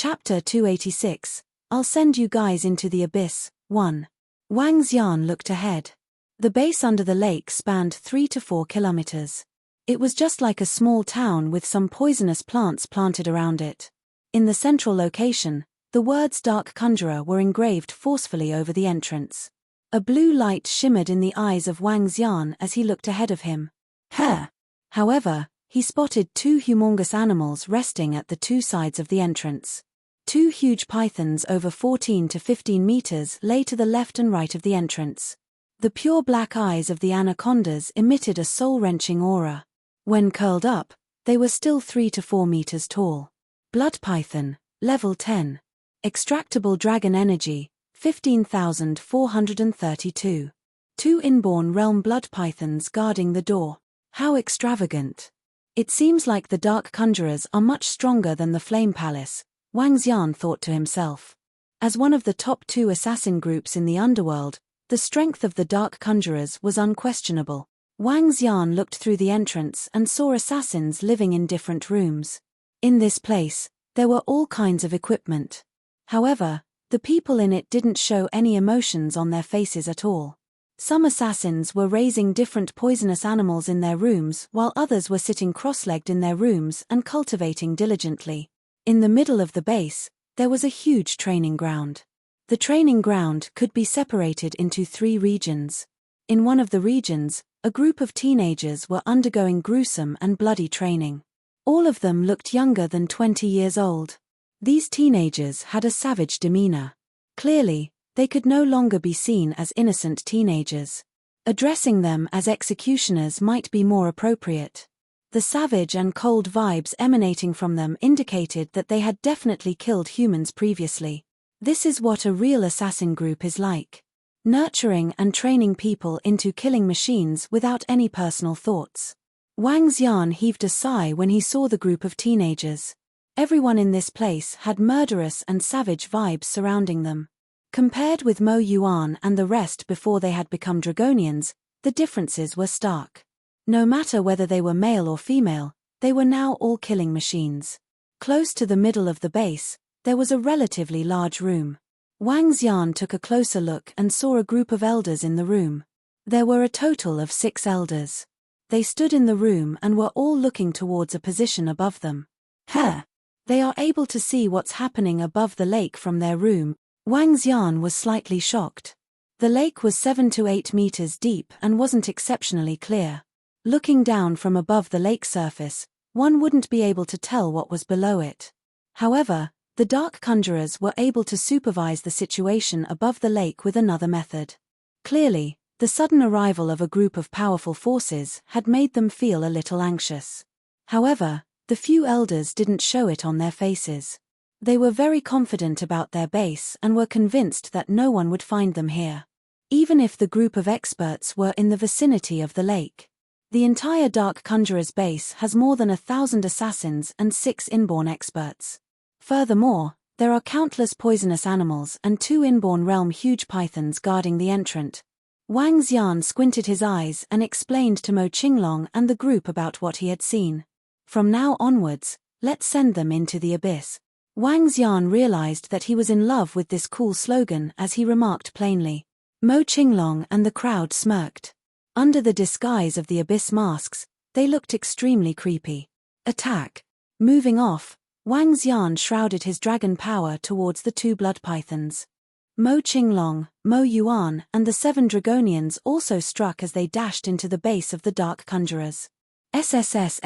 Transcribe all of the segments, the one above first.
Chapter 286, I'll send you guys into the abyss. 1. Wang Xian looked ahead. The base under the lake spanned 3 to 4 kilometers. It was just like a small town with some poisonous plants planted around it. In the central location, the words Dark Conjurer were engraved forcefully over the entrance. A blue light shimmered in the eyes of Wang Xian as he looked ahead of him. However, he spotted 2 humongous animals resting at the 2 sides of the entrance. 2 huge pythons over 14 to 15 meters lay to the left and right of the entrance. The pure black eyes of the anacondas emitted a soul-wrenching aura. When curled up, they were still 3 to 4 meters tall. Blood Python, Level 10. Extractable Dragon Energy, 15,432. 2 inborn realm blood pythons guarding the door. How extravagant. It seems like the Dark Conjurers are much stronger than the Flame Palace, Wang Xian thought to himself. As one of the top 2 assassin groups in the underworld, the strength of the Dark Conjurers was unquestionable. Wang Xian looked through the entrance and saw assassins living in different rooms. In this place, there were all kinds of equipment. However, the people in it didn't show any emotions on their faces at all. Some assassins were raising different poisonous animals in their rooms while others were sitting cross-legged in their rooms and cultivating diligently. In the middle of the base, there was a huge training ground. The training ground could be separated into 3 regions. In one of the regions, a group of teenagers were undergoing gruesome and bloody training. All of them looked younger than 20 years old. These teenagers had a savage demeanor. Clearly, they could no longer be seen as innocent teenagers. Addressing them as executioners might be more appropriate. The savage and cold vibes emanating from them indicated that they had definitely killed humans previously. This is what a real assassin group is like. Nurturing and training people into killing machines without any personal thoughts. Wang Xian heaved a sigh when he saw the group of teenagers. Everyone in this place had murderous and savage vibes surrounding them. Compared with Mo Yuan and the rest before they had become Dragonians, the differences were stark. No matter whether they were male or female, they were now all killing machines. Close to the middle of the base, there was a relatively large room. Wang Xian took a closer look and saw a group of elders in the room. There were a total of 6 elders. They stood in the room and were all looking towards a position above them. They are able to see what's happening above the lake from their room. Wang Xian was slightly shocked. The lake was 7 to 8 meters deep and wasn't exceptionally clear. Looking down from above the lake surface, one wouldn't be able to tell what was below it. However, the Dark Conjurers were able to supervise the situation above the lake with another method. Clearly, the sudden arrival of a group of powerful forces had made them feel a little anxious. However, the few elders didn't show it on their faces. They were very confident about their base and were convinced that no one would find them here. Even if the group of experts were in the vicinity of the lake. The entire Dark Conjurer's base has more than 1,000 assassins and 6 inborn experts. Furthermore, there are countless poisonous animals and 2 inborn realm huge pythons guarding the entrant. Wang Xian squinted his eyes and explained to Mo Qinglong and the group about what he had seen. From now onwards, let's send them into the abyss. Wang Xian realized that he was in love with this cool slogan as he remarked plainly. Mo Qinglong and the crowd smirked. Under the disguise of the abyss masks, they looked extremely creepy. Attack. Moving off, Wang Xian shrouded his dragon power towards the 2 blood pythons. Mo Qinglong, Mo Yuan and the 7 Dragonians also struck as they dashed into the base of the Dark Conjurers. SSS.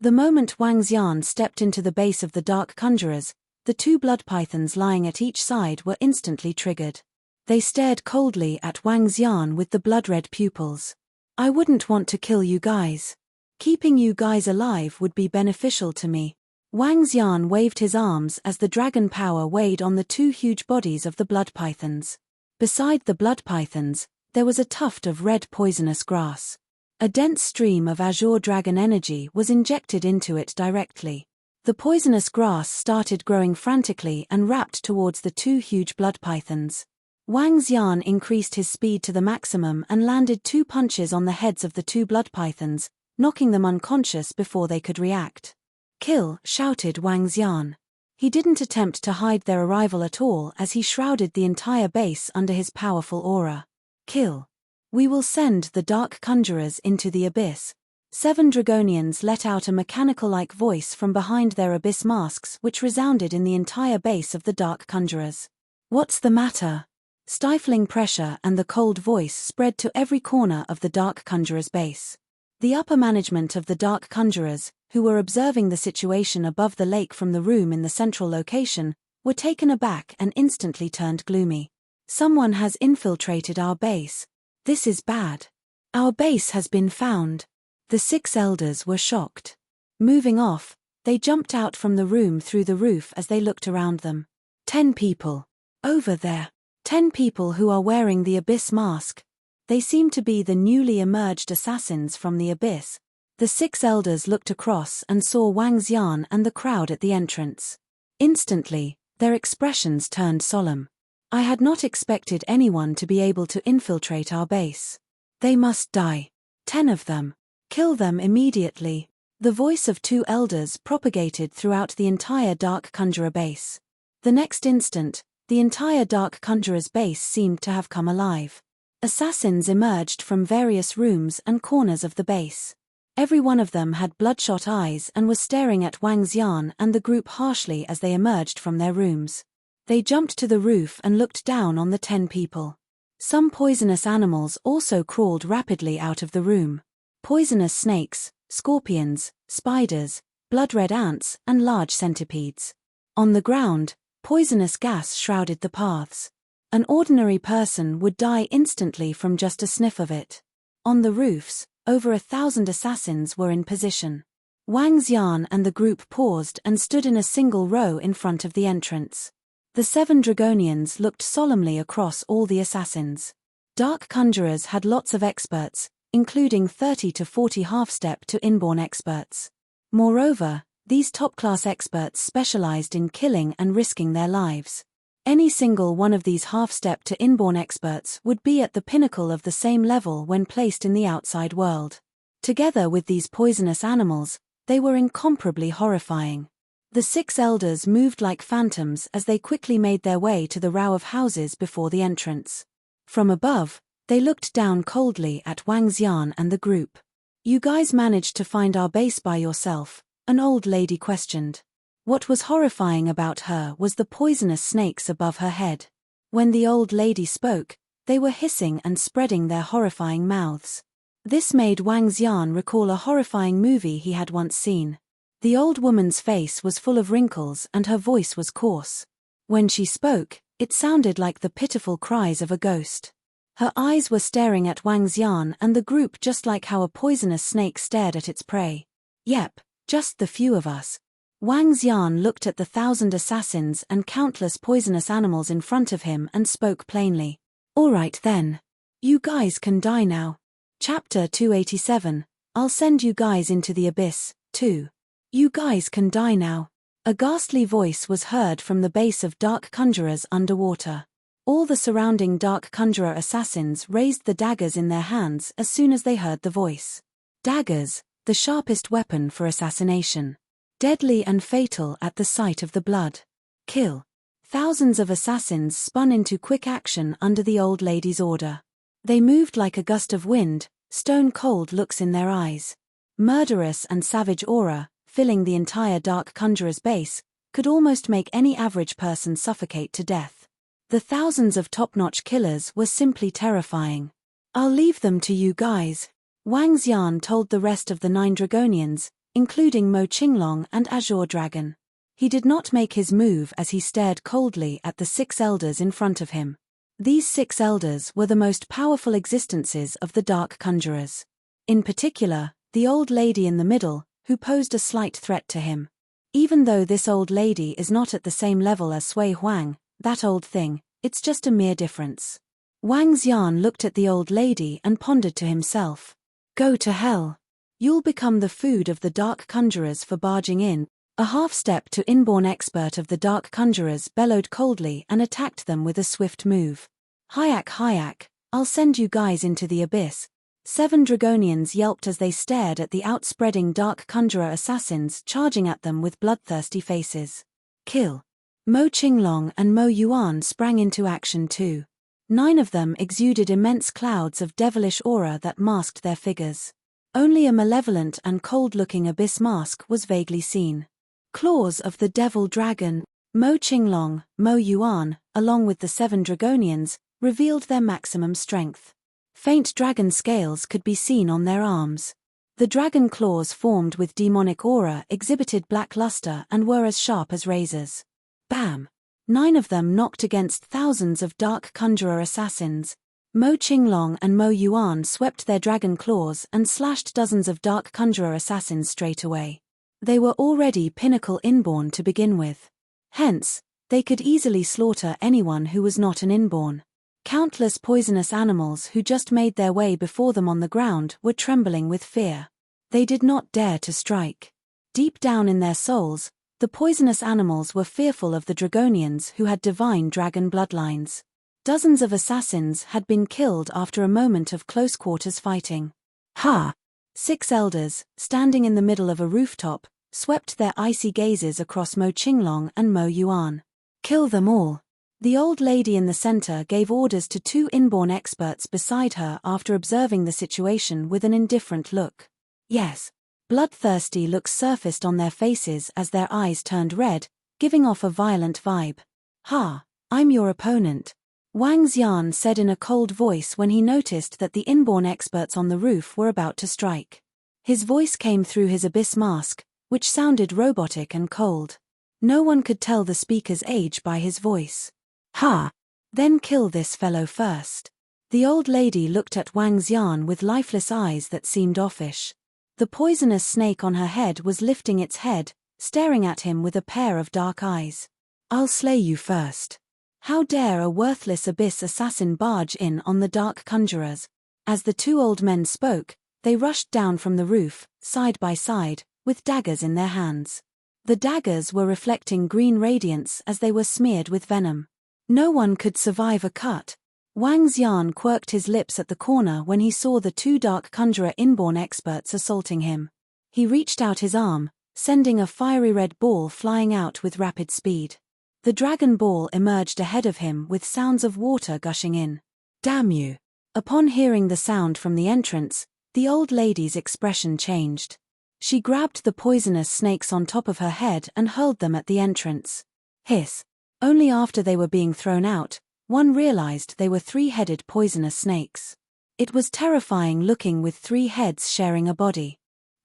The moment Wang Xian stepped into the base of the Dark Conjurers, the 2 blood pythons lying at each side were instantly triggered. They stared coldly at Wang Xian with the blood-red pupils. I wouldn't want to kill you guys. Keeping you guys alive would be beneficial to me. Wang Xian waved his arms as the dragon power weighed on the 2 huge bodies of the blood pythons. Beside the blood pythons, there was a tuft of red poisonous grass. A dense stream of azure dragon energy was injected into it directly. The poisonous grass started growing frantically and wrapped towards the 2 huge blood pythons. Wang Xian increased his speed to the maximum and landed 2 punches on the heads of the 2 blood pythons, knocking them unconscious before they could react. Kill, shouted Wang Xian. He didn't attempt to hide their arrival at all as he shrouded the entire base under his powerful aura. Kill. We will send the dark conjurers into the abyss. 7 Dragonians let out a mechanical-like voice from behind their abyss masks which resounded in the entire base of the dark conjurers. What's the matter? Stifling pressure and the cold voice spread to every corner of the dark conjurers' base. The upper management of the dark conjurers, who were observing the situation above the lake from the room in the central location, were taken aback and instantly turned gloomy. Someone has infiltrated our base. This is bad. Our base has been found. The 6 elders were shocked. Moving off, they jumped out from the room through the roof as they looked around them. 10 people. Over there. 10 people who are wearing the abyss mask. They seem to be the newly emerged assassins from the abyss. The 6 elders looked across and saw Wang Xian and the crowd at the entrance. Instantly, their expressions turned solemn. I had not expected anyone to be able to infiltrate our base. They must die. 10 of them. Kill them immediately. The voice of 2 elders propagated throughout the entire Dark Conjurer base. The next instant, the entire Dark Conjurer's base seemed to have come alive. Assassins emerged from various rooms and corners of the base. Every one of them had bloodshot eyes and was staring at Wang Xian and the group harshly as they emerged from their rooms. They jumped to the roof and looked down on the 10 people. Some poisonous animals also crawled rapidly out of the room. Poisonous snakes, scorpions, spiders, blood-red ants, and large centipedes. On the ground, poisonous gas shrouded the paths. An ordinary person would die instantly from just a sniff of it. On the roofs, over 1,000 assassins were in position. Wang Xian and the group paused and stood in a single row in front of the entrance. The 7 Dragonians looked solemnly across all the assassins. Dark Conjurers had lots of experts, including 30 to 40 half-step to inborn experts. Moreover, these top-class experts specialized in killing and risking their lives. Any single one of these half-step to inborn experts would be at the pinnacle of the same level when placed in the outside world. Together with these poisonous animals, they were incomparably horrifying. The 6 elders moved like phantoms as they quickly made their way to the row of houses before the entrance. From above, they looked down coldly at Wang Xian and the group. You guys managed to find our base by yourself, an old lady questioned. What was horrifying about her was the poisonous snakes above her head. When the old lady spoke, they were hissing and spreading their horrifying mouths. This made Wang Xian recall a horrifying movie he had once seen. The old woman's face was full of wrinkles and her voice was coarse. When she spoke, it sounded like the pitiful cries of a ghost. Her eyes were staring at Wang Xian and the group just like how a poisonous snake stared at its prey. Yep, just the few of us. Wang Xian looked at the 1,000 assassins and countless poisonous animals in front of him and spoke plainly. All right then. You guys can die now. Chapter 287, I'll send you guys into the abyss, too. You guys can die now. A ghastly voice was heard from the base of Dark Conjurers underwater. All the surrounding Dark Conjurer assassins raised the daggers in their hands as soon as they heard the voice. Daggers, the sharpest weapon for assassination. Deadly and fatal at the sight of the blood. Kill. Thousands of assassins spun into quick action under the old lady's order. They moved like a gust of wind, stone-cold looks in their eyes. Murderous and savage aura, filling the entire Dark Conjurer's base, could almost make any average person suffocate to death. The thousands of top-notch killers were simply terrifying. I'll leave them to you guys, Wang Xian told the rest of the 9 Dragonians, including Mo Qinglong and Azure Dragon. He did not make his move as he stared coldly at the 6 elders in front of him. These 6 elders were the most powerful existences of the Dark Conjurers. In particular, the old lady in the middle, who posed a slight threat to him. Even though this old lady is not at the same level as Sui Huang, that old thing, it's just a mere difference. Wang Xian looked at the old lady and pondered to himself. Go to hell. You'll become the food of the Dark Conjurers for barging in. A half-step to inborn expert of the Dark Conjurers bellowed coldly and attacked them with a swift move. Hayak, I'll send you guys into the abyss. 7 Dragonians yelped as they stared at the outspreading Dark Conjurer assassins charging at them with bloodthirsty faces. Kill. Mo Qinglong and Mo Yuan sprang into action too. 9 of them exuded immense clouds of devilish aura that masked their figures. Only a malevolent and cold-looking abyss mask was vaguely seen. Claws of the devil dragon. Mo Qinglong, Mo Yuan, along with the 7 Dragonians, revealed their maximum strength. Faint dragon scales could be seen on their arms. The dragon claws formed with demonic aura exhibited black luster and were as sharp as razors. Bam! 9 of them knocked against thousands of dark conjurer assassins. Mo Qinglong and Mo Yuan swept their dragon claws and slashed dozens of dark conjurer assassins straight away. They were already pinnacle inborn to begin with. Hence, they could easily slaughter anyone who was not an inborn. Countless poisonous animals who just made their way before them on the ground were trembling with fear. They did not dare to strike. Deep down in their souls, the poisonous animals were fearful of the Dragonians who had divine dragon bloodlines. Dozens of assassins had been killed after a moment of close-quarters fighting. Ha! 6 elders, standing in the middle of a rooftop, swept their icy gazes across Mo Qinglong and Mo Yuan. Kill them all. The old lady in the center gave orders to 2 inborn experts beside her after observing the situation with an indifferent look. Yes. Bloodthirsty looks surfaced on their faces as their eyes turned red, giving off a violent vibe. Ha! I'm your opponent. Wang Xian said in a cold voice when he noticed that the inborn experts on the roof were about to strike. His voice came through his abyss mask, which sounded robotic and cold. No one could tell the speaker's age by his voice. Ha! Then kill this fellow first. The old lady looked at Wang Xian with lifeless eyes that seemed offish. The poisonous snake on her head was lifting its head, staring at him with a pair of dark eyes. I'll slay you first. How dare a worthless abyss assassin barge in on the dark conjurers? As the 2 old men spoke, they rushed down from the roof, side by side, with daggers in their hands. The daggers were reflecting green radiance as they were smeared with venom. No one could survive a cut. Wang Xian quirked his lips at the corner when he saw the 2 dark conjurer inborn experts assaulting him. He reached out his arm, sending a fiery red ball flying out with rapid speed. The dragon ball emerged ahead of him with sounds of water gushing in. Damn you! Upon hearing the sound from the entrance, the old lady's expression changed. She grabbed the poisonous snakes on top of her head and hurled them at the entrance. Hiss! Only after they were being thrown out, one realized they were 3-headed poisonous snakes. It was terrifying looking with 3 heads sharing a body.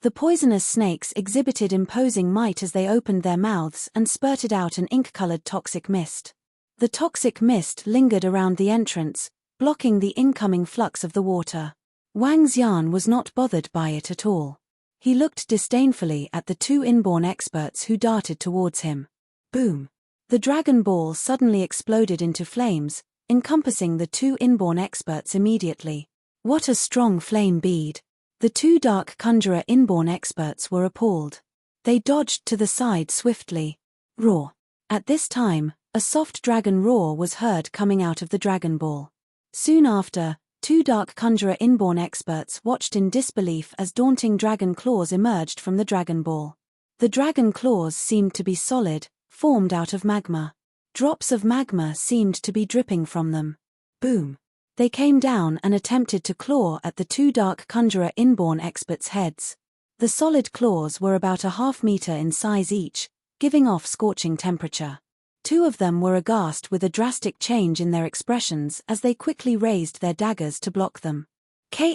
The poisonous snakes exhibited imposing might as they opened their mouths and spurted out an ink-colored toxic mist. The toxic mist lingered around the entrance, blocking the incoming flux of the water. Wang Xian was not bothered by it at all. He looked disdainfully at the 2 inborn experts who darted towards him. Boom! The dragon ball suddenly exploded into flames, encompassing the 2 inborn experts immediately. What a strong flame bead! The 2 dark conjurer inborn experts were appalled. They dodged to the side swiftly. Roar! At this time, a soft dragon roar was heard coming out of the dragon ball. Soon after, 2 dark conjurer inborn experts watched in disbelief as daunting dragon claws emerged from the dragon ball. The dragon claws seemed to be solid, formed out of magma. Drops of magma seemed to be dripping from them. Boom! They came down and attempted to claw at the 2 dark conjurer inborn experts' heads. The solid claws were about a half-meter in size each, giving off scorching temperature. 2 of them were aghast with a drastic change in their expressions as they quickly raised their daggers to block them. Ka.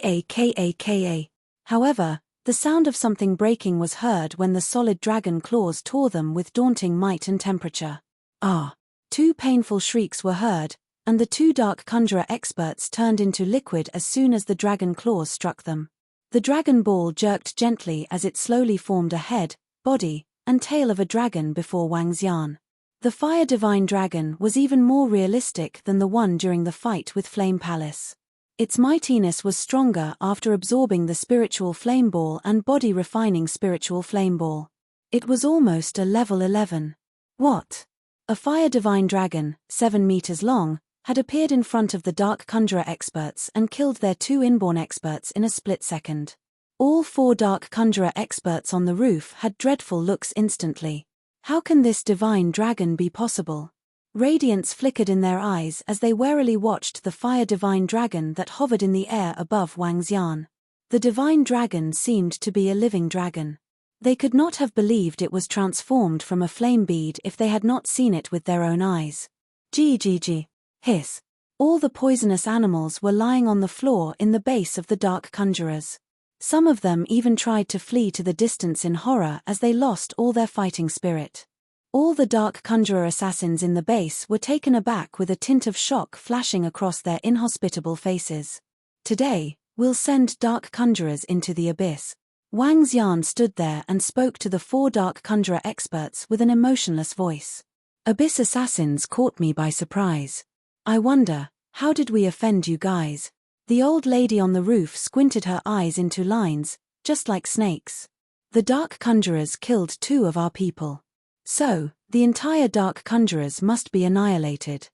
However, the sound of something breaking was heard when the solid dragon claws tore them with daunting might and temperature. Ah! 2 painful shrieks were heard, and the 2 dark conjurer experts turned into liquid as soon as the dragon claws struck them. The dragon ball jerked gently as it slowly formed a head, body, and tail of a dragon before Wang Xian. The fire divine dragon was even more realistic than the one during the fight with Flame Palace. Its mightiness was stronger after absorbing the spiritual flame ball and body refining spiritual flame ball. It was almost a level 11. What? A fire divine dragon, 7 meters long, had appeared in front of the dark conjurer experts and killed their 2 inborn experts in a split second. All 4 dark conjurer experts on the roof had dreadful looks instantly. How can this divine dragon be possible? Radiance flickered in their eyes as they warily watched the fire divine dragon that hovered in the air above Wang Xian. The divine dragon seemed to be a living dragon. They could not have believed it was transformed from a flame bead if they had not seen it with their own eyes. Gg. Hiss. All the poisonous animals were lying on the floor in the base of the dark conjurers. Some of them even tried to flee to the distance in horror as they lost all their fighting spirit. All the dark conjurer assassins in the base were taken aback with a tint of shock flashing across their inhospitable faces. Today, we'll send dark conjurers into the abyss. Wang Xian stood there and spoke to the 4 dark conjurer experts with an emotionless voice. Abyss assassins caught me by surprise. I wonder, how did we offend you guys? The old lady on the roof squinted her eyes into lines, just like snakes. The dark conjurers killed 2 of our people. So, the entire dark conjurers must be annihilated.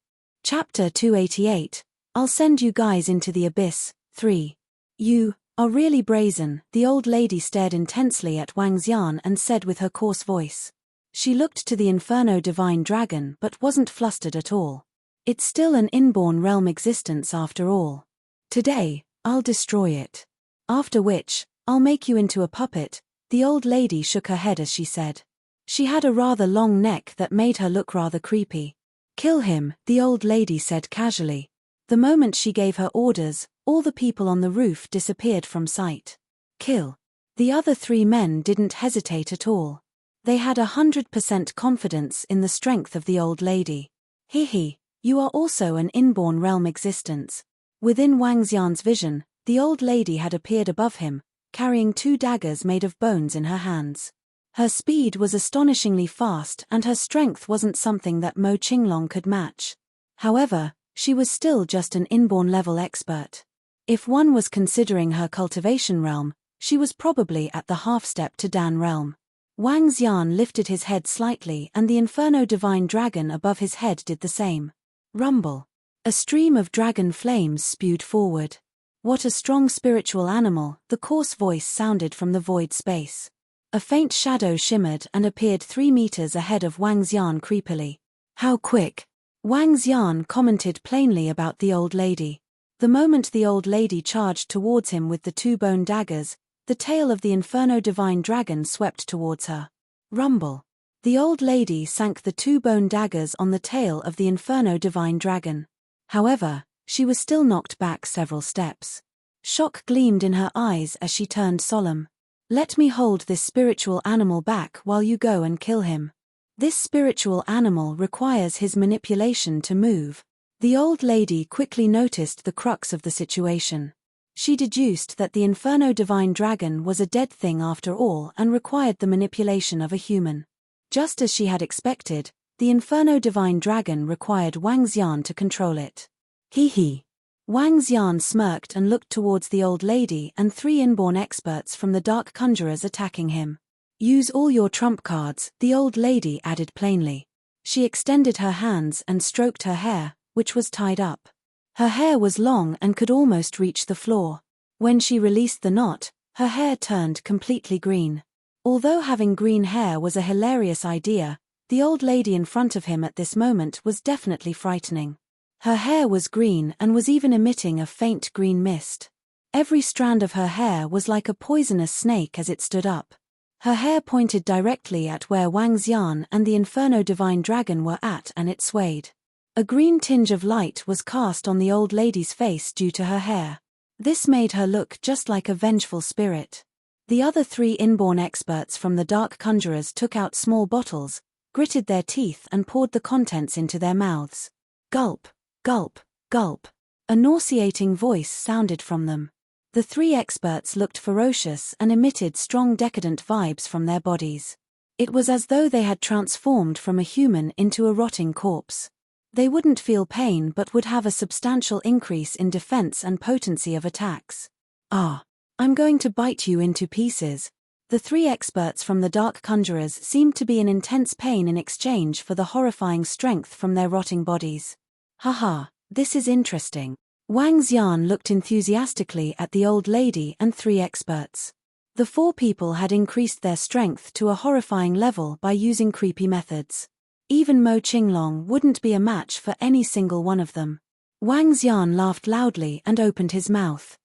Chapter 288, I'll send you guys into the abyss, 3. You are really brazen. The old lady stared intensely at Wang Xian and said with her coarse voice. She looked to the Inferno divine dragon but wasn't flustered at all. It's still an inborn realm existence after all. Today, I'll destroy it. After which, I'll make you into a puppet. The old lady shook her head as she said. She had a rather long neck that made her look rather creepy. Kill him, the old lady said casually. The moment she gave her orders, all the people on the roof disappeared from sight. Kill. The other 3 men didn't hesitate at all. They had 100% confidence in the strength of the old lady. He, you are also an inborn realm existence. Within Wang Xian's vision, the old lady had appeared above him, carrying 2 daggers made of bones in her hands. Her speed was astonishingly fast and her strength wasn't something that Mo Qinglong could match. However, she was still just an inborn level expert. If one was considering her cultivation realm, she was probably at the half-step to Dan realm. Wang Xian lifted his head slightly and the Inferno divine dragon above his head did the same. Rumble. A stream of dragon flames spewed forward. What a strong spiritual animal, the coarse voice sounded from the void space. A faint shadow shimmered and appeared 3 meters ahead of Wang Xian creepily. How quick! Wang Xian commented plainly about the old lady. The moment the old lady charged towards him with the 2 bone daggers, the tail of the Inferno divine dragon swept towards her. Rumble. The old lady sank the 2 bone daggers on the tail of the Inferno divine dragon. However, she was still knocked back several steps. Shock gleamed in her eyes as she turned solemn. Let me hold this spiritual animal back while you go and kill him. This spiritual animal requires his manipulation to move. The old lady quickly noticed the crux of the situation. She deduced that the Inferno divine dragon was a dead thing after all and required the manipulation of a human. Just as she had expected, the Inferno divine dragon required Wang Xian to control it. He. Wang Xian smirked and looked towards the old lady and 3 inborn experts from the dark conjurers attacking him. Use all your trump cards, the old lady added plainly. She extended her hands and stroked her hair, which was tied up. Her hair was long and could almost reach the floor. When she released the knot, her hair turned completely green. Although having green hair was a hilarious idea, the old lady in front of him at this moment was definitely frightening. Her hair was green and was even emitting a faint green mist. Every strand of her hair was like a poisonous snake as it stood up. Her hair pointed directly at where Wang Xian and the Inferno divine dragon were at and it swayed. A green tinge of light was cast on the old lady's face due to her hair. This made her look just like a vengeful spirit. The other 3 inborn experts from the dark conjurers took out small bottles, gritted their teeth and poured the contents into their mouths. Gulp. Gulp, gulp. A nauseating voice sounded from them. The 3 experts looked ferocious and emitted strong decadent vibes from their bodies. It was as though they had transformed from a human into a rotting corpse. They wouldn't feel pain but would have a substantial increase in defense and potency of attacks. I'm going to bite you into pieces. The 3 experts from the dark conjurers seemed to be in intense pain in exchange for the horrifying strength from their rotting bodies. Haha, this is interesting. Wang Xian looked enthusiastically at the old lady and 3 experts. The four people had increased their strength to a horrifying level by using creepy methods. Even Mo Qinglong wouldn't be a match for any single one of them. Wang Xian laughed loudly and opened his mouth.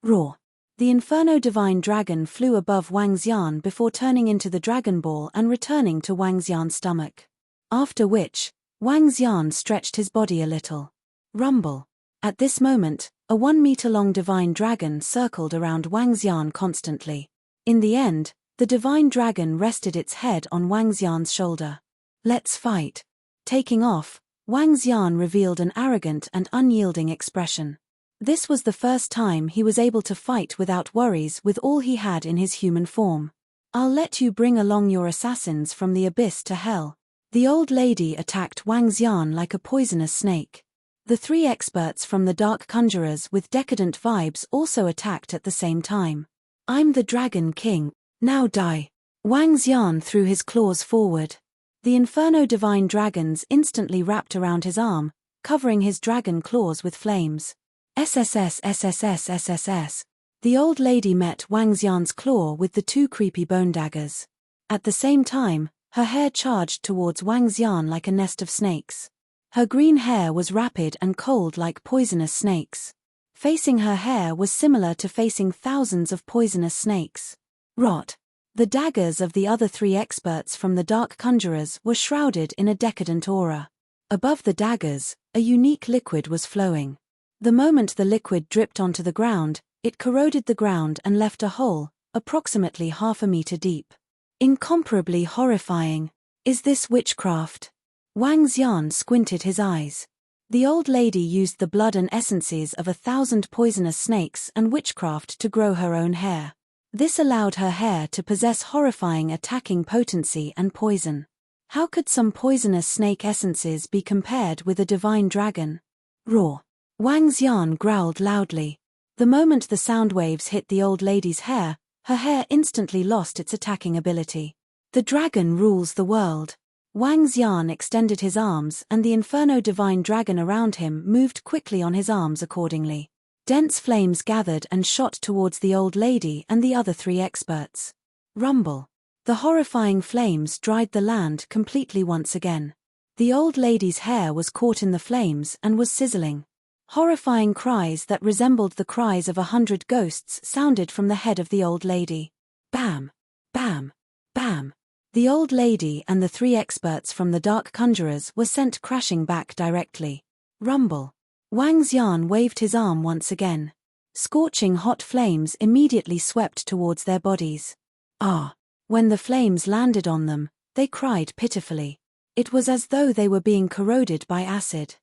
Roar! The Inferno Divine Dragon flew above Wang Xian before turning into the Dragon Ball and returning to Wang Xian's stomach. After which, Wang Xian stretched his body a little. Rumble. At this moment, a 1-meter-long Divine Dragon circled around Wang Xian constantly. In the end, the Divine Dragon rested its head on Wang Xian's shoulder. Let's fight. Taking off, Wang Xian revealed an arrogant and unyielding expression. This was the first time he was able to fight without worries with all he had in his human form. I'll let you bring along your assassins from the abyss to hell. The old lady attacked Wang Xian like a poisonous snake. The three experts from the Dark Conjurers with decadent vibes also attacked at the same time. I'm the Dragon King, now die. Wang Xian threw his claws forward. The Inferno Divine Dragons instantly wrapped around his arm, covering his dragon claws with flames. SSS SSS SSS. The old lady met Wang Xian's claw with the two creepy bone daggers. At the same time, her hair charged towards Wang Xian like a nest of snakes. Her green hair was rapid and cold like poisonous snakes. Facing her hair was similar to facing thousands of poisonous snakes. Rot. The daggers of the other three experts from the Dark Conjurers were shrouded in a decadent aura. Above the daggers, a unique liquid was flowing. The moment the liquid dripped onto the ground, it corroded the ground and left a hole, approximately half a meter deep. Incomparably horrifying. Is this witchcraft? Wang Xian squinted his eyes. The old lady used the blood and essences of 1,000 poisonous snakes and witchcraft to grow her own hair. This allowed her hair to possess horrifying attacking potency and poison. How could some poisonous snake essences be compared with a divine dragon? Roar. Wang Xian growled loudly. The moment the sound waves hit the old lady's hair, her hair instantly lost its attacking ability. The dragon rules the world. Wang Xian extended his arms and the Inferno Divine Dragon around him moved quickly on his arms accordingly. Dense flames gathered and shot towards the old lady and the other three experts. Rumble. The horrifying flames dried the land completely once again. The old lady's hair was caught in the flames and was sizzling. Horrifying cries that resembled the cries of 100 ghosts sounded from the head of the old lady. Bam! Bam! Bam! The old lady and the three experts from the Dark Conjurers were sent crashing back directly. Rumble. Wang Xian waved his arm once again. Scorching hot flames immediately swept towards their bodies. Ah! When the flames landed on them, they cried pitifully. It was as though they were being corroded by acid.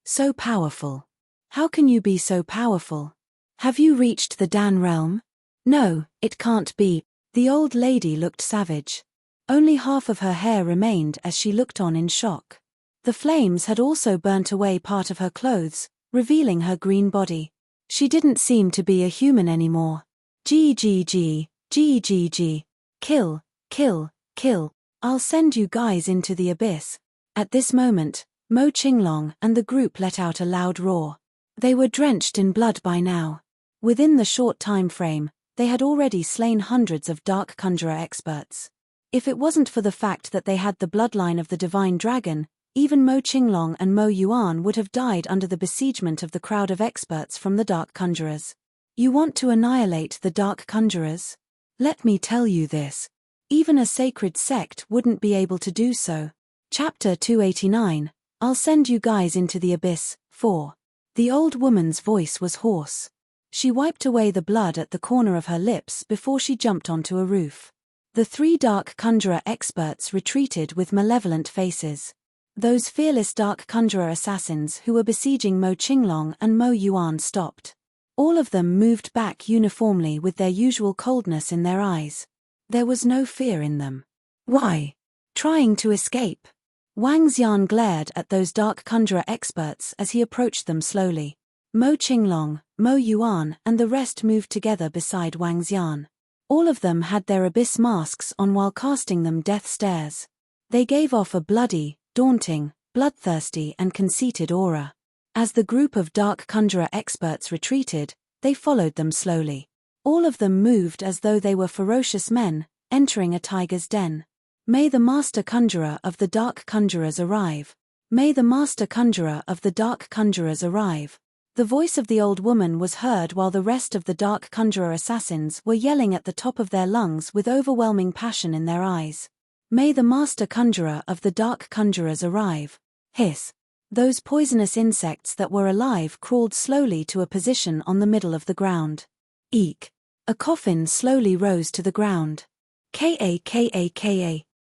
So powerful. How can you be so powerful? Have you reached the Dan realm? No, it can't be. The old lady looked savage. Only half of her hair remained as she looked on in shock. The flames had also burnt away part of her clothes, revealing her green body. She didn't seem to be a human anymore. GGG, GGG. Kill, kill, kill. I'll send you guys into the abyss. At this moment, Mo Qinglong and the group let out a loud roar. They were drenched in blood by now. Within the short time frame, they had already slain hundreds of Dark Conjurer experts. If it wasn't for the fact that they had the bloodline of the Divine Dragon, even Mo Qinglong and Mo Yuan would have died under the besiegement of the crowd of experts from the Dark Conjurers. You want to annihilate the Dark Conjurers? Let me tell you this. Even a sacred sect wouldn't be able to do so. Chapter 289, I'll send you guys into the abyss. 4. The old woman's voice was hoarse. She wiped away the blood at the corner of her lips before she jumped onto a roof. The three Dark Conjurer experts retreated with malevolent faces. Those fearless Dark Conjurer assassins who were besieging Mo Qinglong and Mo Yuan stopped. All of them moved back uniformly with their usual coldness in their eyes. There was no fear in them. Why? Trying to escape? Wang Xian glared at those Dark Conjurer experts as he approached them slowly. Mo Qinglong, Mo Yuan and the rest moved together beside Wang Xian. All of them had their abyss masks on while casting them death stares. They gave off a bloody, daunting, bloodthirsty and conceited aura. As the group of Dark Conjurer experts retreated, they followed them slowly. All of them moved as though they were ferocious men, entering a tiger's den. May the master conjurer of the dark conjurers arrive. May the master conjurer of the dark conjurers arrive. The voice of the old woman was heard while the rest of the dark conjurer assassins were yelling at the top of their lungs with overwhelming passion in their eyes. May the master conjurer of the dark conjurers arrive. Hiss. Those poisonous insects that were alive crawled slowly to a position on the middle of the ground. Eek. A coffin slowly rose to the ground. Ka.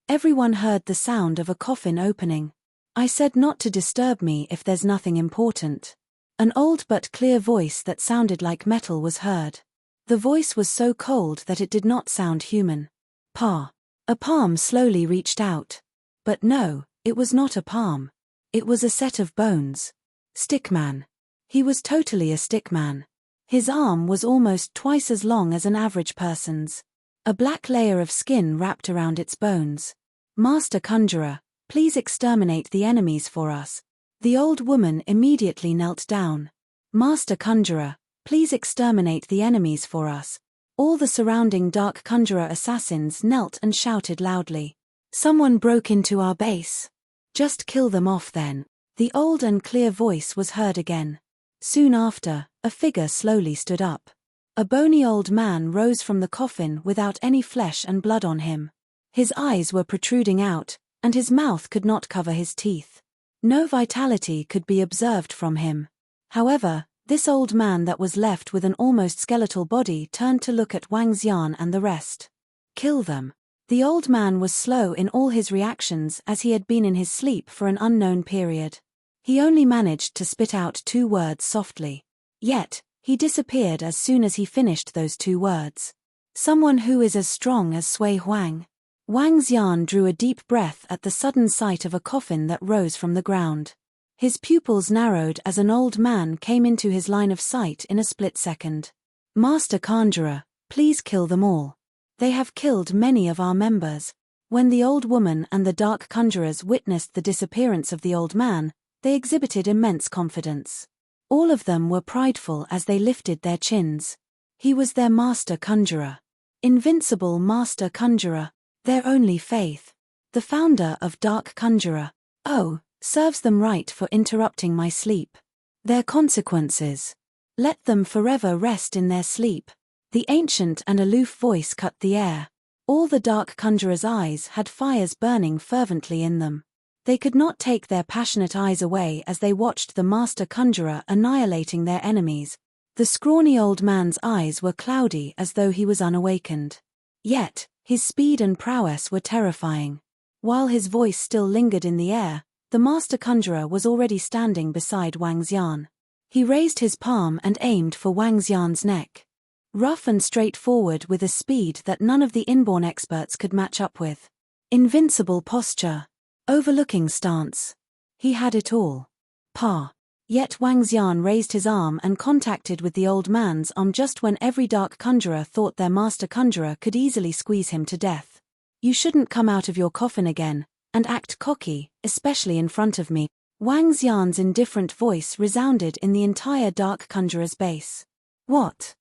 Everyone heard the sound of a coffin opening. I said not to disturb me if there's nothing important. An old but clear voice that sounded like metal was heard. The voice was so cold that it did not sound human. Pa. A palm slowly reached out. But no, it was not a palm. It was a set of bones. Stickman. He was totally a stickman. His arm was almost twice as long as an average person's. A black layer of skin wrapped around its bones. Master Conjurer, please exterminate the enemies for us. The old woman immediately knelt down. Master Conjurer, please exterminate the enemies for us. All the surrounding dark conjurer assassins knelt and shouted loudly. Someone broke into our base. Just kill them off then. The old and clear voice was heard again. Soon after, a figure slowly stood up. A bony old man rose from the coffin without any flesh and blood on him. His eyes were protruding out, and his mouth could not cover his teeth. No vitality could be observed from him. However, this old man that was left with an almost skeletal body turned to look at Wang Xian and the rest. Kill them. The old man was slow in all his reactions as he had been in his sleep for an unknown period. He only managed to spit out 2 words softly. Yet, he disappeared as soon as he finished those 2 words. Someone who is as strong as Sui Huang. Wang Xian drew a deep breath at the sudden sight of a coffin that rose from the ground. His pupils narrowed as an old man came into his line of sight in a split second. Master Conjurer, please kill them all. They have killed many of our members. When the old woman and the dark conjurers witnessed the disappearance of the old man, they exhibited immense confidence. All of them were prideful as they lifted their chins. He was their master conjurer. Invincible master conjurer. Their only faith. The founder of Dark Conjurer. Oh, serves them right for interrupting my sleep. Their consequences. Let them forever rest in their sleep. The ancient and aloof voice cut the air. All the Dark Conjurer's eyes had fires burning fervently in them. They could not take their passionate eyes away as they watched the Master Conjurer annihilating their enemies. The scrawny old man's eyes were cloudy as though he was unawakened. Yet, his speed and prowess were terrifying. While his voice still lingered in the air, the Master Conjurer was already standing beside Wang Xian. He raised his palm and aimed for Wang Xian's neck. Rough and straightforward with a speed that none of the inborn experts could match up with. Invincible posture. Overlooking stance. He had it all. Pa. Yet Wang Xian raised his arm and contacted with the old man's arm just when every dark conjurer thought their master conjurer could easily squeeze him to death. You shouldn't come out of your coffin again, and act cocky, especially in front of me. Wang Xian's indifferent voice resounded in the entire dark conjurer's base. What?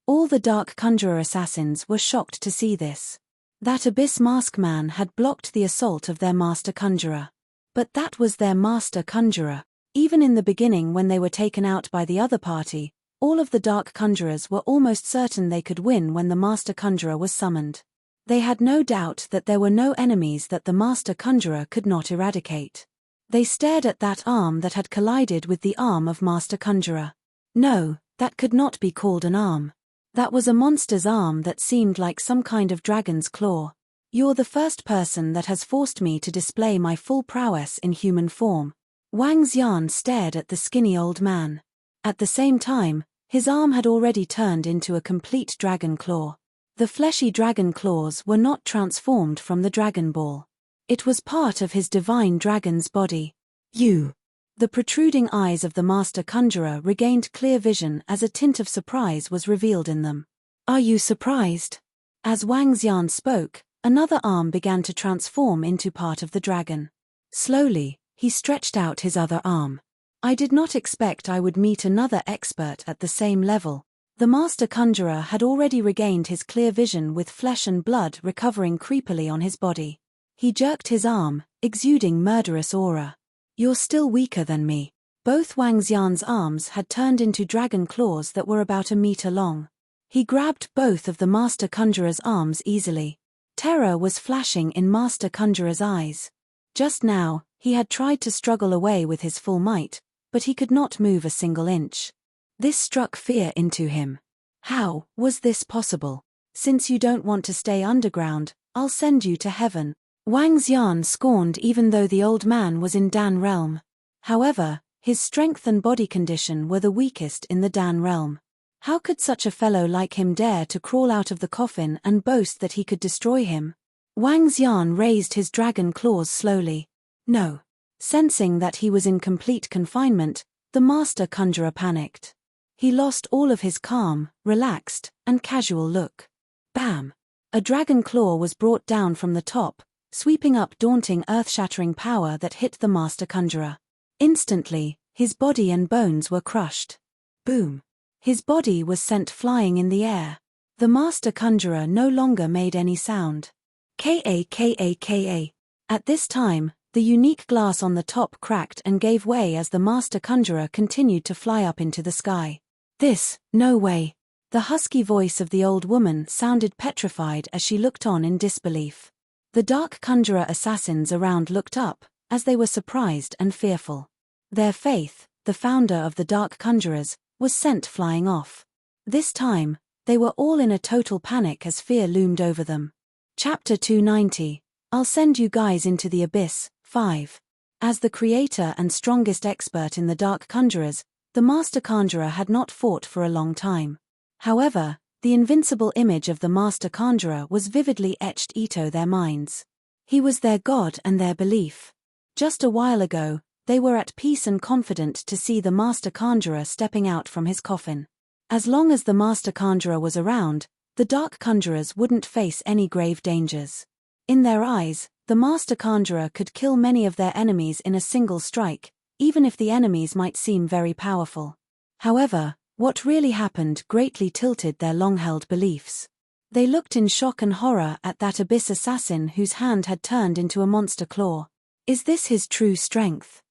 All the dark conjurer assassins were shocked to see this. That abyss mask man had blocked the assault of their master conjurer. But that was their master conjurer. Even in the beginning when they were taken out by the other party, all of the dark conjurers were almost certain they could win when the master conjurer was summoned. They had no doubt that there were no enemies that the master conjurer could not eradicate. They stared at that arm that had collided with the arm of master conjurer. No, that could not be called an arm. That was a monster's arm that seemed like some kind of dragon's claw. You're the first person that has forced me to display my full prowess in human form. Wang Xian stared at the skinny old man. At the same time, his arm had already turned into a complete dragon claw. The fleshy dragon claws were not transformed from the Dragon Ball. It was part of his divine dragon's body. You. The protruding eyes of the master conjurer regained clear vision as a tint of surprise was revealed in them. Are you surprised? As Wang Xian spoke, another arm began to transform into part of the dragon. Slowly, he stretched out his other arm. I did not expect I would meet another expert at the same level. The master conjurer had already regained his clear vision with flesh and blood recovering creepily on his body. He jerked his arm, exuding murderous aura. "You're still weaker than me." Both Wang Xian's arms had turned into dragon claws that were about a meter long. He grabbed both of the master conjurer's arms easily. Terror was flashing in master conjurer's eyes. Just now, he had tried to struggle away with his full might, but he could not move a single inch. This struck fear into him. How was this possible? "Since you don't want to stay underground, I'll send you to heaven." Wang Xian scorned even though the old man was in Dan realm. However, his strength and body condition were the weakest in the Dan realm. How could such a fellow like him dare to crawl out of the coffin and boast that he could destroy him? Wang Xian raised his dragon claws slowly. No. Sensing that he was in complete confinement, the master conjurer panicked. He lost all of his calm, relaxed, and casual look. Bam! A dragon claw was brought down from the top, sweeping up daunting earth-shattering power that hit the master conjurer. Instantly, his body and bones were crushed. Boom! His body was sent flying in the air. The master conjurer no longer made any sound. Ka. At this time, the unique glass on the top cracked and gave way as the master conjurer continued to fly up into the sky. No way. The husky voice of the old woman sounded petrified as she looked on in disbelief. The dark conjurer assassins around looked up, as they were surprised and fearful. Their faith, the founder of the dark conjurers, was sent flying off. This time, they were all in a total panic as fear loomed over them. Chapter 290, I'll send you guys into the abyss, 5. As the creator and strongest expert in the dark conjurers, the master conjurer had not fought for a long time. However, the invincible image of the master conjurer was vividly etched into their minds. He was their god and their belief. Just a while ago, they were at peace and confident to see the master conjurer stepping out from his coffin. As long as the master conjurer was around, the dark conjurers wouldn't face any grave dangers. In their eyes, the master conjurer could kill many of their enemies in a single strike, even if the enemies might seem very powerful. However, what really happened greatly tilted their long-held beliefs. They looked in shock and horror at that abyss assassin whose hand had turned into a monster claw. Is this his true strength?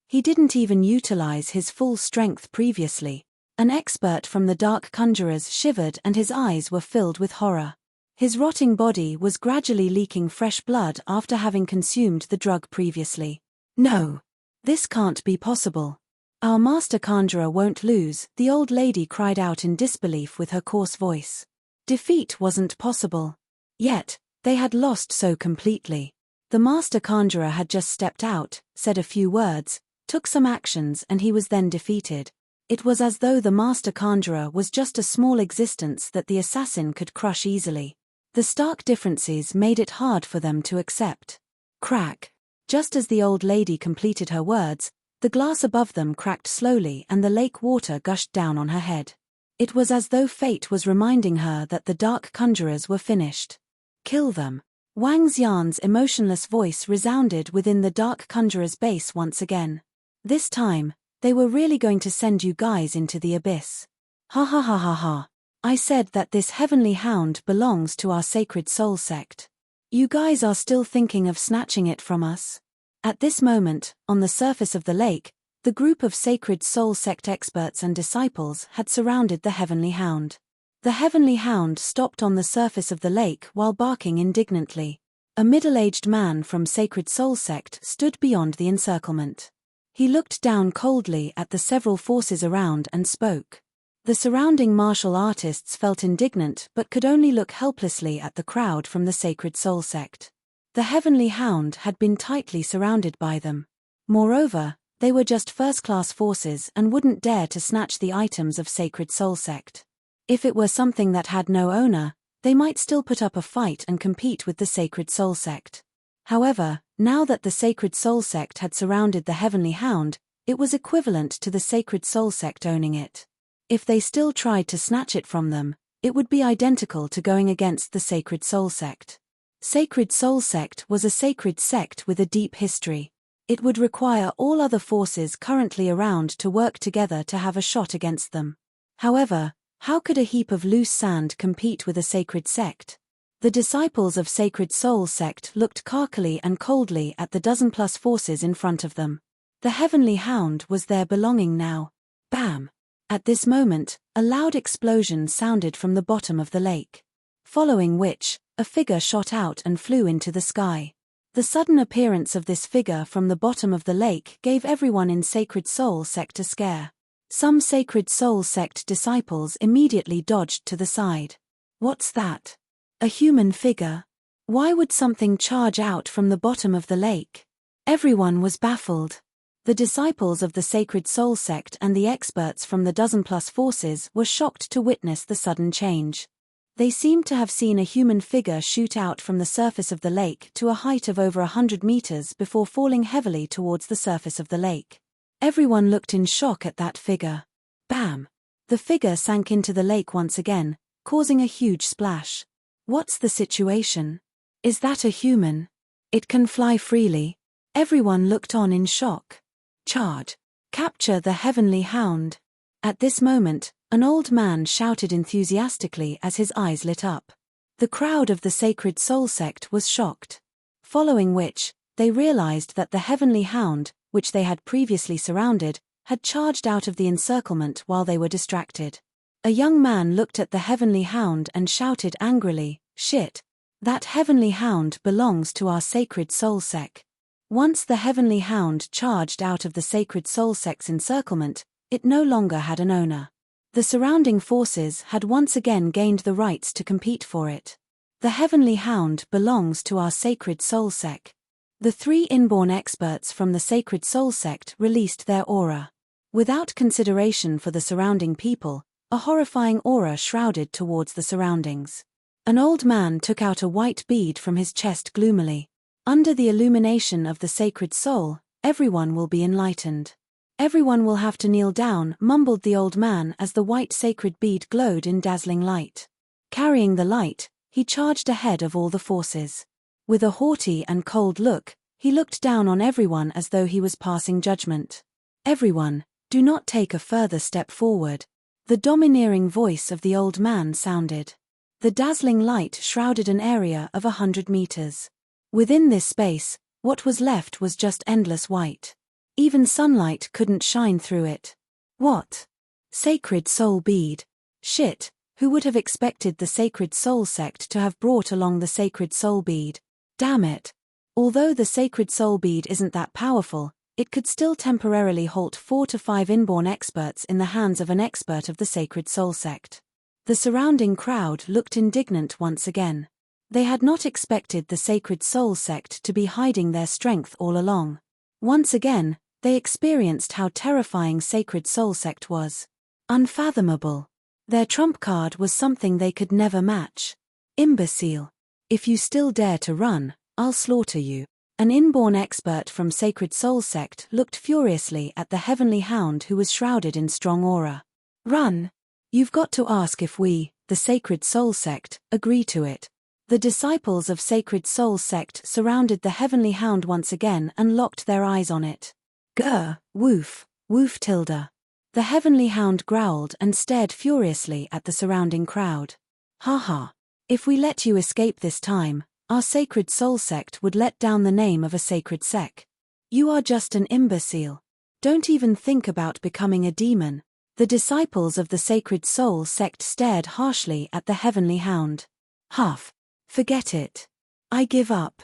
He didn't even utilize his full strength previously. An expert from the dark conjurers shivered and his eyes were filled with horror. His rotting body was gradually leaking fresh blood after having consumed the drug previously. No! This can't be possible. Our master conjurer won't lose, the old lady cried out in disbelief with her coarse voice. Defeat wasn't possible. Yet, they had lost so completely. The master conjurer had just stepped out, said a few words, took some actions and he was then defeated. It was as though the master conjurer was just a small existence that the assassin could crush easily. The stark differences made it hard for them to accept. Crack. Just as the old lady completed her words, the glass above them cracked slowly and the lake water gushed down on her head. It was as though fate was reminding her that the dark conjurers were finished. Kill them. Wang Xian's emotionless voice resounded within the dark conjurer's base once again. This time, they were really going to send you guys into the abyss. Ha ha ha ha ha. I said that this heavenly hound belongs to our sacred soul sect. You guys are still thinking of snatching it from us? At this moment, on the surface of the lake, the group of sacred soul sect experts and disciples had surrounded the heavenly hound. The heavenly hound stopped on the surface of the lake while barking indignantly. A middle-aged man from Sacred Soul Sect stood beyond the encirclement. He looked down coldly at the several forces around and spoke. The surrounding martial artists felt indignant but could only look helplessly at the crowd from the Sacred Soul Sect. The heavenly hound had been tightly surrounded by them. Moreover, they were just first-class forces and wouldn't dare to snatch the items of Sacred Soul Sect. If it were something that had no owner, they might still put up a fight and compete with the Sacred Soul Sect. However, now that the Sacred Soul Sect had surrounded the Heavenly Hound, it was equivalent to the Sacred Soul Sect owning it. If they still tried to snatch it from them, it would be identical to going against the Sacred Soul Sect. Sacred Soul Sect was a sacred sect with a deep history. It would require all other forces currently around to work together to have a shot against them. However, how could a heap of loose sand compete with a sacred sect? The disciples of Sacred Soul sect looked carkily and coldly at the dozen-plus forces in front of them. The Heavenly Hound was their belonging now. Bam! At this moment, a loud explosion sounded from the bottom of the lake. Following which, a figure shot out and flew into the sky. The sudden appearance of this figure from the bottom of the lake gave everyone in Sacred Soul sect a scare. Some Sacred Soul sect disciples immediately dodged to the side. What's that? A human figure? Why would something charge out from the bottom of the lake? Everyone was baffled. The disciples of the Sacred Soul sect and the experts from the dozen-plus forces were shocked to witness the sudden change. They seemed to have seen a human figure shoot out from the surface of the lake to a height of over 100 meters before falling heavily towards the surface of the lake. Everyone looked in shock at that figure. Bam! The figure sank into the lake once again, causing a huge splash. What's the situation? Is that a human? It can fly freely. Everyone looked on in shock. Charge! Capture the Heavenly Hound! At this moment, an old man shouted enthusiastically as his eyes lit up. The crowd of the Sacred Soul sect was shocked. Following which, they realized that the Heavenly Hound, which they had previously surrounded, had charged out of the encirclement while they were distracted. A young man looked at the Heavenly Hound and shouted angrily, "Shit! That Heavenly Hound belongs to our Sacred Soul sect." Once the Heavenly Hound charged out of the Sacred Soul sect's encirclement, it no longer had an owner. The surrounding forces had once again gained the rights to compete for it. The Heavenly Hound belongs to our Sacred Soul sect. The 3 inborn experts from the Sacred Soul sect released their aura. Without consideration for the surrounding people, a horrifying aura shrouded towards the surroundings. An old man took out a white bead from his chest gloomily. Under the illumination of the Sacred Soul, everyone will be enlightened. Everyone will have to kneel down, mumbled the old man as the white sacred bead glowed in dazzling light. Carrying the light, he charged ahead of all the forces. With a haughty and cold look, he looked down on everyone as though he was passing judgment. "Everyone, do not take a further step forward." The domineering voice of the old man sounded. The dazzling light shrouded an area of 100 meters. Within this space, what was left was just endless white. Even sunlight couldn't shine through it. What? Sacred Soul bead. Shit, who would have expected the Sacred Soul sect to have brought along the Sacred Soul bead? Damn it. Although the Sacred Soul bead isn't that powerful, it could still temporarily halt 4 to 5 inborn experts in the hands of an expert of the Sacred Soul sect. The surrounding crowd looked indignant once again. They had not expected the Sacred Soul sect to be hiding their strength all along. Once again, they experienced how terrifying Sacred Soul sect was. Unfathomable. Their trump card was something they could never match. Imbecile. If you still dare to run, I'll slaughter you. An inborn expert from Sacred Soul sect looked furiously at the Heavenly Hound who was shrouded in strong aura. Run! You've got to ask if we, the Sacred Soul sect, agree to it. The disciples of Sacred Soul sect surrounded the Heavenly Hound once again and locked their eyes on it. Grr, woof, woof tilde. The Heavenly Hound growled and stared furiously at the surrounding crowd. Ha ha. If we let you escape this time, our Sacred Soul sect would let down the name of a sacred sect. You are just an imbecile. Don't even think about becoming a demon. The disciples of the Sacred Soul sect stared harshly at the Heavenly Hound. Huff. Forget it. I give up.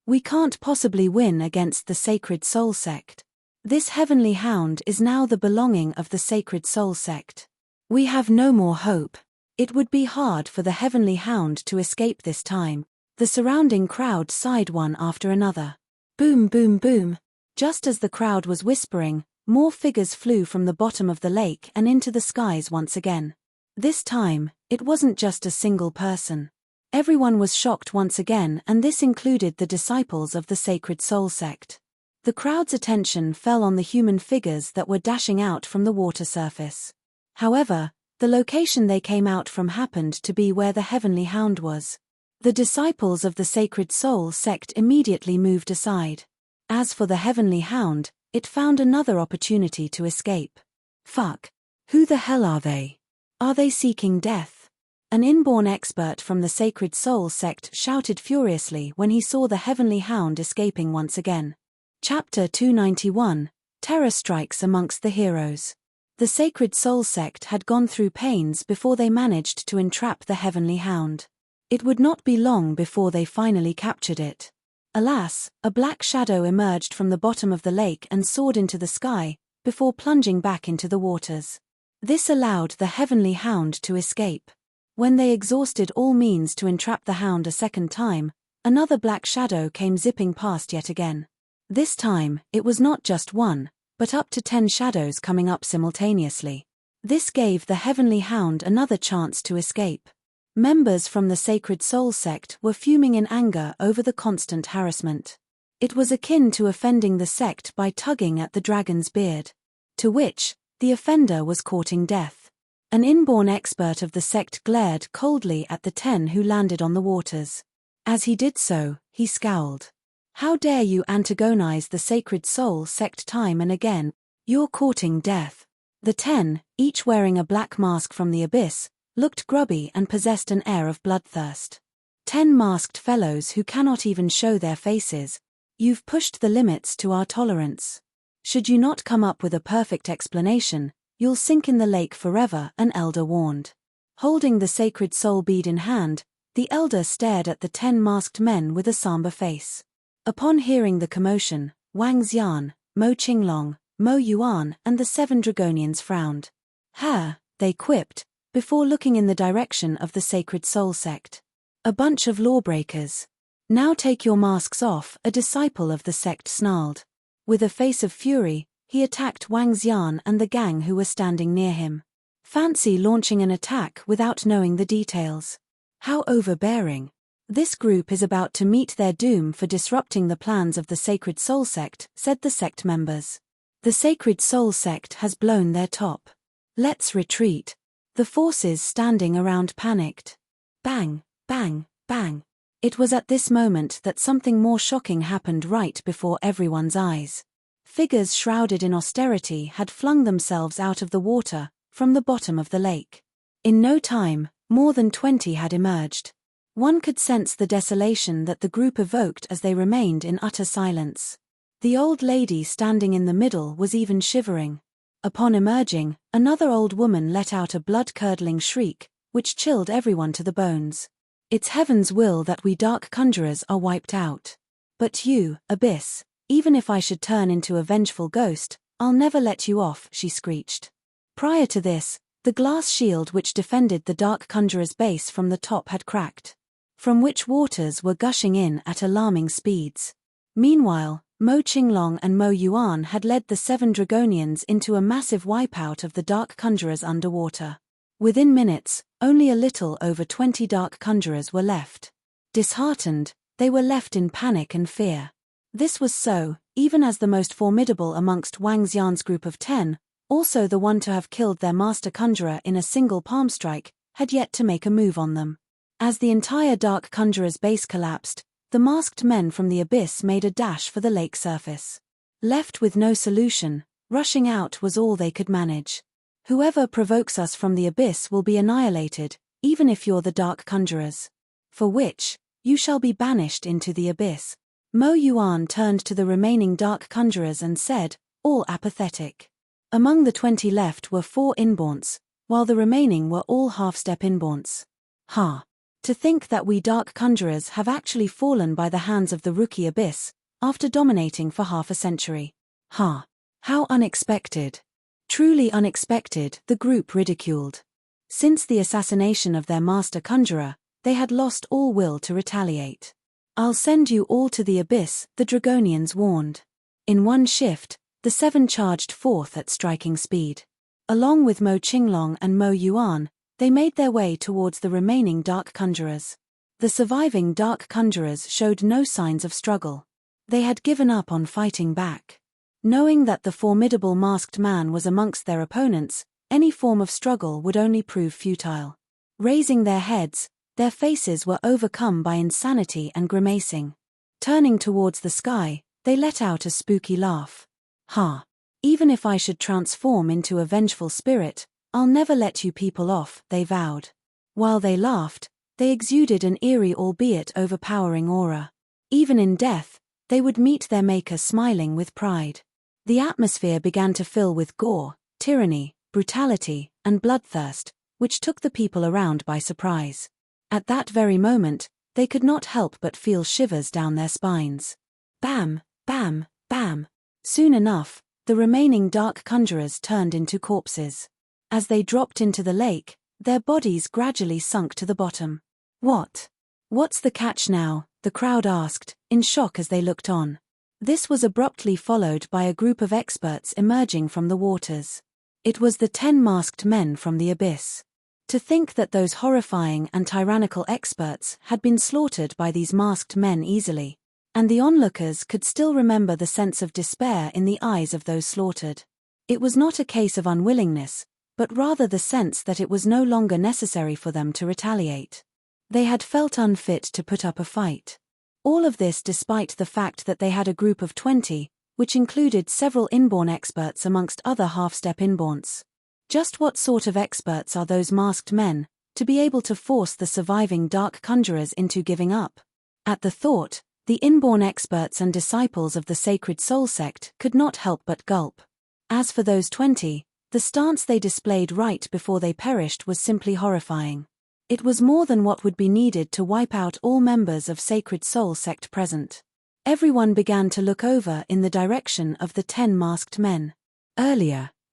We can't possibly win against the Sacred Soul sect. This Heavenly Hound is now the belonging of the Sacred Soul sect. We have no more hope. It would be hard for the Heavenly Hound to escape this time. The surrounding crowd sighed one after another. Boom, boom, boom. Just as the crowd was whispering, more figures flew from the bottom of the lake and into the skies once again. This time, it wasn't just a single person. Everyone was shocked once again, and this included the disciples of the Sacred Soul sect. The crowd's attention fell on the human figures that were dashing out from the water surface. However, the location they came out from happened to be where the Heavenly Hound was. The disciples of the Sacred Soul sect immediately moved aside. As for the Heavenly Hound, it found another opportunity to escape. Fuck. Who the hell are they? Are they seeking death? An inborn expert from the Sacred Soul sect shouted furiously when he saw the heavenly hound escaping once again. Chapter 291, Terror Strikes Amongst the Heroes. The Sacred Soul sect had gone through pains before they managed to entrap the heavenly hound. It would not be long before they finally captured it. Alas, a black shadow emerged from the bottom of the lake and soared into the sky, before plunging back into the waters. This allowed the heavenly hound to escape. When they exhausted all means to entrap the hound a second time, another black shadow came zipping past yet again. This time, it was not just one, but up to 10 shadows coming up simultaneously. This gave the heavenly hound another chance to escape. Members from the Sacred Soul sect were fuming in anger over the constant harassment. It was akin to offending the sect by tugging at the dragon's beard. To which, the offender was courting death. An inborn expert of the sect glared coldly at the 10 who landed on the waters. As he did so, he scowled. How dare you antagonize the Sacred Soul sect time and again? You're courting death. The 10, each wearing a black mask from the abyss, looked grubby and possessed an air of bloodthirst. 10 masked fellows who cannot even show their faces. You've pushed the limits to our tolerance. Should you not come up with a perfect explanation, you'll sink in the lake forever, an elder warned. Holding the sacred soul bead in hand, the elder stared at the 10 masked men with a somber face. Upon hearing the commotion, Wang Xian, Mo Qinglong, Mo Yuan and the 7 Dragonians frowned. Ha, they quipped, before looking in the direction of the Sacred Soul sect. A bunch of lawbreakers. Now take your masks off, a disciple of the sect snarled. With a face of fury, he attacked Wang Xian and the gang who were standing near him. Fancy launching an attack without knowing the details. How overbearing. This group is about to meet their doom for disrupting the plans of the Sacred Soul sect, said the sect members. The Sacred Soul sect has blown their top. Let's retreat. The forces standing around panicked. Bang, bang, bang. It was at this moment that something more shocking happened right before everyone's eyes. Figures shrouded in austerity had flung themselves out of the water, from the bottom of the lake. In no time, more than 20 had emerged. One could sense the desolation that the group evoked as they remained in utter silence. The old lady standing in the middle was even shivering. Upon emerging, another old woman let out a blood-curdling shriek, which chilled everyone to the bones. It's heaven's will that we dark conjurers are wiped out. But you, Abyss, even if I should turn into a vengeful ghost, I'll never let you off, she screeched. Prior to this, the glass shield which defended the dark conjurer's base from the top had cracked, from which waters were gushing in at alarming speeds. Meanwhile, Mo Qinglong and Mo Yuan had led the 7 Dragonians into a massive wipeout of the dark conjurers underwater. Within minutes, only a little over 20 dark conjurers were left. Disheartened, they were left in panic and fear. This was so, even as the most formidable amongst Wang Xian's group of 10, also the one to have killed their master conjurer in a single palm strike, had yet to make a move on them. As the entire dark conjurer's base collapsed, the masked men from the abyss made a dash for the lake surface. Left with no solution, rushing out was all they could manage. Whoever provokes us from the abyss will be annihilated, even if you're the dark conjurers. For which, you shall be banished into the abyss. Mo Yuan turned to the remaining dark conjurers and said, all apathetic. Among the 20 left were 4 inborns, while the remaining were all half-step inborns. Ha! To think that we dark conjurers have actually fallen by the hands of the rookie abyss, after dominating for half a century. Ha! How unexpected. Truly unexpected, the group ridiculed. Since the assassination of their master conjurer, they had lost all will to retaliate. I'll send you all to the abyss, the Dragonians warned. In one shift, the 7 charged forth at striking speed. Along with Mo Qinglong and Mo Yuan, they made their way towards the remaining dark conjurers. The surviving dark conjurers showed no signs of struggle. They had given up on fighting back. Knowing that the formidable masked man was amongst their opponents, any form of struggle would only prove futile. Raising their heads, their faces were overcome by insanity and grimacing. Turning towards the sky, they let out a spooky laugh. Ha! Even if I should transform into a vengeful spirit, "I'll never let you people off," they vowed. While they laughed, they exuded an eerie albeit overpowering aura. Even in death, they would meet their maker smiling with pride. The atmosphere began to fill with gore, tyranny, brutality, and bloodthirst, which took the people around by surprise. At that very moment, they could not help but feel shivers down their spines. Bam, bam, bam. Soon enough, the remaining dark conjurers turned into corpses. As they dropped into the lake, their bodies gradually sunk to the bottom. What's the catch now?" the crowd asked, in shock as they looked on. This was abruptly followed by a group of experts emerging from the waters. It was the 10 masked men from the abyss. To think that those horrifying and tyrannical experts had been slaughtered by these masked men easily. And the onlookers could still remember the sense of despair in the eyes of those slaughtered. It was not a case of unwillingness, but rather the sense that it was no longer necessary for them to retaliate. They had felt unfit to put up a fight. All of this despite the fact that they had a group of 20, which included several inborn experts amongst other half-step inborns. Just what sort of experts are those masked men, to be able to force the surviving dark conjurers into giving up? At the thought, the inborn experts and disciples of the Sacred Soul sect could not help but gulp. As for those 20, the stance they displayed right before they perished was simply horrifying. It was more than what would be needed to wipe out all members of Sacred Soul sect present. Everyone began to look over in the direction of the 10 masked men.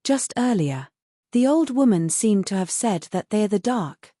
Just earlier, the old woman seemed to have said that they're the dark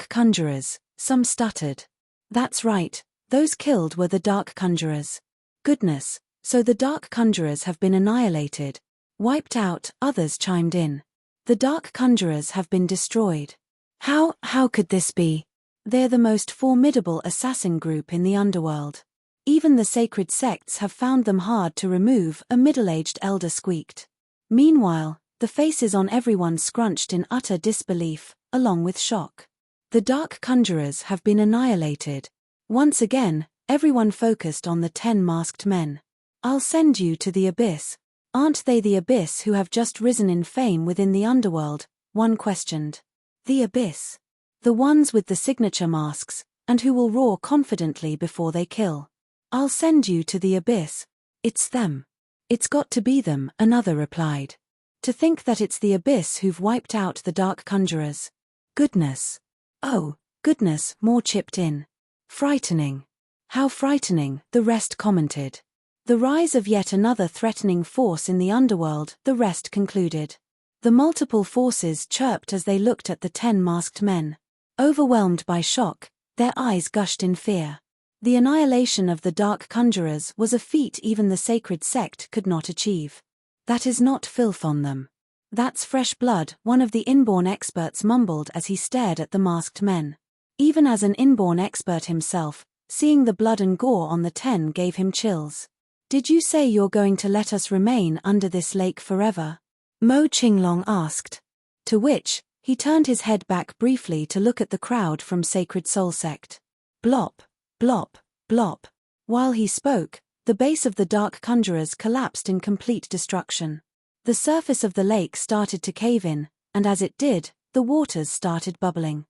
conjurers, some stuttered. That's right, those killed were the dark conjurers. Goodness, so the dark conjurers have been annihilated. Wiped out, others chimed in. The dark conjurers have been destroyed. How could this be? They're the most formidable assassin group in the underworld. Even the sacred sects have found them hard to remove, a middle-aged elder squeaked. Meanwhile, the faces on everyone scrunched in utter disbelief, along with shock. The dark conjurers have been annihilated. Once again, everyone focused on the 10 masked men. I'll send you to the abyss. Aren't they the abyss who have just risen in fame within the underworld? One questioned. The abyss. The ones with the signature masks, and who will roar confidently before they kill. I'll send you to the abyss. It's them. It's got to be them, another replied. To think that it's the abyss who've wiped out the dark conjurers. Goodness. Oh, goodness, more chipped in. Frightening. How frightening, the rest commented. The rise of yet another threatening force in the underworld, the rest concluded. The multiple forces chirped as they looked at the 10 masked men. Overwhelmed by shock, their eyes gushed in fear. The annihilation of the dark conjurers was a feat even the sacred sect could not achieve. That is not filth on them. That's fresh blood, one of the inborn experts mumbled as he stared at the masked men. Even as an inborn expert himself, seeing the blood and gore on the 10 gave him chills. Did you say you're going to let us remain under this lake forever? Mo Qinglong asked. To which, he turned his head back briefly to look at the crowd from Sacred Soul sect. Blop, blop, blop. While he spoke, the base of the dark conjurers collapsed in complete destruction. The surface of the lake started to cave in, and as it did, the waters started bubbling.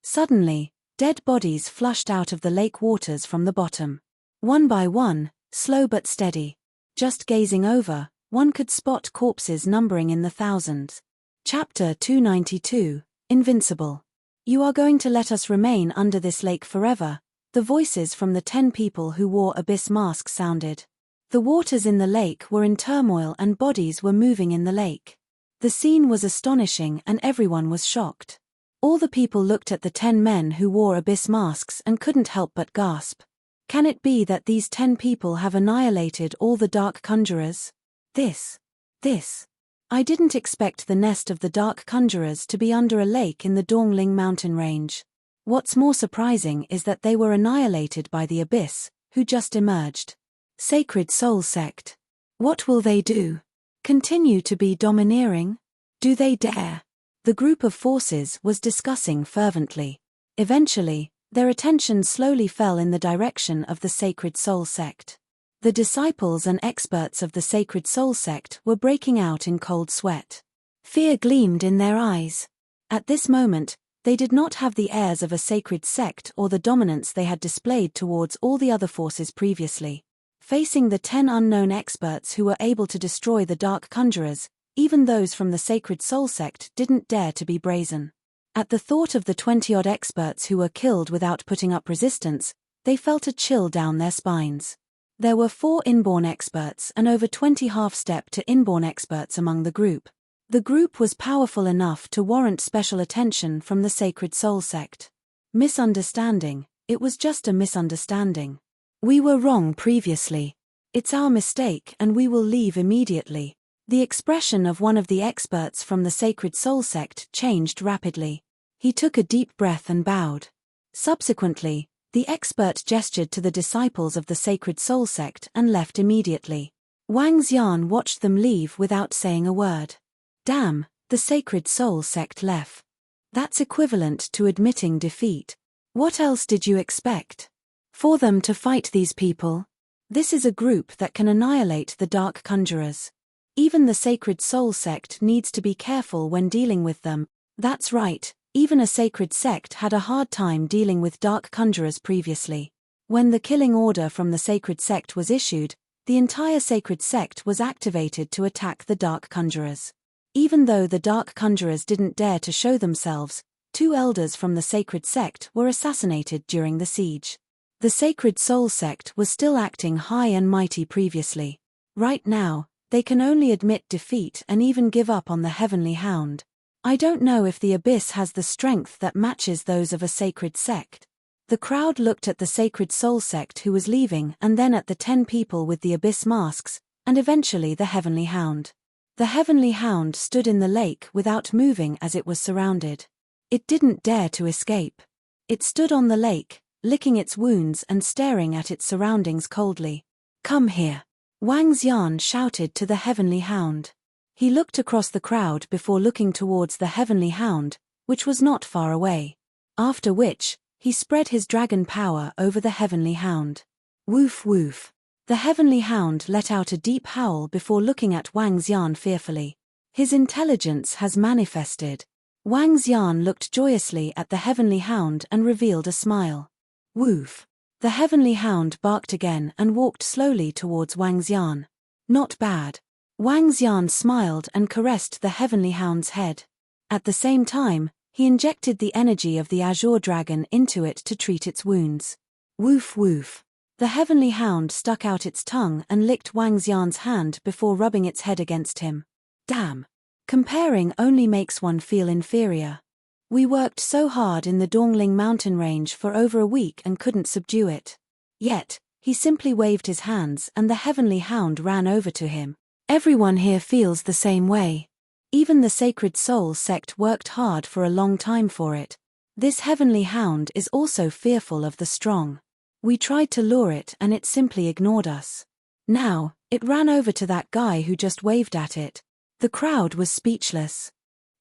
Suddenly, dead bodies flushed out of the lake waters from the bottom. One by one, slow but steady. Just gazing over, one could spot corpses numbering in the thousands. Chapter 292, Invincible. You are going to let us remain under this lake forever, the voices from the 10 people who wore abyss masks sounded. The waters in the lake were in turmoil and bodies were moving in the lake. The scene was astonishing and everyone was shocked. All the people looked at the 10 men who wore abyss masks and couldn't help but gasp. Can it be that these 10 people have annihilated all the dark conjurers? This. I didn't expect the nest of the dark conjurers to be under a lake in the Dongling mountain range. What's more surprising is that they were annihilated by the abyss, who just emerged. Sacred Soul sect. What will they do? Continue to be domineering? Do they dare? The group of forces was discussing fervently. Eventually, their attention slowly fell in the direction of the Sacred Soul sect. The disciples and experts of the Sacred Soul sect were breaking out in cold sweat. Fear gleamed in their eyes. At this moment, they did not have the airs of a sacred sect or the dominance they had displayed towards all the other forces previously. Facing the 10 unknown experts who were able to destroy the Dark Conjurers, even those from the Sacred Soul sect didn't dare to be brazen. At the thought of the 20-odd experts who were killed without putting up resistance, they felt a chill down their spines. There were 4 inborn experts and over 20 half-step to inborn experts among the group. The group was powerful enough to warrant special attention from the Sacred Soul sect. Misunderstanding, it was just a misunderstanding. We were wrong previously. It's our mistake and we will leave immediately. The expression of one of the experts from the Sacred Soul sect changed rapidly. He took a deep breath and bowed. Subsequently, the expert gestured to the disciples of the Sacred Soul sect and left immediately. Wang Xian watched them leave without saying a word. Damn, the Sacred Soul sect left. That's equivalent to admitting defeat. What else did you expect? For them to fight these people? This is a group that can annihilate the Dark Conjurers. Even the Sacred Soul sect needs to be careful when dealing with them. That's right, even a sacred sect had a hard time dealing with Dark Conjurers previously. When the killing order from the sacred sect was issued, the entire sacred sect was activated to attack the Dark Conjurers. Even though the Dark Conjurers didn't dare to show themselves, 2 elders from the sacred sect were assassinated during the siege. The Sacred Soul sect was still acting high and mighty previously. Right now, they can only admit defeat and even give up on the Heavenly Hound. I don't know if the Abyss has the strength that matches those of a sacred sect. The crowd looked at the Sacred Soul sect who was leaving and then at the 10 people with the Abyss masks, and eventually the Heavenly Hound. The Heavenly Hound stood in the lake without moving as it was surrounded. It didn't dare to escape. It stood on the lake, licking its wounds and staring at its surroundings coldly. Come here. Wang Xian shouted to the Heavenly Hound. He looked across the crowd before looking towards the Heavenly Hound, which was not far away. After which, he spread his dragon power over the Heavenly Hound. Woof woof. The Heavenly Hound let out a deep howl before looking at Wang Xian fearfully. His intelligence has manifested. Wang Xian looked joyously at the Heavenly Hound and revealed a smile. Woof. The Heavenly Hound barked again and walked slowly towards Wang Xian. Not bad. Wang Xian smiled and caressed the Heavenly Hound's head. At the same time, he injected the energy of the Azure Dragon into it to treat its wounds. Woof woof. The Heavenly Hound stuck out its tongue and licked Wang Xian's hand before rubbing its head against him. Damn. Comparing only makes one feel inferior. We worked so hard in the Dongling mountain range for over a week and couldn't subdue it. Yet, he simply waved his hands and the Heavenly Hound ran over to him. Everyone here feels the same way. Even the Sacred Soul sect worked hard for a long time for it. This Heavenly Hound is also fearful of the strong. We tried to lure it and it simply ignored us. Now, it ran over to that guy who just waved at it. The crowd was speechless.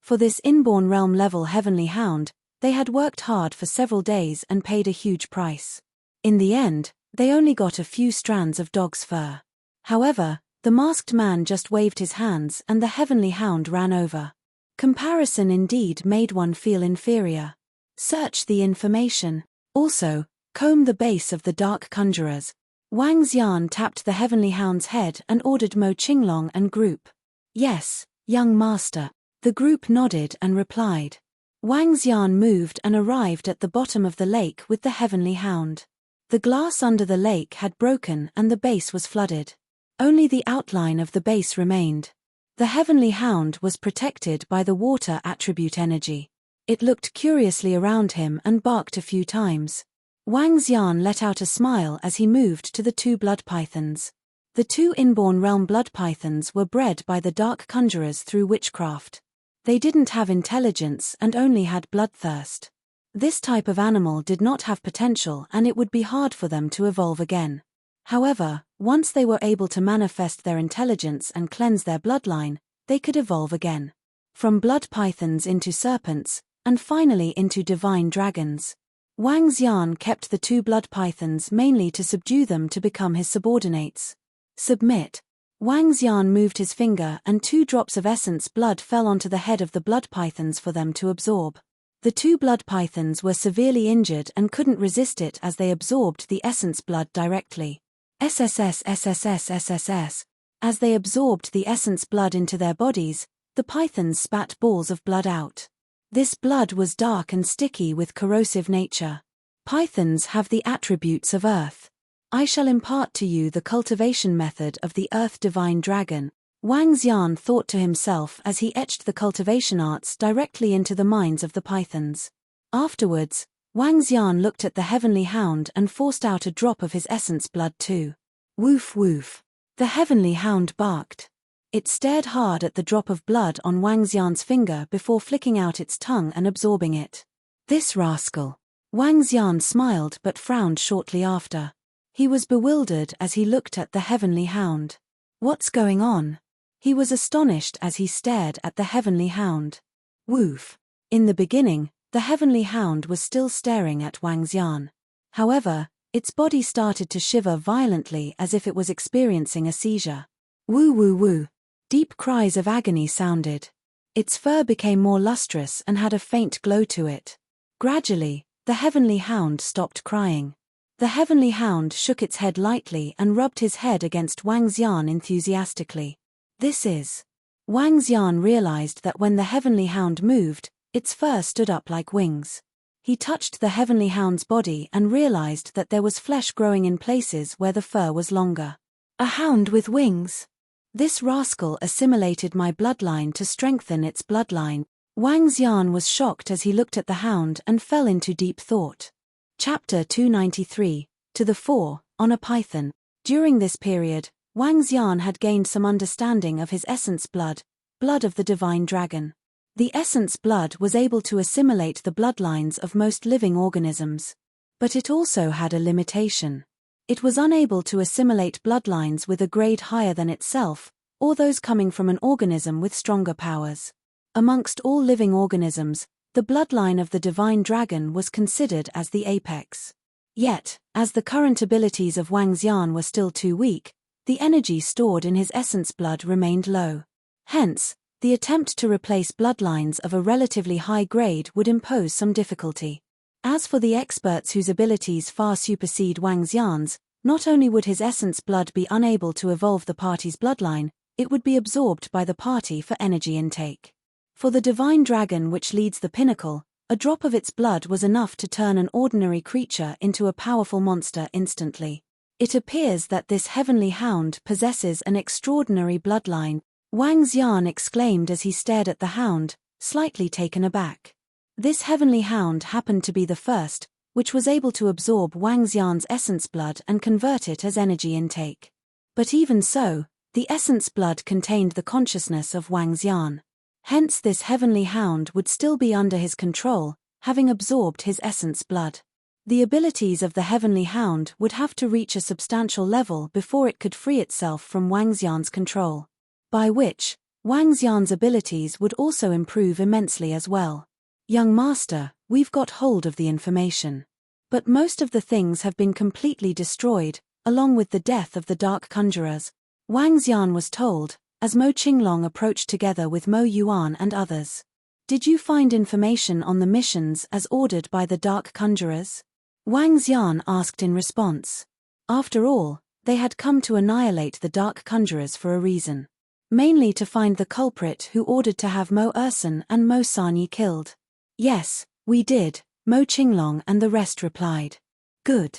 For this inborn realm level Heavenly Hound, they had worked hard for several days and paid a huge price. In the end, they only got a few strands of dog's fur. However, the masked man just waved his hands and the Heavenly Hound ran over. Comparison indeed made one feel inferior. Search the information. Also, comb the base of the Dark Conjurers. Wang Xian tapped the Heavenly Hound's head and ordered Mo Qinglong and group. Yes, young master. The group nodded and replied. Wang Xian moved and arrived at the bottom of the lake with the Heavenly Hound. The glass under the lake had broken and the base was flooded. Only the outline of the base remained. The Heavenly Hound was protected by the water attribute energy. It looked curiously around him and barked a few times. Wang Xian let out a smile as he moved to the 2 blood pythons. The 2 inborn realm blood pythons were bred by the Dark Conjurers through witchcraft. They didn't have intelligence and only had bloodthirst. This type of animal did not have potential and it would be hard for them to evolve again. However, once they were able to manifest their intelligence and cleanse their bloodline, they could evolve again. From blood pythons into serpents, and finally into divine dragons. Wang Xian kept the 2 blood pythons mainly to subdue them to become his subordinates. Submit. Wang Xian moved his finger and 2 drops of essence blood fell onto the head of the blood pythons for them to absorb. The 2 blood pythons were severely injured and couldn't resist it as they absorbed the essence blood directly. SSS. As they absorbed the essence blood into their bodies, the pythons spat balls of blood out. This blood was dark and sticky with corrosive nature. Pythons have the attributes of earth. I shall impart to you the cultivation method of the earth divine dragon, Wang Xian thought to himself as he etched the cultivation arts directly into the minds of the pythons. Afterwards, Wang Xian looked at the heavenly hound and forced out a drop of his essence blood too. Woof woof. The heavenly hound barked. It stared hard at the drop of blood on Wang Xian's finger before flicking out its tongue and absorbing it. This rascal. Wang Xian smiled but frowned shortly after. He was bewildered as he looked at the heavenly hound. What's going on? He was astonished as he stared at the heavenly hound. Woof. In the beginning, the heavenly hound was still staring at Wang Xian. However, its body started to shiver violently as if it was experiencing a seizure. Woo woo woo. Deep cries of agony sounded. Its fur became more lustrous and had a faint glow to it. Gradually, the heavenly hound stopped crying. The heavenly hound shook its head lightly and rubbed his head against Wang Xian enthusiastically. This is. Wang Xian realized that when the heavenly hound moved, its fur stood up like wings. He touched the heavenly hound's body and realized that there was flesh growing in places where the fur was longer. A hound with wings. This rascal assimilated my bloodline to strengthen its bloodline. Wang Xian was shocked as he looked at the hound and fell into deep thought. Chapter 293, To the Fore, on a Python. During this period, Wang Xian had gained some understanding of his essence blood, blood of the divine dragon. The essence blood was able to assimilate the bloodlines of most living organisms. But it also had a limitation. It was unable to assimilate bloodlines with a grade higher than itself, or those coming from an organism with stronger powers. Amongst all living organisms, the bloodline of the divine dragon was considered as the apex. Yet, as the current abilities of Wang Xian were still too weak, the energy stored in his essence blood remained low. Hence, the attempt to replace bloodlines of a relatively high grade would impose some difficulty. As for the experts whose abilities far supersede Wang Xian's, not only would his essence blood be unable to evolve the party's bloodline, it would be absorbed by the party for energy intake. For the divine dragon which leads the pinnacle, a drop of its blood was enough to turn an ordinary creature into a powerful monster instantly. It appears that this heavenly hound possesses an extraordinary bloodline, Wang Xian exclaimed as he stared at the hound, slightly taken aback. This heavenly hound happened to be the first, which was able to absorb Wang Xian's essence blood and convert it as energy intake. But even so, the essence blood contained the consciousness of Wang Xian. Hence this heavenly hound would still be under his control, having absorbed his essence blood. The abilities of the heavenly hound would have to reach a substantial level before it could free itself from Wang Xian's control. By which, Wang Xian's abilities would also improve immensely as well. Young master, we've got hold of the information. But most of the things have been completely destroyed, along with the death of the dark conjurers, Wang Xian was told, as Mo Qinglong approached together with Mo Yuan and others. Did you find information on the missions as ordered by the dark conjurers? Wang Xian asked in response. After all, they had come to annihilate the dark conjurers for a reason. Mainly to find the culprit who ordered to have Mo Ersan and Mo Sanyi killed. Yes, we did, Mo Qinglong and the rest replied. Good.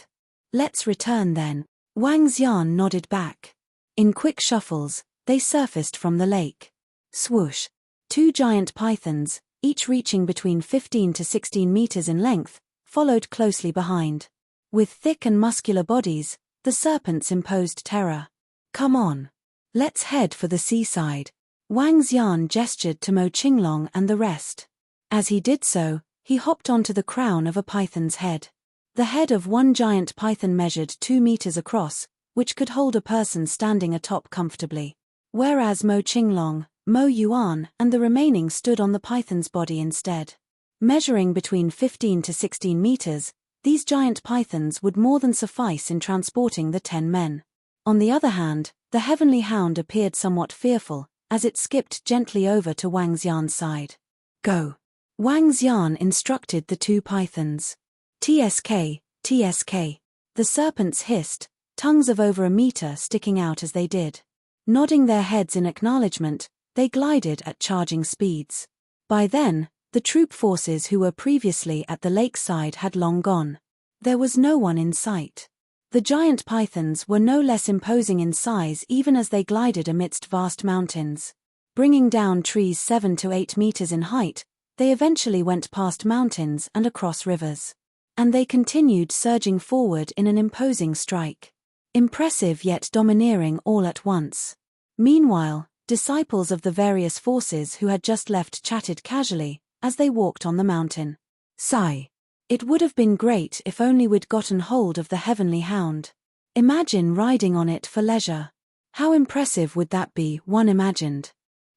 Let's return then. Wang Xian nodded back. In quick shuffles, they surfaced from the lake. Swoosh. 2 giant pythons, each reaching between 15 to 16 meters in length, followed closely behind. With thick and muscular bodies, the serpents imposed terror. Come on. Let's head for the seaside. Wang Xian gestured to Mo Qinglong and the rest. As he did so, he hopped onto the crown of a python's head. The head of one giant python measured 2 meters across, which could hold a person standing atop comfortably. Whereas Mo Qinglong, Mo Yuan and the remaining stood on the python's body instead. Measuring between 15 to 16 meters, these giant pythons would more than suffice in transporting the 10 men. On the other hand, The heavenly hound appeared somewhat fearful, as it skipped gently over to Wang Xian's side. Go. Wang Xian instructed the two pythons. TSK, TSK. The serpents hissed, tongues of over a meter sticking out as they did. Nodding their heads in acknowledgement, they glided at charging speeds. By then, the troop forces who were previously at the lakeside had long gone. There was no one in sight. The giant pythons were no less imposing in size even as they glided amidst vast mountains. Bringing down trees 7 to 8 meters in height, they eventually went past mountains and across rivers. And they continued surging forward in an imposing strike. Impressive yet domineering all at once. Meanwhile, disciples of the various forces who had just left chatted casually as they walked on the mountain. Sigh. It would have been great if only we'd gotten hold of the heavenly hound. Imagine riding on it for leisure. How impressive would that be, one imagined.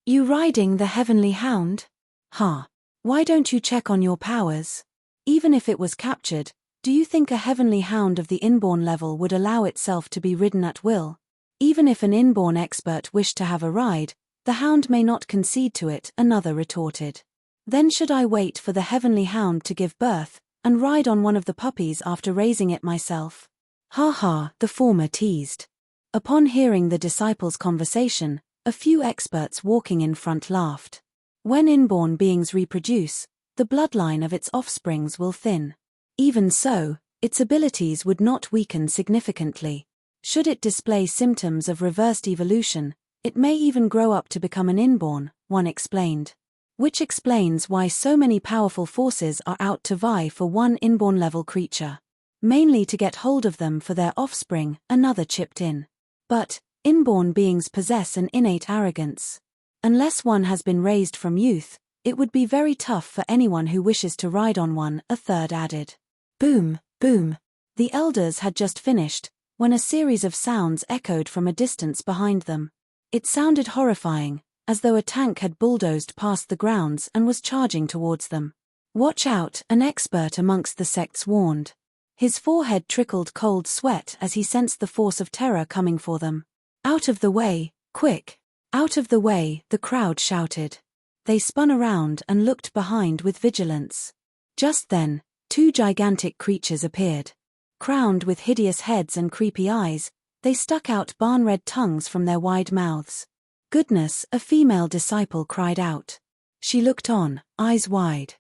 You riding the heavenly hound? Ha. Why don't you check on your powers? Even if it was captured, do you think a heavenly hound of the inborn level would allow itself to be ridden at will? Even if an inborn expert wished to have a ride, the hound may not concede to it, another retorted. Then should I wait for the heavenly hound to give birth, and ride on one of the puppies after raising it myself? Ha ha, the former teased. Upon hearing the disciples' conversation, a few experts walking in front laughed. When inborn beings reproduce, the bloodline of its offsprings will thin. Even so, its abilities would not weaken significantly. Should it display symptoms of reversed evolution, it may even grow up to become an inborn, one explained. Which explains why so many powerful forces are out to vie for one inborn-level creature. Mainly to get hold of them for their offspring, another chipped in. But, inborn beings possess an innate arrogance. Unless one has been raised from youth, it would be very tough for anyone who wishes to ride on one, a third added. Boom, boom. The elders had just finished, when a series of sounds echoed from a distance behind them. It sounded horrifying, as though a tank had bulldozed past the grounds and was charging towards them. Watch out, an expert amongst the sects warned. His forehead trickled cold sweat as he sensed the force of terror coming for them. Out of the way, quick! Out of the way, the crowd shouted. They spun around and looked behind with vigilance. Just then, two gigantic creatures appeared. Crowned with hideous heads and creepy eyes, they stuck out barn-red tongues from their wide mouths. Goodness, a female disciple cried out. She looked on, eyes wide.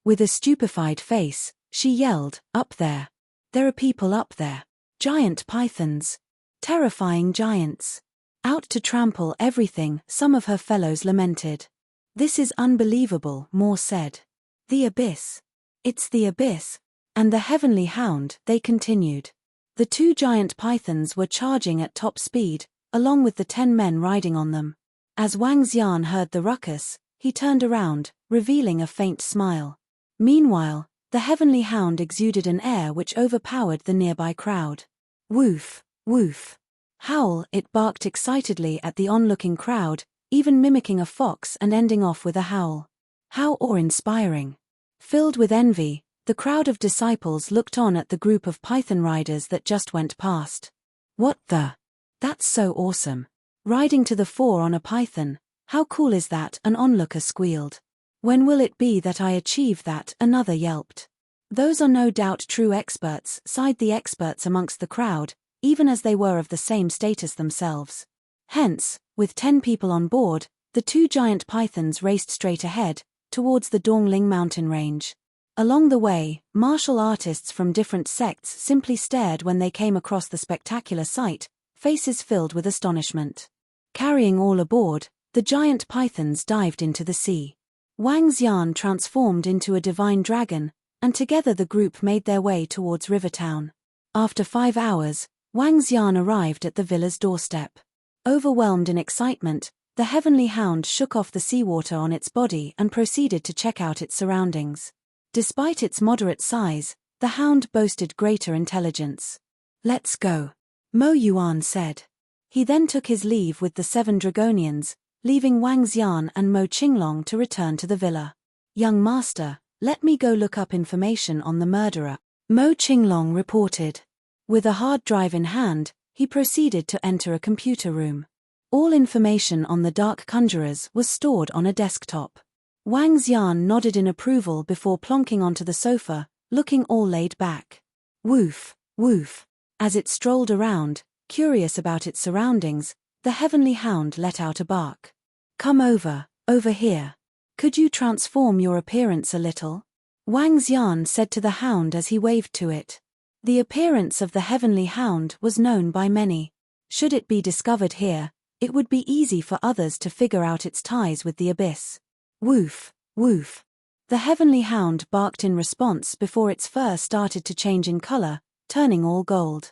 With a stupefied face, she yelled, "Up there! There are people up there! Giant pythons! Terrifying giants! Out to trample everything," some of her fellows lamented. "This is unbelievable," more said. "The abyss! It's the abyss!" And the heavenly hound, they continued. The two giant pythons were charging at top speed, along with the 10 men riding on them. As Wang Xian heard the ruckus, he turned around, revealing a faint smile. Meanwhile, the heavenly hound exuded an air which overpowered the nearby crowd. Woof, woof. Howl, it barked excitedly at the onlooking crowd, even mimicking a fox and ending off with a howl. How awe-inspiring. Filled with envy, the crowd of disciples looked on at the group of python riders that just went past. What the? That's so awesome. Riding to the fore on a python, how cool is that? An onlooker squealed. When will it be that I achieve that? Another yelped. Those are no doubt true experts, sighed the experts amongst the crowd, even as they were of the same status themselves. Hence, with 10 people on board, the two giant pythons raced straight ahead, towards the Dongling mountain range. Along the way, martial artists from different sects simply stared when they came across the spectacular sight, faces filled with astonishment. Carrying all aboard, the giant pythons dived into the sea. Wang Xian transformed into a divine dragon, and together the group made their way towards Rivertown. After 5 hours, Wang Xian arrived at the villa's doorstep. Overwhelmed in excitement, the heavenly hound shook off the seawater on its body and proceeded to check out its surroundings. Despite its moderate size, the hound boasted greater intelligence. "Let's go," Mo Yuan said. He then took his leave with the 7 Dragonians, leaving Wang Xian and Mo Qinglong to return to the villa. "Young master, let me go look up information on the murderer," Mo Qinglong reported. With a hard drive in hand, He proceeded to enter a computer room. All information on the dark conjurers was stored on a desktop. Wang Xian nodded in approval before plonking onto the sofa, looking all laid back. Woof, woof. As it strolled around, curious about its surroundings, the heavenly hound let out a bark. Come over here. Could you transform your appearance a little? Wang Xian said to the hound as he waved to it. The appearance of the heavenly hound was known by many. Should it be discovered here, it would be easy for others to figure out its ties with the abyss. Woof, woof. The heavenly hound barked in response before its fur started to change in color, turning all gold.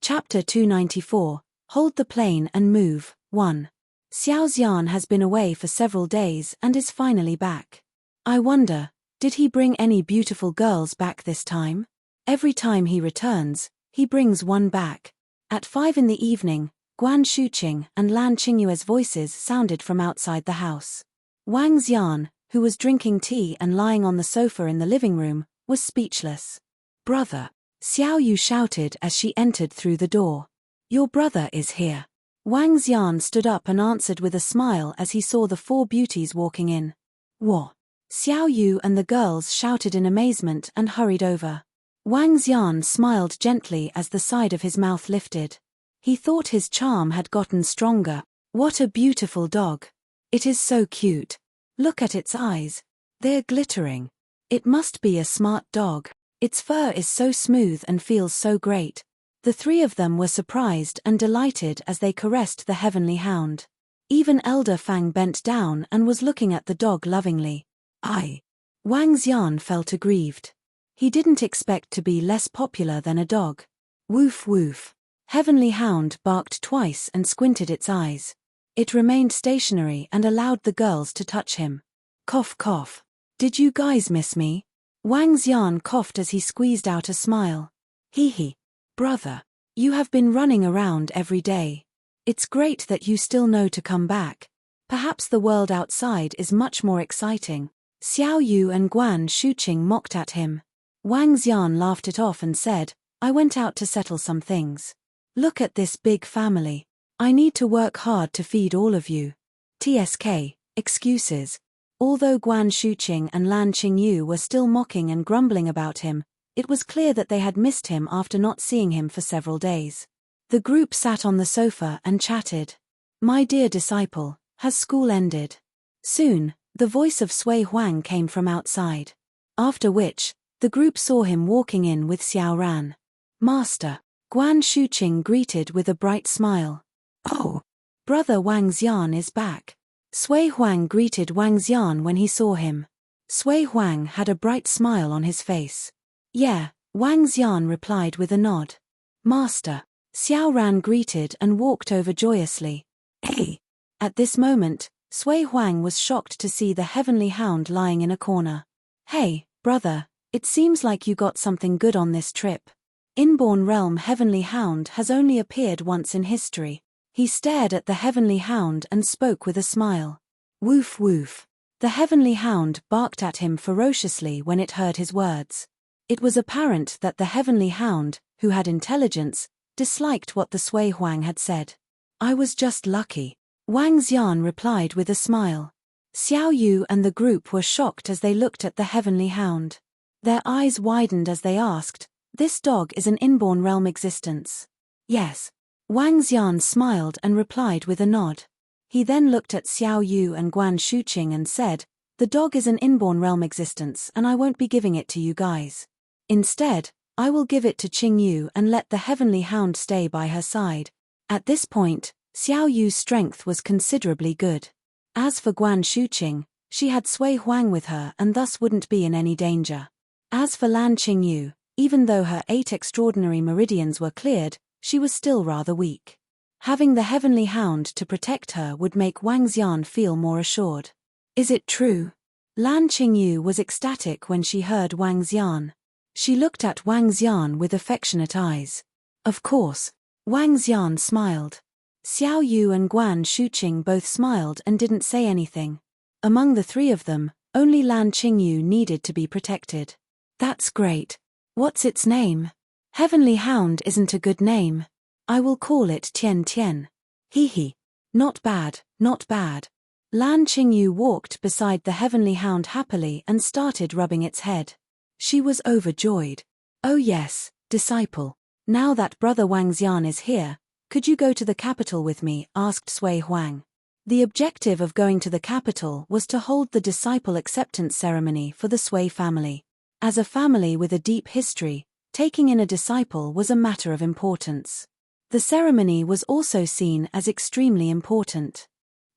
Chapter 294, Hold the Plane and Move, 1. Xiao Xian has been away for several days and is finally back. I wonder, did he bring any beautiful girls back this time? Every time he returns, he brings one back. At 5 in the evening, Guan Shuqing and Lan Qingyue's voices sounded from outside the house. Wang Xian, who was drinking tea and lying on the sofa in the living room, was speechless. Brother, Xiao Yu shouted as she entered through the door. Your brother is here. Wang Xian stood up and answered with a smile as he saw the 4 beauties walking in. What? Xiao Yu and the girls shouted in amazement and hurried over. Wang Xian smiled gently as the side of his mouth lifted. He thought his charm had gotten stronger. What a beautiful dog. It is so cute. Look at its eyes. They're glittering. It must be a smart dog. Its fur is so smooth and feels so great. The 3 of them were surprised and delighted as they caressed the heavenly hound. Even Elder Fang bent down and was looking at the dog lovingly. Wang Xian felt aggrieved. He didn't expect to be less popular than a dog. Woof woof. Heavenly hound barked twice and squinted its eyes. It remained stationary and allowed the girls to touch him. Cough cough. Did you guys miss me? Wang Xian coughed as he squeezed out a smile. Hee. Brother, you have been running around every day. It's great that you still know to come back. Perhaps the world outside is much more exciting. Xiao Yu and Guan Shuqing mocked at him. Wang Xian laughed it off and said, I went out to settle some things. Look at this big family. I need to work hard to feed all of you. TSK, excuses. Although Guan Shuqing and Lan Qingyu were still mocking and grumbling about him, it was clear that they had missed him after not seeing him for several days. The group sat on the sofa and chatted. My dear disciple, has school ended? Soon, the voice of Sui Huang came from outside. After which, the group saw him walking in with Xiao Ran. Master, Guan Shuqing greeted with a bright smile. Oh, brother Wang Xian is back. Sui Huang greeted Wang Xian when he saw him. Sui Huang had a bright smile on his face. Yeah, Wang Xian replied with a nod. Master, Xiao Ran greeted and walked over joyously. Hey! At this moment, Sui Huang was shocked to see the heavenly hound lying in a corner. Hey, brother, it seems like you got something good on this trip. Inborn Realm Heavenly Hound has only appeared once in history. He stared at the heavenly hound and spoke with a smile. Woof woof. The heavenly hound barked at him ferociously when it heard his words. It was apparent that the heavenly hound, who had intelligence, disliked what the Sui Huang had said. I was just lucky. Wang Xian replied with a smile. Xiao Yu and the group were shocked as they looked at the heavenly hound. Their eyes widened as they asked, this dog is an inborn realm existence? Yes. Wang Xian smiled and replied with a nod. He then looked at Xiao Yu and Guan Shuqing and said, the dog is an inborn realm existence and I won't be giving it to you guys. Instead, I will give it to Qingyu and let the heavenly hound stay by her side. At this point, Xiao Yu's strength was considerably good. As for Guan Shuqing, she had Sui Huang with her and thus wouldn't be in any danger. As for Lan Qingyu, even though her 8 extraordinary meridians were cleared, she was still rather weak. Having the heavenly hound to protect her would make Wang Xian feel more assured. Is it true? Lan Qingyu was ecstatic when she heard Wang Xian. She looked at Wang Xian with affectionate eyes. Of course. Wang Xian smiled. Xiao Yu and Guan Shuqing both smiled and didn't say anything. Among the 3 of them, only Lan Qingyu needed to be protected. That's great. What's its name? Heavenly Hound isn't a good name. I will call it Tian Tian. Hee hee. Not bad, not bad. Lan Qingyu walked beside the heavenly hound happily and started rubbing its head. She was overjoyed. Oh yes, disciple. Now that brother Wang Xian is here, could you go to the capital with me? Asked Sui Huang. The objective of going to the capital was to hold the disciple acceptance ceremony for the Sui family. As a family with a deep history, taking in a disciple was a matter of importance. The ceremony was also seen as extremely important.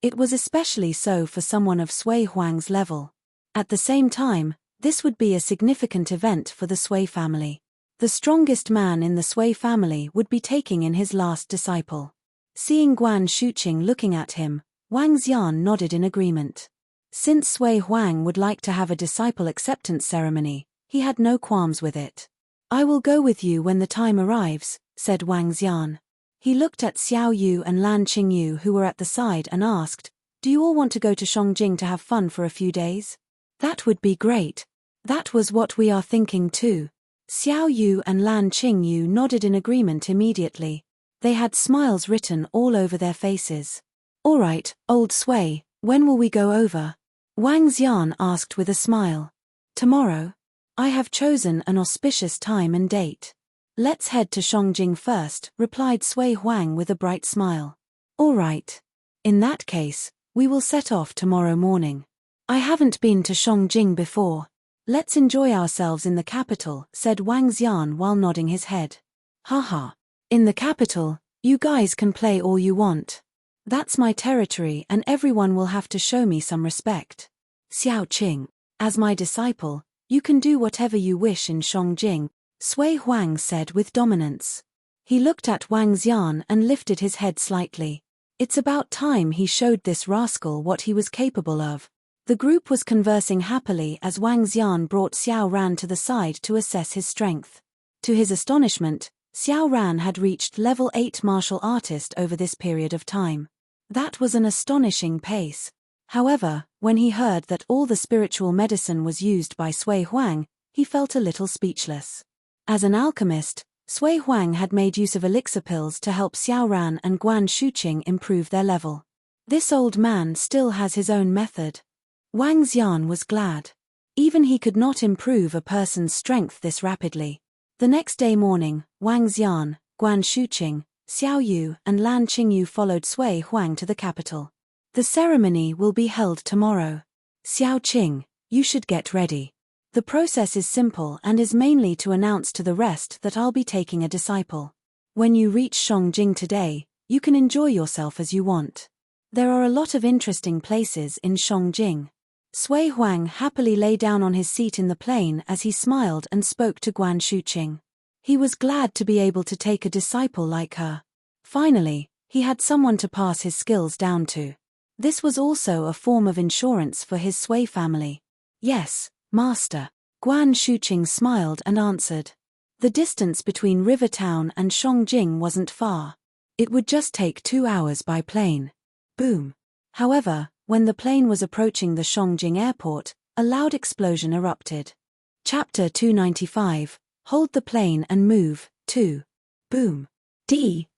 It was especially so for someone of Sui Huang's level. At the same time, this would be a significant event for the Sui family. The strongest man in the Sui family would be taking in his last disciple. Seeing Guan Shuqing looking at him, Wang Xian nodded in agreement. Since Sui Huang would like to have a disciple acceptance ceremony, he had no qualms with it. I will go with you when the time arrives, said Wang Xian. He looked at Xiao Yu and Lan Qingyu who were at the side and asked, do you all want to go to Shangjing to have fun for a few days? That would be great. That was what we are thinking too. Xiao Yu and Lan Qingyu nodded in agreement immediately. They had smiles written all over their faces. All right, old Sui, when will we go over? Wang Xian asked with a smile. Tomorrow. I have chosen an auspicious time and date. Let's head to Shangjing first, replied Sui Huang with a bright smile. All right. In that case, we will set off tomorrow morning. I haven't been to Shangjing before. Let's enjoy ourselves in the capital, said Wang Xian while nodding his head. Haha. In the capital, you guys can play all you want. That's my territory and everyone will have to show me some respect. Xiao Qing. As my disciple, you can do whatever you wish in Shangjing, Sui Huang said with dominance. He looked at Wang Xian and lifted his head slightly. It's about time he showed this rascal what he was capable of. The group was conversing happily as Wang Xian brought Xiao Ran to the side to assess his strength. To his astonishment, Xiao Ran had reached level 8 martial artist over this period of time. That was an astonishing pace. However, when he heard that all the spiritual medicine was used by Sui Huang, he felt a little speechless. As an alchemist, Sui Huang had made use of elixir pills to help Xiao Ran and Guan Shuqing improve their level. This old man still has his own method. Wang Xian was glad. Even he could not improve a person's strength this rapidly. The next day morning, Wang Xian, Guan Shuqing, Xiao Yu and Lan Qingyu followed Sui Huang to the capital. The ceremony will be held tomorrow. Xiao Qing, you should get ready. The process is simple and is mainly to announce to the rest that I'll be taking a disciple. When you reach Shangjing today, you can enjoy yourself as you want. There are a lot of interesting places in Shangjing. Sui Huang happily lay down on his seat in the plane as he smiled and spoke to Guan Shuqing. He was glad to be able to take a disciple like her. Finally, he had someone to pass his skills down to. This was also a form of insurance for his Sui family. Yes, Master. Guan Shuqing smiled and answered. The distance between River Town and Shangjing wasn't far. It would just take 2 hours by plane. Boom. However, when the plane was approaching the Shangjing airport, a loud explosion erupted. Chapter 295, Hold the plane and move, 2. Boom. D.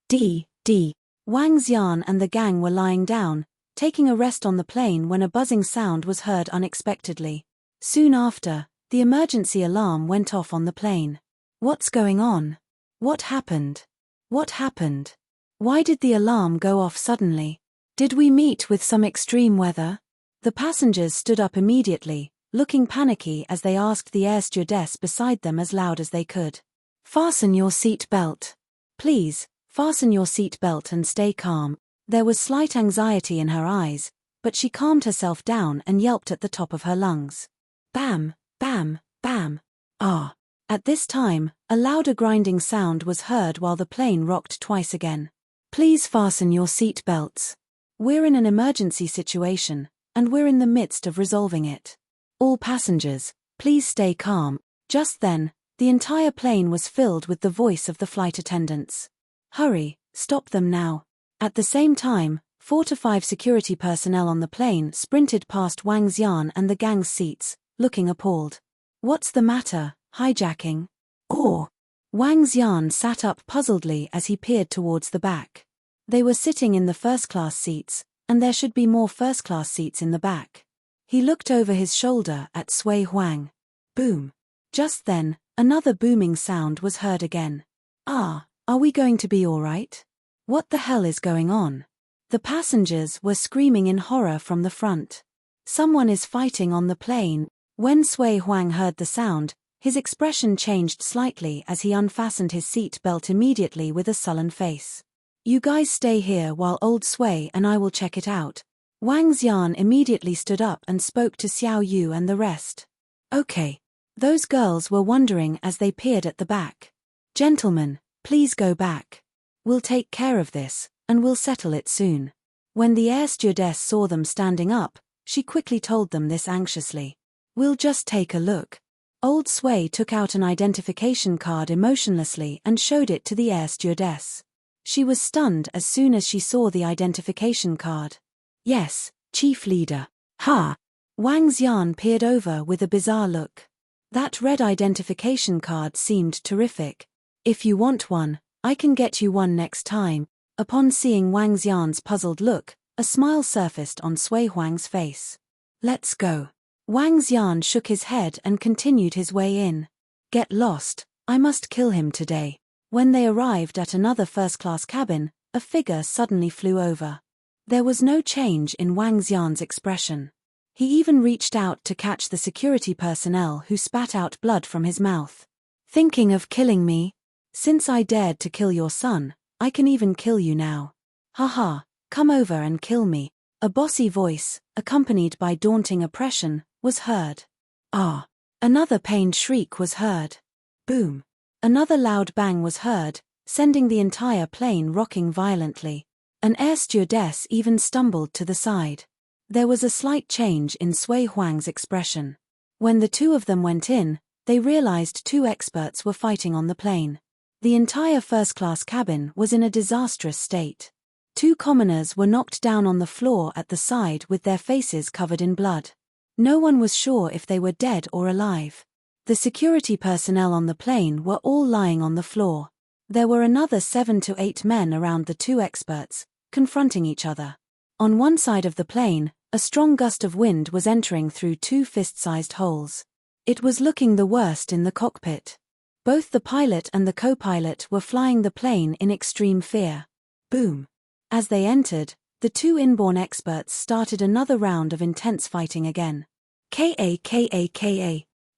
Wang Xian and the gang were lying down, taking a rest on the plane when a buzzing sound was heard unexpectedly. Soon after, the emergency alarm went off on the plane. What's going on? What happened? What happened? Why did the alarm go off suddenly? Did we meet with some extreme weather? The passengers stood up immediately, looking panicky as they asked the air stewardess beside them as loud as they could. Fasten your seat belt. Please, fasten your seat belt and stay calm. There was slight anxiety in her eyes, but she calmed herself down and yelped at the top of her lungs. Bam, bam, bam. Ah. At this time, a louder grinding sound was heard while the plane rocked twice again. Please fasten your seat belts. We're in an emergency situation, and we're in the midst of resolving it. All passengers, please stay calm. Just then, the entire plane was filled with the voice of the flight attendants. Hurry, stop them now. At the same time, 4 to 5 security personnel on the plane sprinted past Wang Xian and the gang's seats, looking appalled. What's the matter, hijacking? Or Wang Xian sat up puzzledly as he peered towards the back. They were sitting in the first-class seats, and there should be more first-class seats in the back. He looked over his shoulder at Sui Huang. Boom. Just then, another booming sound was heard again. Are we going to be all right? What the hell is going on? The passengers were screaming in horror from the front. Someone is fighting on the plane. When Sui Huang heard the sound, his expression changed slightly as he unfastened his seat belt immediately with a sullen face. You guys stay here while old Sui and I will check it out. Wang Xian immediately stood up and spoke to Xiao Yu and the rest. Okay. Those girls were wondering as they peered at the back. Gentlemen, please go back. We'll take care of this, and we'll settle it soon. When the air stewardess saw them standing up, she quickly told them this anxiously. We'll just take a look. Old Sui took out an identification card emotionlessly and showed it to the air stewardess. She was stunned as soon as she saw the identification card. Yes, chief leader. Ha! Wang Xian peered over with a bizarre look. That red identification card seemed terrific. If you want one, I can get you one next time. Upon seeing Wang Xian's puzzled look, a smile surfaced on Sui Huang's face. Let's go. Wang Xian shook his head and continued his way in. Get lost, I must kill him today. When they arrived at another first-class cabin, a figure suddenly flew over. There was no change in Wang Xian's expression. He even reached out to catch the security personnel who spat out blood from his mouth. Thinking of killing me? Since I dared to kill your son, I can even kill you now. Haha, come over and kill me. A bossy voice, accompanied by daunting oppression, was heard. Ah! Another pained shriek was heard. Boom! Another loud bang was heard, sending the entire plane rocking violently. An air stewardess even stumbled to the side. There was a slight change in Sui Huang's expression. When the two of them went in, they realized two experts were fighting on the plane. The entire first-class cabin was in a disastrous state. Two commoners were knocked down on the floor at the side with their faces covered in blood. No one was sure if they were dead or alive. The security personnel on the plane were all lying on the floor. There were another 7 to 8 men around the two experts, confronting each other. On one side of the plane, a strong gust of wind was entering through two fist-sized holes. It was looking the worst in the cockpit. Both the pilot and the co-pilot were flying the plane in extreme fear. Boom! As they entered, the two inborn experts started another round of intense fighting again. Ka.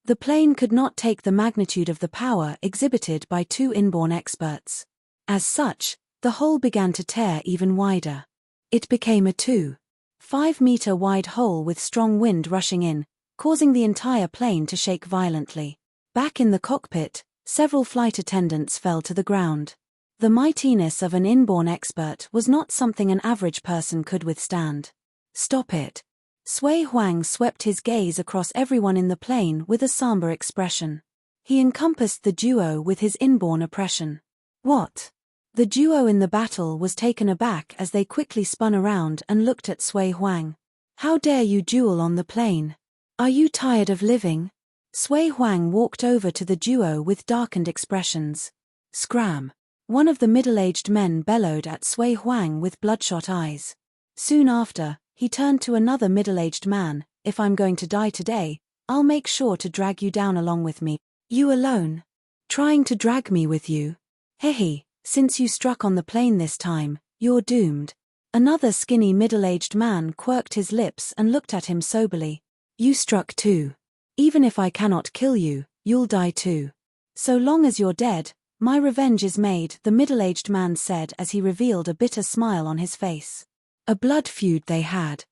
The plane could not take the magnitude of the power exhibited by two inborn experts. As such, the hole began to tear even wider. It became a 2.5-meter wide hole with strong wind rushing in, causing the entire plane to shake violently. Back in the cockpit, several flight attendants fell to the ground. The mightiness of an inborn expert was not something an average person could withstand. Stop it. Sui Huang swept his gaze across everyone in the plane with a somber expression. He encompassed the duo with his inborn oppression. What? The duo in the battle was taken aback as they quickly spun around and looked at Sui Huang. How dare you duel on the plane? Are you tired of living? Sui Huang walked over to the duo with darkened expressions. Scram! One of the middle-aged men bellowed at Sui Huang with bloodshot eyes. Soon after, he turned to another middle-aged man. If I'm going to die today, I'll make sure to drag you down along with me. You alone? Trying to drag me with you? Hehe. Since you struck on the plane this time, you're doomed. Another skinny middle-aged man quirked his lips and looked at him soberly. You struck too. Even if I cannot kill you, you'll die too. So long as you're dead, my revenge is made, the middle-aged man said as he revealed a bitter smile on his face. A blood feud they had.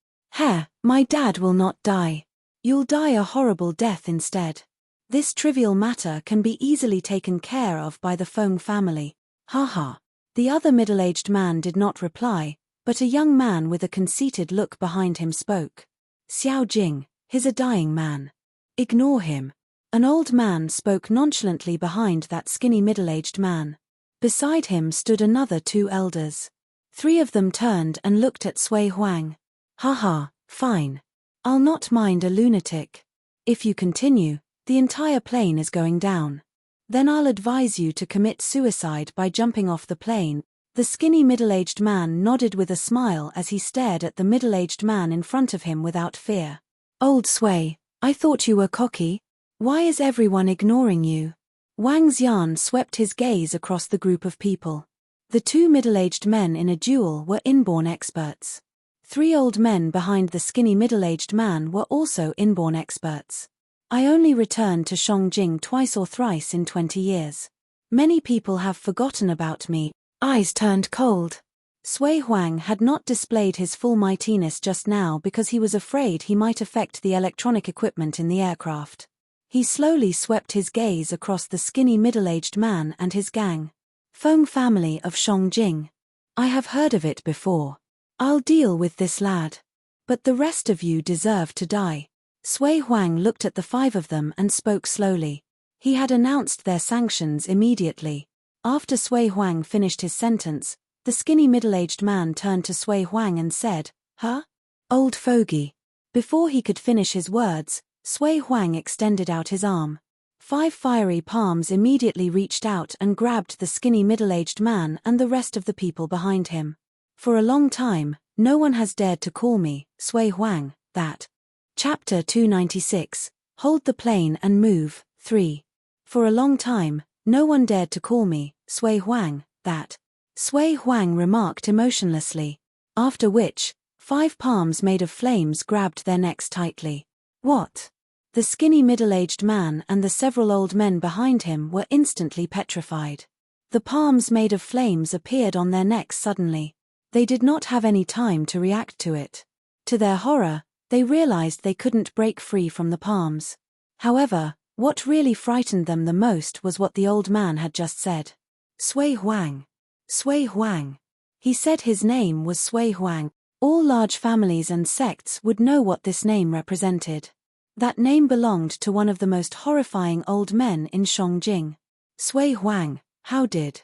My dad will not die. You'll die a horrible death instead. This trivial matter can be easily taken care of by the Feng family. Haha. The other middle-aged man did not reply, but a young man with a conceited look behind him spoke. Xiao Jing, he's a dying man. Ignore him. An old man spoke nonchalantly behind that skinny middle-aged man. Beside him stood another two elders. Three of them turned and looked at Sui Huang. Haha, fine. I'll not mind a lunatic. If you continue, the entire plane is going down. Then I'll advise you to commit suicide by jumping off the plane. The skinny middle-aged man nodded with a smile as he stared at the middle-aged man in front of him without fear. Old Sui, I thought you were cocky. Why is everyone ignoring you? Wang Xian swept his gaze across the group of people. The two middle-aged men in a duel were inborn experts. 3 old men behind the skinny middle-aged man were also inborn experts. I only returned to Shangjing twice or thrice in 20 years. Many people have forgotten about me. Eyes turned cold. Sui Huang had not displayed his full mightiness just now because he was afraid he might affect the electronic equipment in the aircraft. He slowly swept his gaze across the skinny middle-aged man and his gang. Feng family of Shangjing. I have heard of it before. I'll deal with this lad. But the rest of you deserve to die. Sui Huang looked at the 5 of them and spoke slowly. He had announced their sanctions immediately. After Sui Huang finished his sentence, the skinny middle-aged man turned to Sui Huang and said, "Huh? Old fogey." Before he could finish his words, Sui Huang extended out his arm. 5 fiery palms immediately reached out and grabbed the skinny middle-aged man and the rest of the people behind him. For a long time, no one has dared to call me, Sui Huang, that. Chapter 296, Hold the plane and move, 3. For a long time, no one dared to call me, Sui Huang, that. Sui Huang remarked emotionlessly. After which, 5 palms made of flames grabbed their necks tightly. What? The skinny middle-aged man and the several old men behind him were instantly petrified. The palms made of flames appeared on their necks suddenly. They did not have any time to react to it. To their horror, they realized they couldn't break free from the palms. However, what really frightened them the most was what the old man had just said. Sui Huang. Sui Huang. He said his name was Sui Huang. All large families and sects would know what this name represented. That name belonged to one of the most horrifying old men in Shangjing. Sui Huang, how did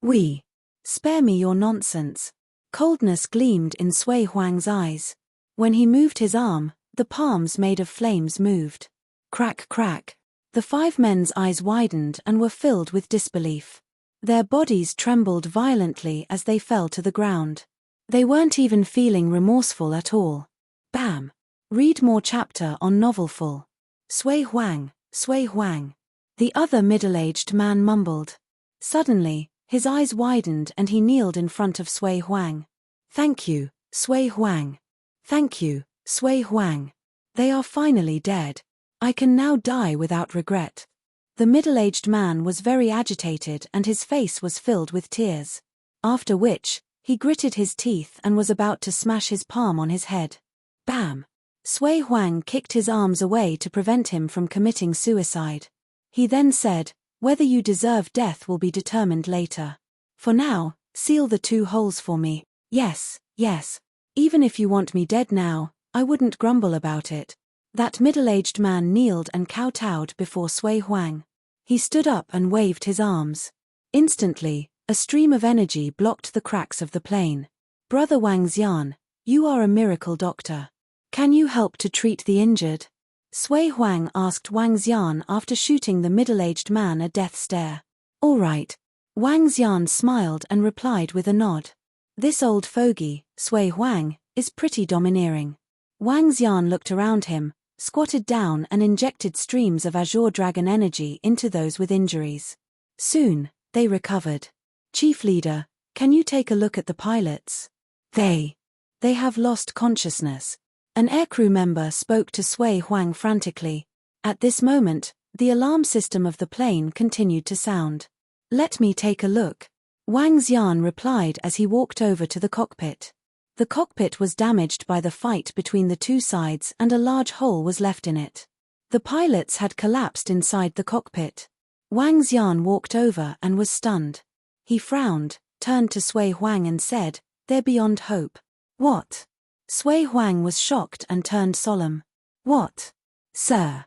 we? Spare me your nonsense. Coldness gleamed in Sui Huang's eyes. When he moved his arm, the palms made of flames moved. Crack crack. The 5 men's eyes widened and were filled with disbelief. Their bodies trembled violently as they fell to the ground. They weren't even feeling remorseful at all. Bam. Read more chapter on Novelful. Sui Huang, Sui Huang. The other middle-aged man mumbled. Suddenly, his eyes widened and he kneeled in front of Sui Huang. Thank you, Sui Huang. Thank you, Sui Huang. They are finally dead. I can now die without regret. The middle-aged man was very agitated and his face was filled with tears. After which, he gritted his teeth and was about to smash his palm on his head. Bam! Sui Huang kicked his arms away to prevent him from committing suicide. He then said, "Whether you deserve death will be determined later. For now, seal the 2 holes for me." Yes, yes. Even if you want me dead now, I wouldn't grumble about it. That middle-aged man kneeled and kowtowed before Sui Huang. He stood up and waved his arms. Instantly, a stream of energy blocked the cracks of the plane. Brother Wang Xian, you are a miracle doctor. Can you help to treat the injured? Sui Huang asked Wang Xian after shooting the middle-aged man a death stare. All right. Wang Xian smiled and replied with a nod. This old fogey, Sui Huang, is pretty domineering. Wang Xian looked around him, squatted down and injected streams of azure dragon energy into those with injuries. Soon, they recovered. Chief leader, can you take a look at the pilots? They have lost consciousness. An aircrew member spoke to Sui Huang frantically. At this moment, the alarm system of the plane continued to sound. Let me take a look. Wang Xian replied as he walked over to the cockpit. The cockpit was damaged by the fight between the 2 sides and a large hole was left in it. The pilots had collapsed inside the cockpit. Wang Xian walked over and was stunned. He frowned, turned to Sui Huang and said, "They're beyond hope." What? Sui Huang was shocked and turned solemn. What? Sir.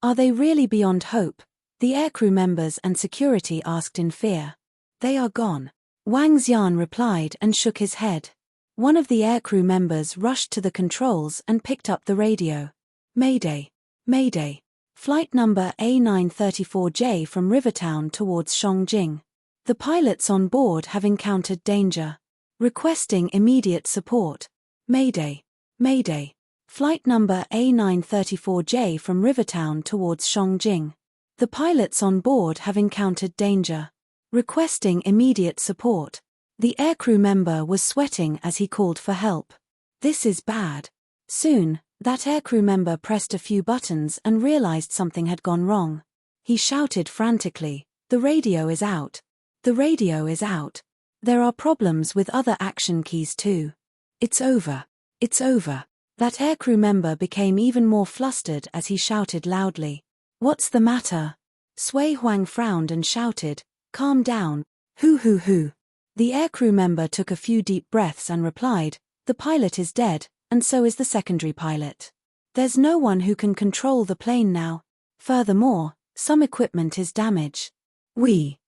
Are they really beyond hope? The aircrew members and security asked in fear. They are gone. Wang Xian replied and shook his head. One of the aircrew members rushed to the controls and picked up the radio. Mayday. Mayday. Flight number A934J from Rivertown towards Chongqing. The pilots on board have encountered danger. Requesting immediate support. Mayday. Mayday. Flight number A934J from Rivertown towards Chongqing. The pilots on board have encountered danger. Requesting immediate support. The aircrew member was sweating as he called for help. This is bad. Soon, that aircrew member pressed a few buttons and realized something had gone wrong. He shouted frantically, "The radio is out. The radio is out. There are problems with other action keys too. It's over. It's over." That aircrew member became even more flustered as he shouted loudly. "What's the matter?" Sui Huang frowned and shouted, "Calm down. Hoo. The aircrew member took a few deep breaths and replied, "The pilot is dead, and so is the secondary pilot. There's no one who can control the plane now. Furthermore, some equipment is damaged." We.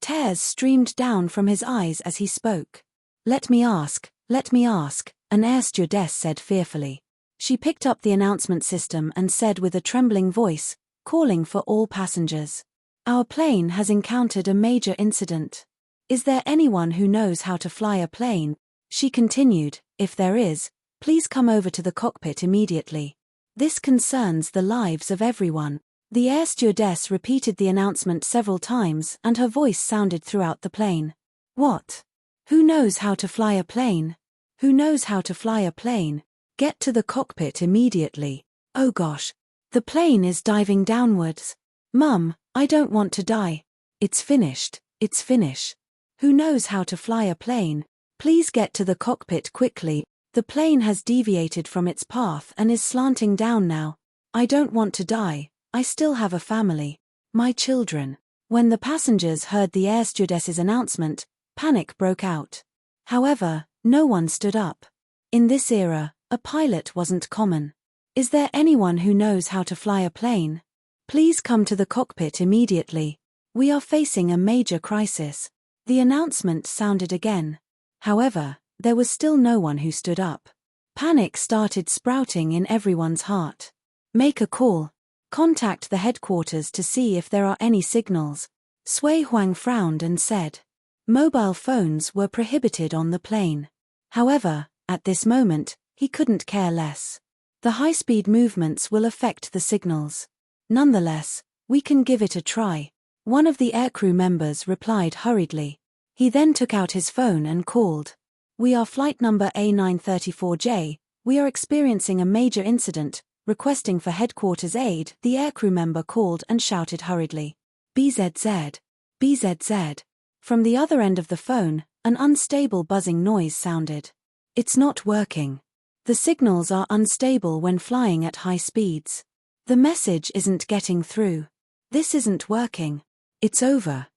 Tears streamed down from his eyes as he spoke. Let me ask, an air stewardess said fearfully. She picked up the announcement system and said with a trembling voice, calling for all passengers. "Our plane has encountered a major incident. Is there anyone who knows how to fly a plane?" She continued, "If there is, please come over to the cockpit immediately. This concerns the lives of everyone." The air stewardess repeated the announcement several times and her voice sounded throughout the plane. "What? Who knows how to fly a plane? Who knows how to fly a plane? Get to the cockpit immediately. Oh gosh. The plane is diving downwards. Mum, I don't want to die. It's finished. Who knows how to fly a plane? Please get to the cockpit quickly. The plane has deviated from its path and is slanting down now. I don't want to die. I still have a family. My children." When the passengers heard the air stewardess's announcement, panic broke out. However, no one stood up. In this era, a pilot wasn't common. "Is there anyone who knows how to fly a plane? Please come to the cockpit immediately. We are facing a major crisis." The announcement sounded again. However, there was still no one who stood up. Panic started sprouting in everyone's heart. "Make a call. Contact the headquarters to see if there are any signals." Sui Huang frowned and said. Mobile phones were prohibited on the plane. However, at this moment, he couldn't care less. The high-speed movements will affect the signals. "Nonetheless, we can give it a try," one of the aircrew members replied hurriedly. He then took out his phone and called. "We are flight number A934J, we are experiencing a major incident, requesting for headquarters aid," the aircrew member called and shouted hurriedly. BZZ. From the other end of the phone, an unstable buzzing noise sounded. "It's not working. The signals are unstable when flying at high speeds. The message isn't getting through. This isn't working. It's over.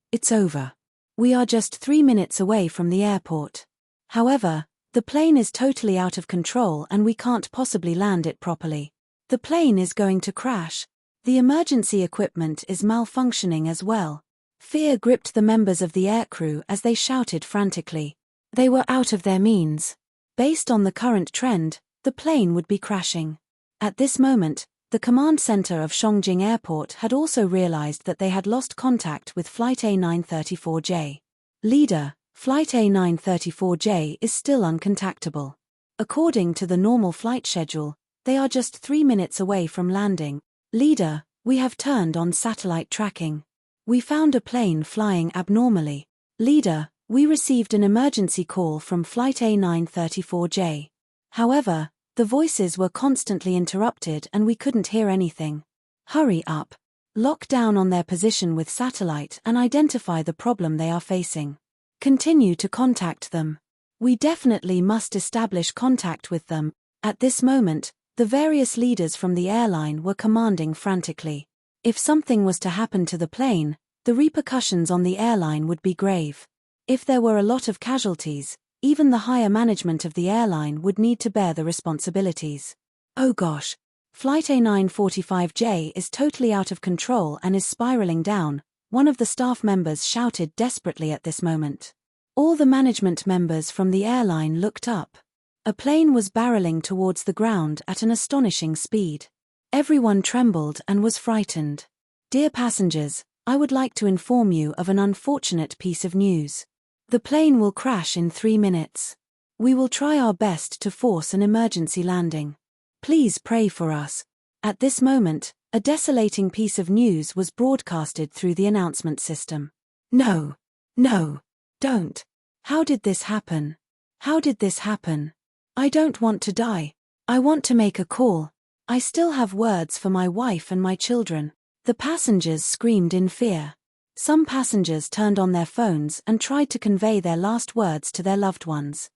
We are just 3 minutes away from the airport. However, the plane is totally out of control and we can't possibly land it properly. The plane is going to crash. The emergency equipment is malfunctioning as well." Fear gripped the members of the aircrew as they shouted frantically. They were out of their means. Based on the current trend, the plane would be crashing. At this moment, the command center of Chongqing Airport had also realized that they had lost contact with Flight A934J. "Leader, Flight A934J is still uncontactable. According to the normal flight schedule, they are just 3 minutes away from landing. Leader, we have turned on satellite tracking. We found a plane flying abnormally. Leader, we received an emergency call from Flight A934J. However, the voices were constantly interrupted and we couldn't hear anything. Hurry up. Lock down on their position with satellite and identify the problem they are facing. Continue to contact them. We definitely must establish contact with them." At this moment, the various leaders from the airline were commanding frantically. If something was to happen to the plane, the repercussions on the airline would be grave. If there were a lot of casualties, even the higher management of the airline would need to bear the responsibilities. "Oh gosh. Flight A945J is totally out of control and is spiraling down," one of the staff members shouted desperately at this moment. All the management members from the airline looked up. A plane was barreling towards the ground at an astonishing speed. Everyone trembled and was frightened. Dear passengers, I would like to inform you of an unfortunate piece of news. The plane will crash in 3 minutes. We will try our best to force an emergency landing. Please pray for us. At this moment, a desolating piece of news was broadcasted through the announcement system. No. No. Don't. How did this happen? How did this happen? I don't want to die. I want to make a call. I still have words for my wife and my children. The passengers screamed in fear. Some passengers turned on their phones and tried to convey their last words to their loved ones.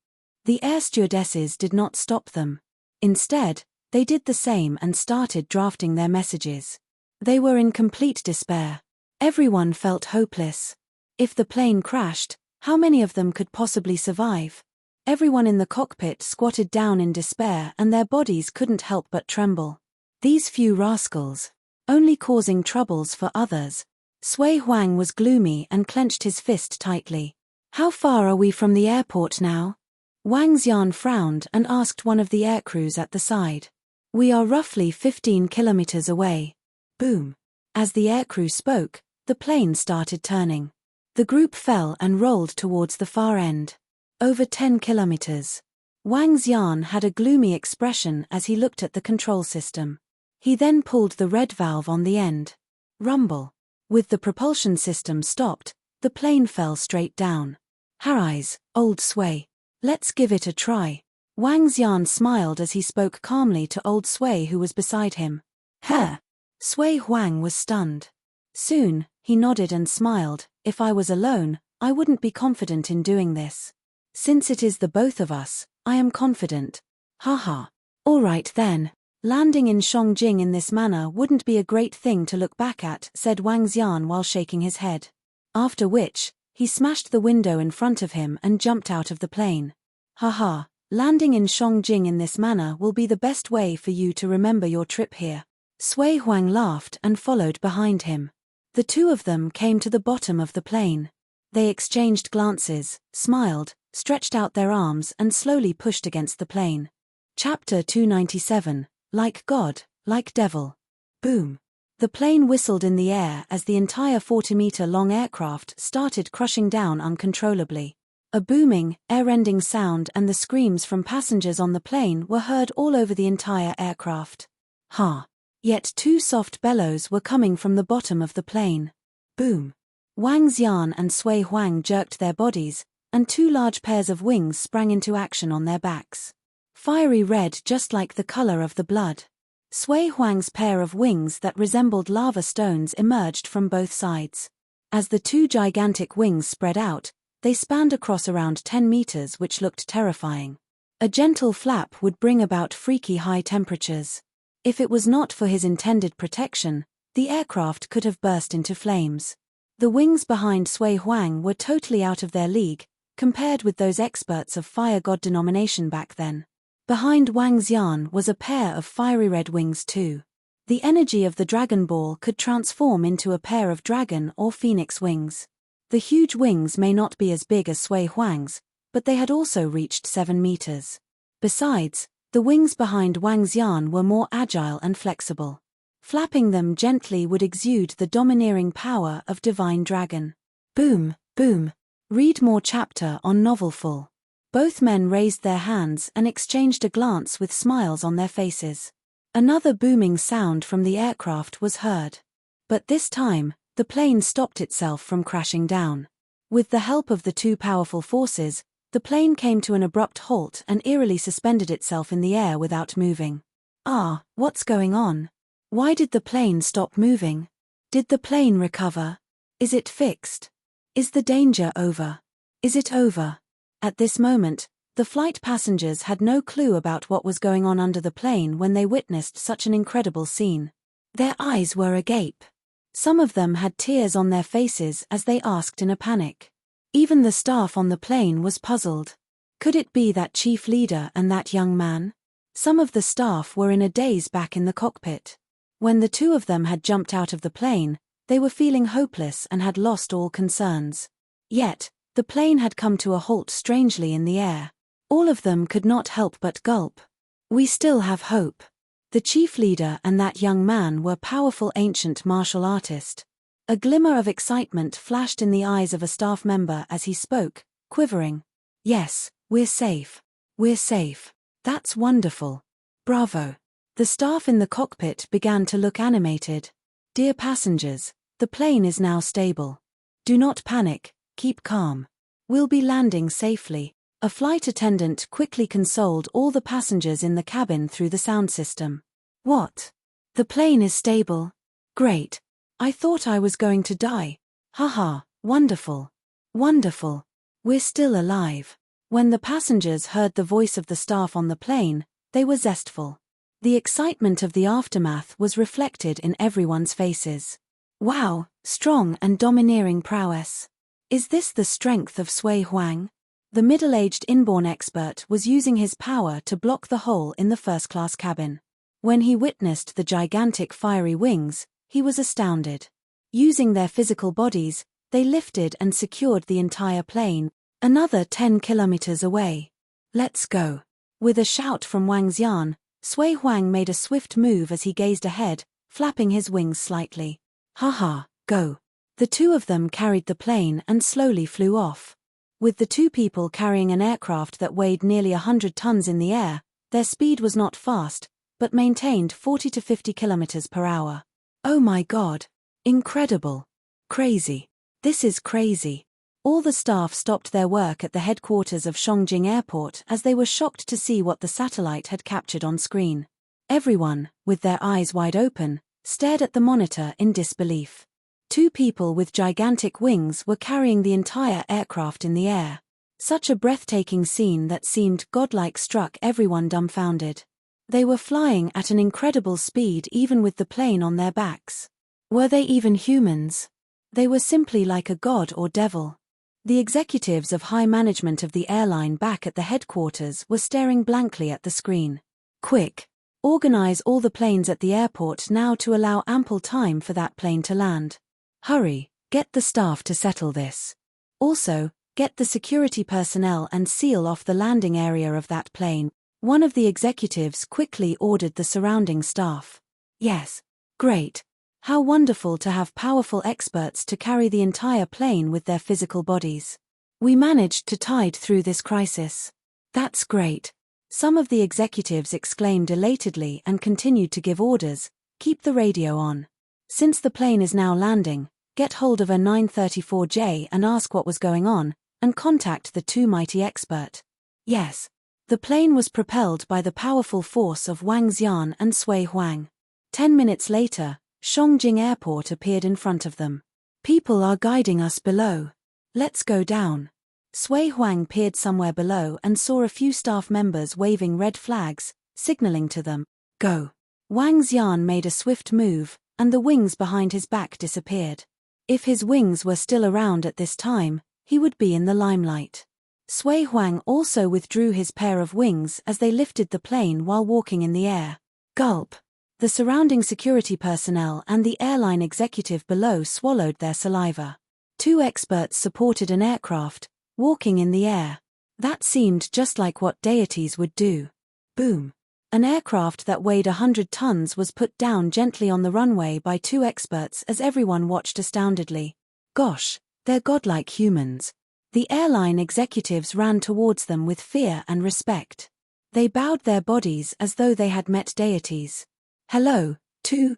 The air stewardesses did not stop them. Instead, they did the same and started drafting their messages. They were in complete despair. Everyone felt hopeless. If the plane crashed, how many of them could possibly survive? Everyone in the cockpit squatted down in despair and their bodies couldn't help but tremble. These few rascals. Only causing troubles for others. Sui Huang was gloomy and clenched his fist tightly. How far are we from the airport now? Wang Xian frowned and asked one of the aircrews at the side. We are roughly 15 kilometers away. Boom. As the aircrew spoke, the plane started turning. The group fell and rolled towards the far end. Over 10 kilometers. Wang Xian had a gloomy expression as he looked at the control system. He then pulled the red valve on the end. Rumble. With the propulsion system stopped, the plane fell straight down. Harise, old Sui. Let's give it a try. Wang Xian smiled as he spoke calmly to old Sui who was beside him. Huh. Sui Huang was stunned. Soon, he nodded and smiled. If I was alone, I wouldn't be confident in doing this. Since it is the both of us, I am confident. Haha. All right then. Landing in Chongqing in this manner wouldn't be a great thing to look back at, said Wang Xian while shaking his head. After which, he smashed the window in front of him and jumped out of the plane. Haha. Landing in Chongqing in this manner will be the best way for you to remember your trip here. Sui Huang laughed and followed behind him. The two of them came to the bottom of the plane. They exchanged glances, smiled, stretched out their arms and slowly pushed against the plane. Chapter 297, Like God, Like Devil. Boom. The plane whistled in the air as the entire 40-meter-long aircraft started crushing down uncontrollably. A booming, air-rending sound and the screams from passengers on the plane were heard all over the entire aircraft. Ha! Yet 2 soft bellows were coming from the bottom of the plane. Boom. Wang Xian and Sui Huang jerked their bodies, and 2 large pairs of wings sprang into action on their backs. Fiery red just like the color of the blood. Sui Huang's pair of wings that resembled lava stones emerged from both sides. As the 2 gigantic wings spread out, they spanned across around 10 meters which looked terrifying. A gentle flap would bring about freaky high temperatures. If it was not for his intended protection, the aircraft could have burst into flames. The wings behind Sui Huang were totally out of their league, compared with those experts of fire god denomination back then. Behind Wang Xian was a pair of fiery red wings too. The energy of the Dragon Ball could transform into a pair of dragon or phoenix wings. The huge wings may not be as big as Sui Huang's, but they had also reached 7 meters. Besides, the wings behind Wang Xian were more agile and flexible. Flapping them gently would exude the domineering power of divine dragon. Boom, boom. Read more chapter on novel full. Both men raised their hands and exchanged a glance with smiles on their faces. Another booming sound from the aircraft was heard. But this time, the plane stopped itself from crashing down. With the help of the 2 powerful forces, the plane came to an abrupt halt and eerily suspended itself in the air without moving. Ah, what's going on? Why did the plane stop moving? Did the plane recover? Is it fixed? Is the danger over? Is it over? At this moment, the flight passengers had no clue about what was going on under the plane when they witnessed such an incredible scene. Their eyes were agape. Some of them had tears on their faces as they asked in a panic. Even the staff on the plane was puzzled. Could it be that chief leader and that young man? Some of the staff were in a daze back in the cockpit. When the 2 of them had jumped out of the plane, they were feeling hopeless and had lost all concerns. Yet, the plane had come to a halt strangely in the air. All of them could not help but gulp. We still have hope. The chief leader and that young man were powerful ancient martial artists. A glimmer of excitement flashed in the eyes of a staff member as he spoke, quivering. Yes, we're safe. We're safe. That's wonderful. Bravo. The staff in the cockpit began to look animated. Dear passengers, the plane is now stable. Do not panic, keep calm. We'll be landing safely. A flight attendant quickly consoled all the passengers in the cabin through the sound system. What? The plane is stable? Great. I thought I was going to die. Haha, wonderful. Wonderful. We're still alive. When the passengers heard the voice of the staff on the plane, they were zestful. The excitement of the aftermath was reflected in everyone's faces. Wow, strong and domineering prowess. Is this the strength of Sui Huang? The middle-aged inborn expert was using his power to block the hole in the first-class cabin. When he witnessed the gigantic fiery wings, he was astounded. Using their physical bodies, they lifted and secured the entire plane, another 10 kilometers away. Let's go. With a shout from Wang Xian, Sui Huang made a swift move as he gazed ahead, flapping his wings slightly. Haha, go. The two of them carried the plane and slowly flew off. With the two people carrying an aircraft that weighed nearly 100 tons in the air, their speed was not fast, but maintained 40 to 50 kilometers per hour. Oh my God. Incredible. Crazy. This is crazy. All the staff stopped their work at the headquarters of Chongqing Airport as they were shocked to see what the satellite had captured on screen. Everyone, with their eyes wide open, stared at the monitor in disbelief. Two people with gigantic wings were carrying the entire aircraft in the air. Such a breathtaking scene that seemed godlike struck everyone dumbfounded. They were flying at an incredible speed even with the plane on their backs. Were they even humans? They were simply like a god or devil. The executives of high management of the airline back at the headquarters were staring blankly at the screen. Quick! Organize all the planes at the airport now to allow ample time for that plane to land. Hurry, get the staff to settle this. Also, get the security personnel and seal off the landing area of that plane. One of the executives quickly ordered the surrounding staff. Yes. Great. How wonderful to have powerful experts to carry the entire plane with their physical bodies. We managed to tide through this crisis. That's great. Some of the executives exclaimed elatedly and continued to give orders. Keep the radio on. Since the plane is now landing, get hold of a 934J and ask what was going on, and contact the two mighty expert. Yes. The plane was propelled by the powerful force of Wang Xian and Sui Huang. 10 minutes later, Chongqing Airport appeared in front of them. People are guiding us below. Let's go down. Sui Huang peered somewhere below and saw a few staff members waving red flags, signaling to them. Go. Wang Xian made a swift move, and the wings behind his back disappeared. If his wings were still around at this time, he would be in the limelight. Sui Huang also withdrew his pair of wings as they lifted the plane while walking in the air. Gulp. The surrounding security personnel and the airline executive below swallowed their saliva. Two experts supported an aircraft, walking in the air. That seemed just like what deities would do. Boom. An aircraft that weighed 100 tons was put down gently on the runway by two experts as everyone watched astoundedly. Gosh, they're godlike humans. The airline executives ran towards them with fear and respect. They bowed their bodies as though they had met deities. Hello, two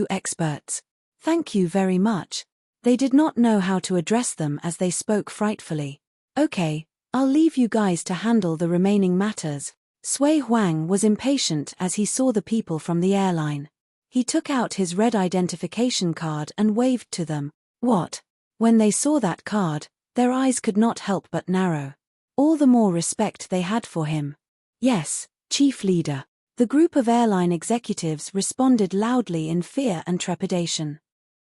experts. Thank you very much. They did not know how to address them as they spoke frightfully. Okay, I'll leave you guys to handle the remaining matters. Sui Huang was impatient as he saw the people from the airline. He took out his red identification card and waved to them. What? When they saw that card, their eyes could not help but narrow. All the more respect they had for him. Yes, Chief Leader. The group of airline executives responded loudly in fear and trepidation.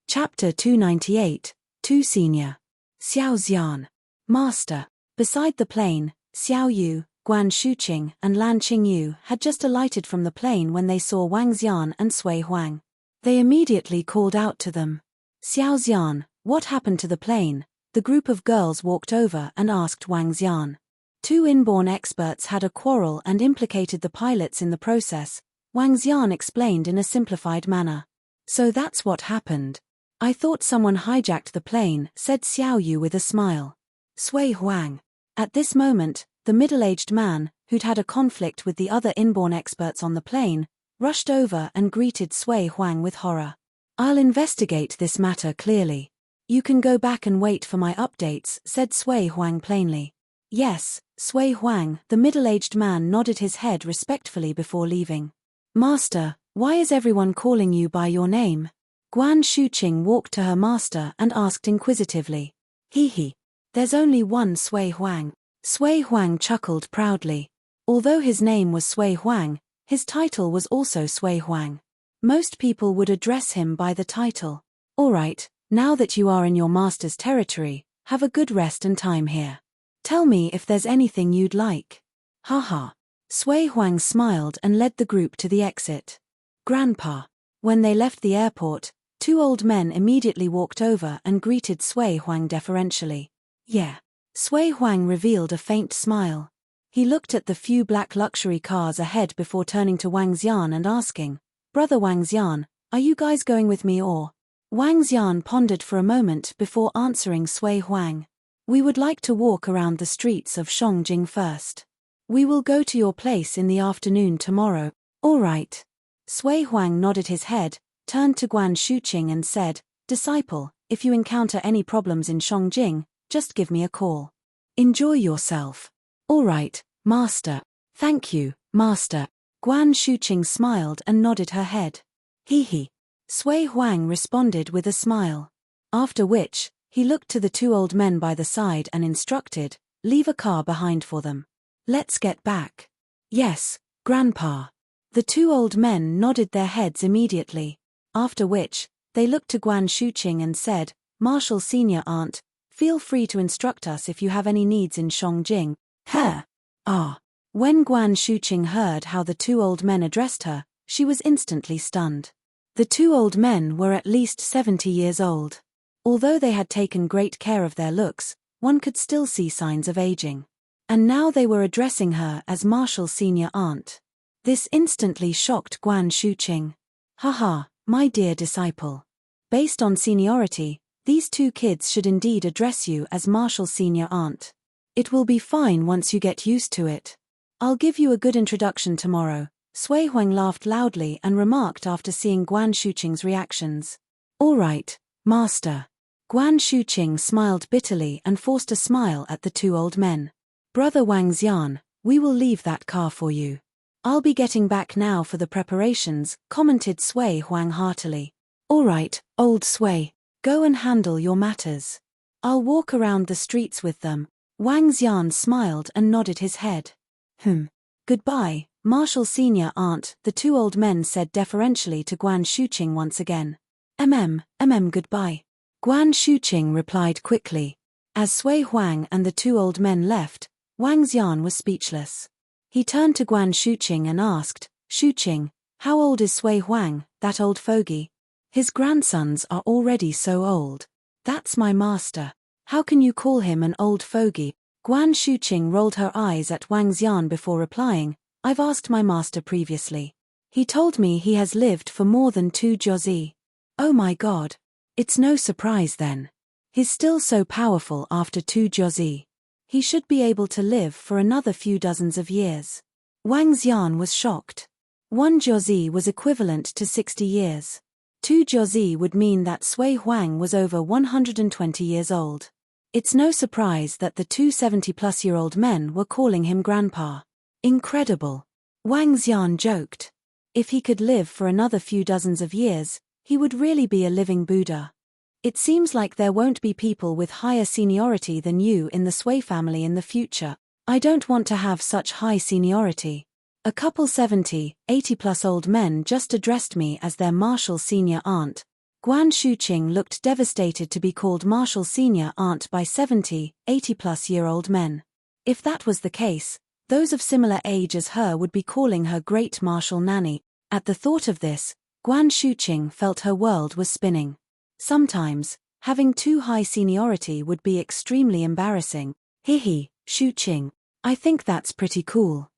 Chapter 298, 2 Senior. Xiao Xian. Master. Beside the plane, Xiao Yu, Guan Shuqing and Lan Qingyu had just alighted from the plane when they saw Wang Xian and Sui Huang. They immediately called out to them. Xiao Xian, what happened to the plane? The group of girls walked over and asked Wang Xian. Two inborn experts had a quarrel and implicated the pilots in the process, Wang Xian explained in a simplified manner. So that's what happened. I thought someone hijacked the plane, said Xiao Yu with a smile. Sui Huang. At this moment, the middle-aged man, who'd had a conflict with the other inborn experts on the plane, rushed over and greeted Sui Huang with horror. I'll investigate this matter clearly. You can go back and wait for my updates, said Sui Huang plainly. Yes, Sui Huang, the middle-aged man nodded his head respectfully before leaving. Master, why is everyone calling you by your name? Guan Shuqing walked to her master and asked inquisitively. He. There's only one Sui Huang. Sui Huang chuckled proudly. Although his name was Sui Huang, his title was also Sui Huang. Most people would address him by the title. All right, now that you are in your master's territory, have a good rest and time here. Tell me if there's anything you'd like. Haha. Sui Huang smiled and led the group to the exit. Grandpa. When they left the airport, two old men immediately walked over and greeted Sui Huang deferentially. Yeah. Sui Huang revealed a faint smile. He looked at the few black luxury cars ahead before turning to Wang Xian and asking, Brother Wang Xian, are you guys going with me or? Wang Xian pondered for a moment before answering Sui Huang. We would like to walk around the streets of Shongjing first. We will go to your place in the afternoon tomorrow. All right. Sui Huang nodded his head, turned to Guan Shuqing and said, Disciple, if you encounter any problems in Shongjing, just give me a call. Enjoy yourself. All right, Master. Thank you, Master. Guan Shuqing smiled and nodded her head. He. Sui Huang responded with a smile. After which, he looked to the two old men by the side and instructed, leave a car behind for them. Let's get back. Yes, Grandpa. The two old men nodded their heads immediately. After which, they looked to Guan Shuqing and said, Marshal Senior Aunt, feel free to instruct us if you have any needs in Shongjing. Her. When Guan Shuqing heard how the two old men addressed her, she was instantly stunned. The two old men were at least 70 years old. Although they had taken great care of their looks, one could still see signs of aging. And now they were addressing her as Marshal Senior Aunt. This instantly shocked Guan Shuqing. Haha, my dear disciple. Based on seniority, these two kids should indeed address you as Marshal Senior Aunt. It will be fine once you get used to it. I'll give you a good introduction tomorrow. Sui Huang laughed loudly and remarked after seeing Guan Shuqing's reactions. All right, Master. Guan Shuqing smiled bitterly and forced a smile at the two old men. Brother Wang Xian, we will leave that car for you. I'll be getting back now for the preparations, commented Sui Huang heartily. All right, old Sui, go and handle your matters. I'll walk around the streets with them. Wang Xian smiled and nodded his head. Goodbye, Marshal Senior Aunt, the two old men said deferentially to Guan Shuqing once again. Goodbye. Guan Shuqing replied quickly. As Sui Huang and the two old men left, Wang Xian was speechless. He turned to Guan Shuqing and asked, Shuqing, how old is Sui Huang, that old fogey? His grandsons are already so old. That's my master. How can you call him an old fogey? Guan Shuqing rolled her eyes at Wang Xian before replying, I've asked my master previously. He told me he has lived for more than 2 Jozi. Oh my god. It's no surprise then. He's still so powerful after 2 Jozi. He should be able to live for another few dozens of years. Wang Xian was shocked. 1 Jozi was equivalent to 60 years. 2 Jozi would mean that Sui Huang was over 120 years old. It's no surprise that the two 70-plus-year-old men were calling him Grandpa. Incredible. Wang Xian joked. If he could live for another few dozens of years, he would really be a living Buddha. It seems like there won't be people with higher seniority than you in the Sui family in the future. I don't want to have such high seniority. A couple 70, 80-plus old men just addressed me as their Marshal Senior Aunt. Guan Shuqing looked devastated to be called Marshal Senior Aunt by 70, 80-plus-year-old men. If that was the case, those of similar age as her would be calling her Great Marshal Nanny. At the thought of this, Guan Shuqing felt her world was spinning. Sometimes, having too high seniority would be extremely embarrassing. Shuqing. I think that's pretty cool.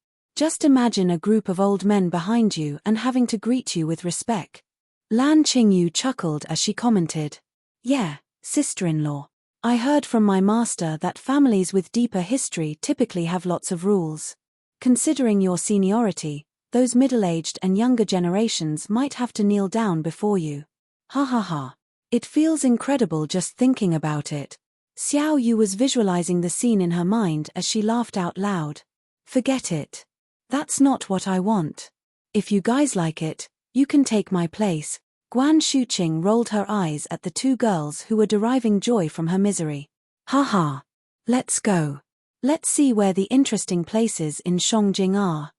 Just imagine a group of old men behind you and having to greet you with respect. Lan Qingyu chuckled as she commented. Yeah, sister-in-law. I heard from my master that families with deeper history typically have lots of rules. Considering your seniority, those middle-aged and younger generations might have to kneel down before you. Ha ha ha. It feels incredible just thinking about it. Xiao Yu was visualizing the scene in her mind as she laughed out loud. Forget it. That's not what I want. If you guys like it, you can take my place. Guan Shuqing rolled her eyes at the two girls who were deriving joy from her misery. Ha ha. Let's go. Let's see where the interesting places in Shangjing are.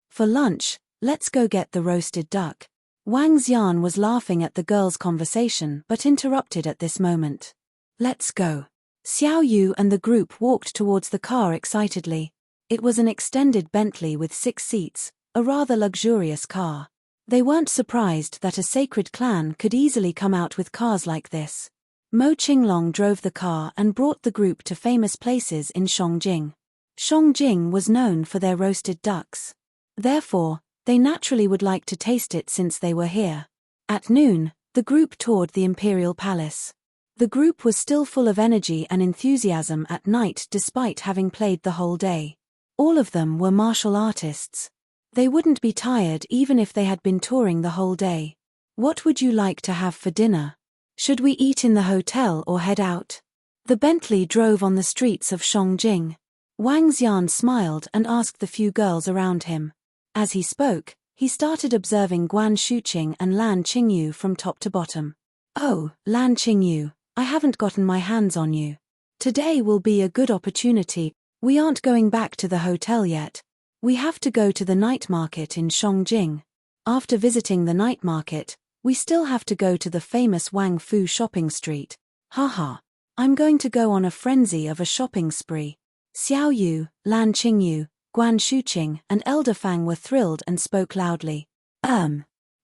For lunch, let's go get the roasted duck. Wang Xian was laughing at the girls' conversation but interrupted at this moment. Let's go. Xiao Yu and the group walked towards the car excitedly. It was an extended Bentley with 6 seats, a rather luxurious car. They weren't surprised that a sacred clan could easily come out with cars like this. Mo Qinglong drove the car and brought the group to famous places in Shangjing. Shangjing was known for their roasted ducks. Therefore, they naturally would like to taste it since they were here. At noon, the group toured the Imperial Palace. The group was still full of energy and enthusiasm at night despite having played the whole day. All of them were martial artists. They wouldn't be tired even if they had been touring the whole day. What would you like to have for dinner? Should we eat in the hotel or head out? The Bentley drove on the streets of Shangjing. Wang Xian smiled and asked the few girls around him. As he spoke, he started observing Guan Shuqing and Lan Qingyu from top to bottom. Oh, Lan Qingyu, I haven't gotten my hands on you. Today will be a good opportunity. We aren't going back to the hotel yet. We have to go to the night market in Shangjing. After visiting the night market, we still have to go to the famous Wang Fu shopping street. Haha. I'm going to go on a frenzy of a shopping spree. Xiao Yu, Lan Qingyu, Guan Shuqing and Elder Fang were thrilled and spoke loudly.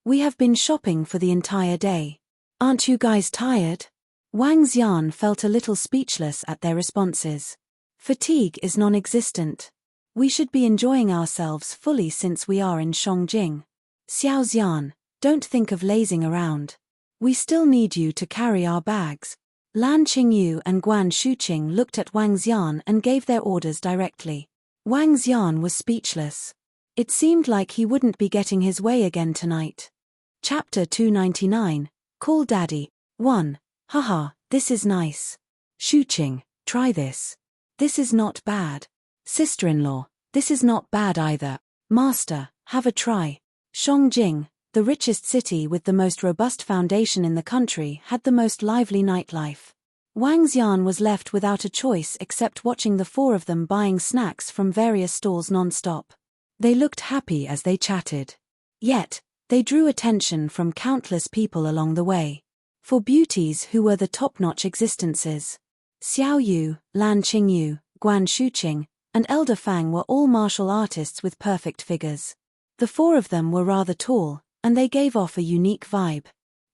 We have been shopping for the entire day. Aren't you guys tired? Wang Xian felt a little speechless at their responses. Fatigue is non-existent. We should be enjoying ourselves fully since we are in Shangjing. Xiao Xian, don't think of lazing around. We still need you to carry our bags. Lan Qingyu and Guan Shuqing looked at Wang Xian and gave their orders directly. Wang Xian was speechless. It seemed like he wouldn't be getting his way again tonight. Chapter 299, Call Daddy. 1. Haha, this is nice. Shuqing, try this. This is not bad. Sister-in-law, this is not bad either. Master, have a try. Shangjing, the richest city with the most robust foundation in the country, had the most lively nightlife. Wang Xian was left without a choice except watching the 4 of them buying snacks from various stalls non-stop. They looked happy as they chatted. Yet, they drew attention from countless people along the way. For beauties who were the top-notch existences. Xiao Yu, Lan Qingyu, Guan Shuqing, and Elder Fang were all martial artists with perfect figures. The 4 of them were rather tall, and they gave off a unique vibe.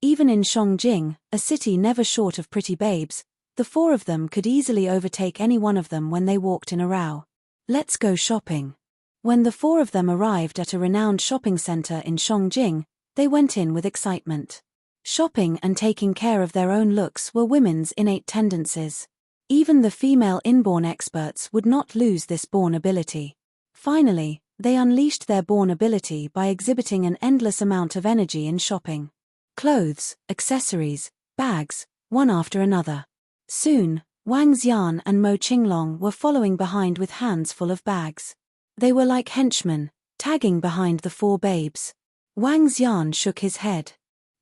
Even in Shangjing, a city never short of pretty babes, the 4 of them could easily overtake any one of them when they walked in a row. Let's go shopping. When the 4 of them arrived at a renowned shopping center in Shangjing, they went in with excitement. Shopping and taking care of their own looks were women's innate tendencies. Even the female inborn experts would not lose this born ability. Finally, they unleashed their born ability by exhibiting an endless amount of energy in shopping. Clothes, accessories, bags, one after another. Soon, Wang Xian and Mo Qinglong were following behind with hands full of bags. They were like henchmen, tagging behind the 4 babes. Wang Xian shook his head.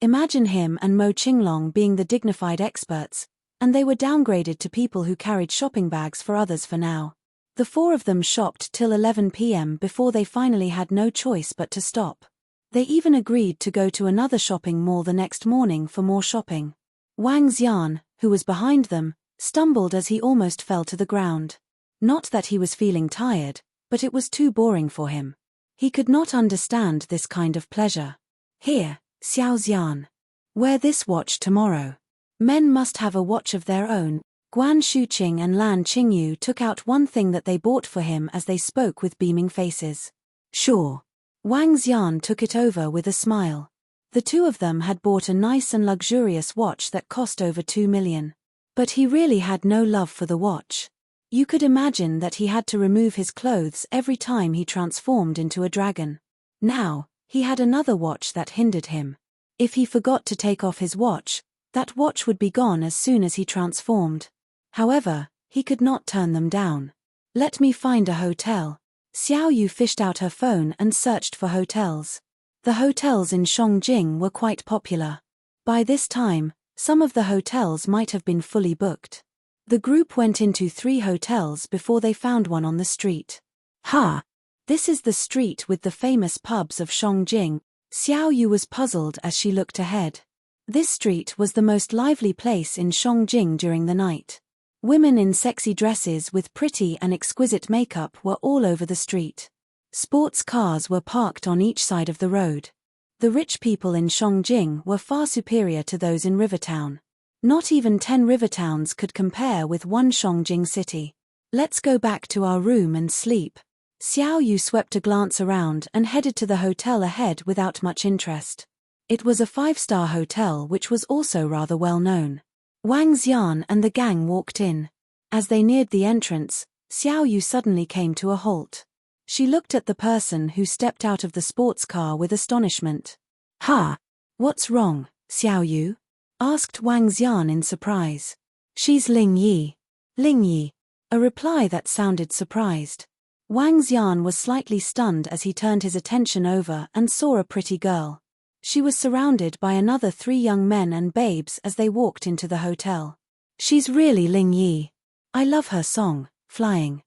Imagine him and Mo Qinglong being the dignified experts, and they were downgraded to people who carried shopping bags for others for now. The 4 of them shopped till 11 p.m. before they finally had no choice but to stop. They even agreed to go to another shopping mall the next morning for more shopping. Wang Xian, who was behind them, stumbled as he almost fell to the ground. Not that he was feeling tired, but it was too boring for him. He could not understand this kind of pleasure. Here, Xiao Xian. Wear this watch tomorrow. Men must have a watch of their own. Guan Shuqing and Lan Qingyu took out one thing that they bought for him as they spoke with beaming faces. Sure. Wang Xian took it over with a smile. The two of them had bought a nice and luxurious watch that cost over 2 million. But he really had no love for the watch. You could imagine that he had to remove his clothes every time he transformed into a dragon. Now, he had another watch that hindered him. If he forgot to take off his watch, that watch would be gone as soon as he transformed. However, he could not turn them down. Let me find a hotel. Xiao Yu fished out her phone and searched for hotels. The hotels in Shangjing were quite popular. By this time, some of the hotels might have been fully booked. The group went into 3 hotels before they found one on the street. Ha! This is the street with the famous pubs of Shangjing. Xiao Yu was puzzled as she looked ahead. This street was the most lively place in Shangjing during the night. Women in sexy dresses with pretty and exquisite makeup were all over the street. Sports cars were parked on each side of the road. The rich people in Shangjing were far superior to those in Rivertown. Not even 10 Rivertowns could compare with one Shangjing city. Let's go back to our room and sleep. Xiao Yu swept a glance around and headed to the hotel ahead without much interest. It was a 5-star hotel which was also rather well known. Wang Xian and the gang walked in. As they neared the entrance, Xiao Yu suddenly came to a halt. She looked at the person who stepped out of the sports car with astonishment. Ha! What's wrong, Xiao Yu? Asked Wang Xian in surprise. She's Ling Yi. Ling Yi. A reply that sounded surprised. Wang Xian was slightly stunned as he turned his attention over and saw a pretty girl. She was surrounded by another 3 young men and babes as they walked into the hotel. She's really Ling Yi. I love her song, Flying.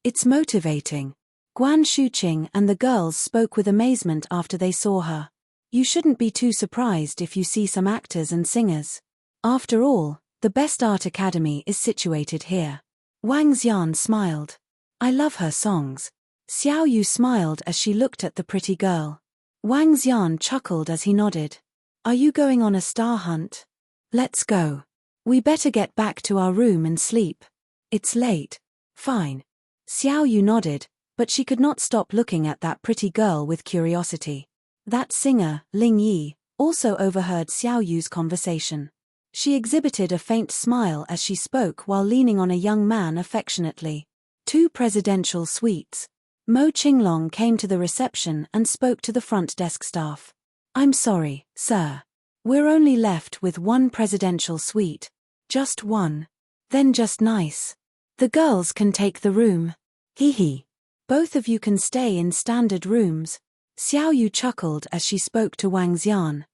It's motivating. Guan Shuqing and the girls spoke with amazement after they saw her. You shouldn't be too surprised if you see some actors and singers. After all, the best art academy is situated here. Wang Xian smiled. I love her songs. Xiao Yu smiled as she looked at the pretty girl. Wang Xian chuckled as he nodded. Are you going on a star hunt? Let's go. We better get back to our room and sleep. It's late. Fine. Xiao Yu nodded, but she could not stop looking at that pretty girl with curiosity. That singer, Ling Yi, also overheard Xiao Yu's conversation. She exhibited a faint smile as she spoke while leaning on a young man affectionately. 2 presidential suites. Mo Qinglong came to the reception and spoke to the front desk staff. I'm sorry, sir. We're only left with 1 presidential suite. Just 1. Then just nice. The girls can take the room. Hee hee. Both of you can stay in standard rooms. Xiao Yu chuckled as she spoke to Wang Xian.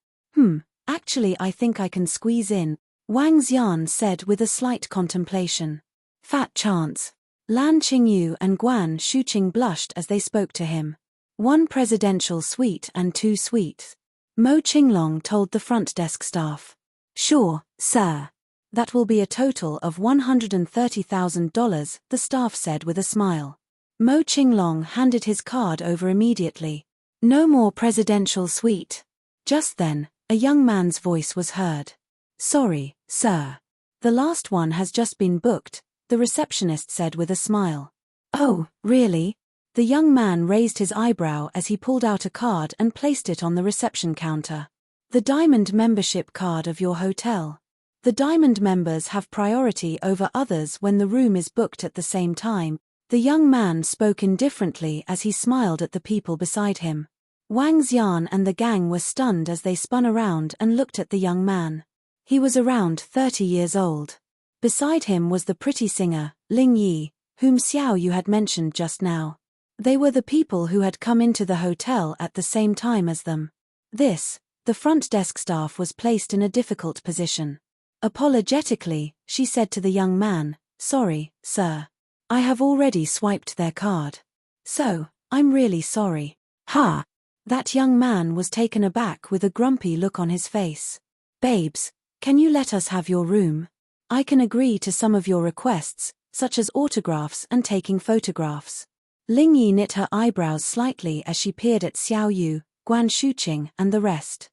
Actually I think I can squeeze in, Wang Xian said with a slight contemplation. Fat chance. Lan Qingyu and Guan Shuqing blushed as they spoke to him. 1 presidential suite and 2 suites. Mo Qinglong told the front desk staff. Sure, sir. That will be a total of $130,000, the staff said with a smile. Mo Qinglong handed his card over immediately. No more presidential suite. Just then, a young man's voice was heard. Sorry, sir. The last one has just been booked, the receptionist said with a smile. Oh, really? The young man raised his eyebrow as he pulled out a card and placed it on the reception counter. The Diamond membership card of your hotel. The Diamond members have priority over others when the room is booked at the same time. The young man spoke indifferently as he smiled at the people beside him. Wang Xian and the gang were stunned as they spun around and looked at the young man. He was around 30 years old. Beside him was the pretty singer, Ling Yi, whom Xiao Yu had mentioned just now. They were the people who had come into the hotel at the same time as them. The front desk staff was placed in a difficult position. Apologetically, she said to the young man, Sorry, sir. I have already swiped their card. So, I'm really sorry. Ha! That young man was taken aback with a grumpy look on his face. Babes, can you let us have your room? I can agree to some of your requests, such as autographs and taking photographs. Ling Yi knit her eyebrows slightly as she peered at Xiao Yu, Guan Shuqing and the rest.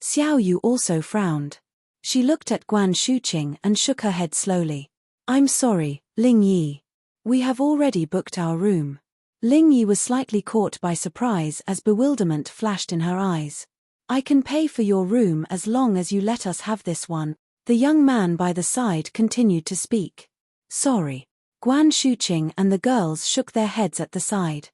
Xiao Yu also frowned. She looked at Guan Shuqing and shook her head slowly. I'm sorry, Ling Yi. We have already booked our room. Ling Yi was slightly caught by surprise as bewilderment flashed in her eyes. I can pay for your room as long as you let us have this one. The young man by the side continued to speak. Sorry. Guan Shuqing and the girls shook their heads at the side.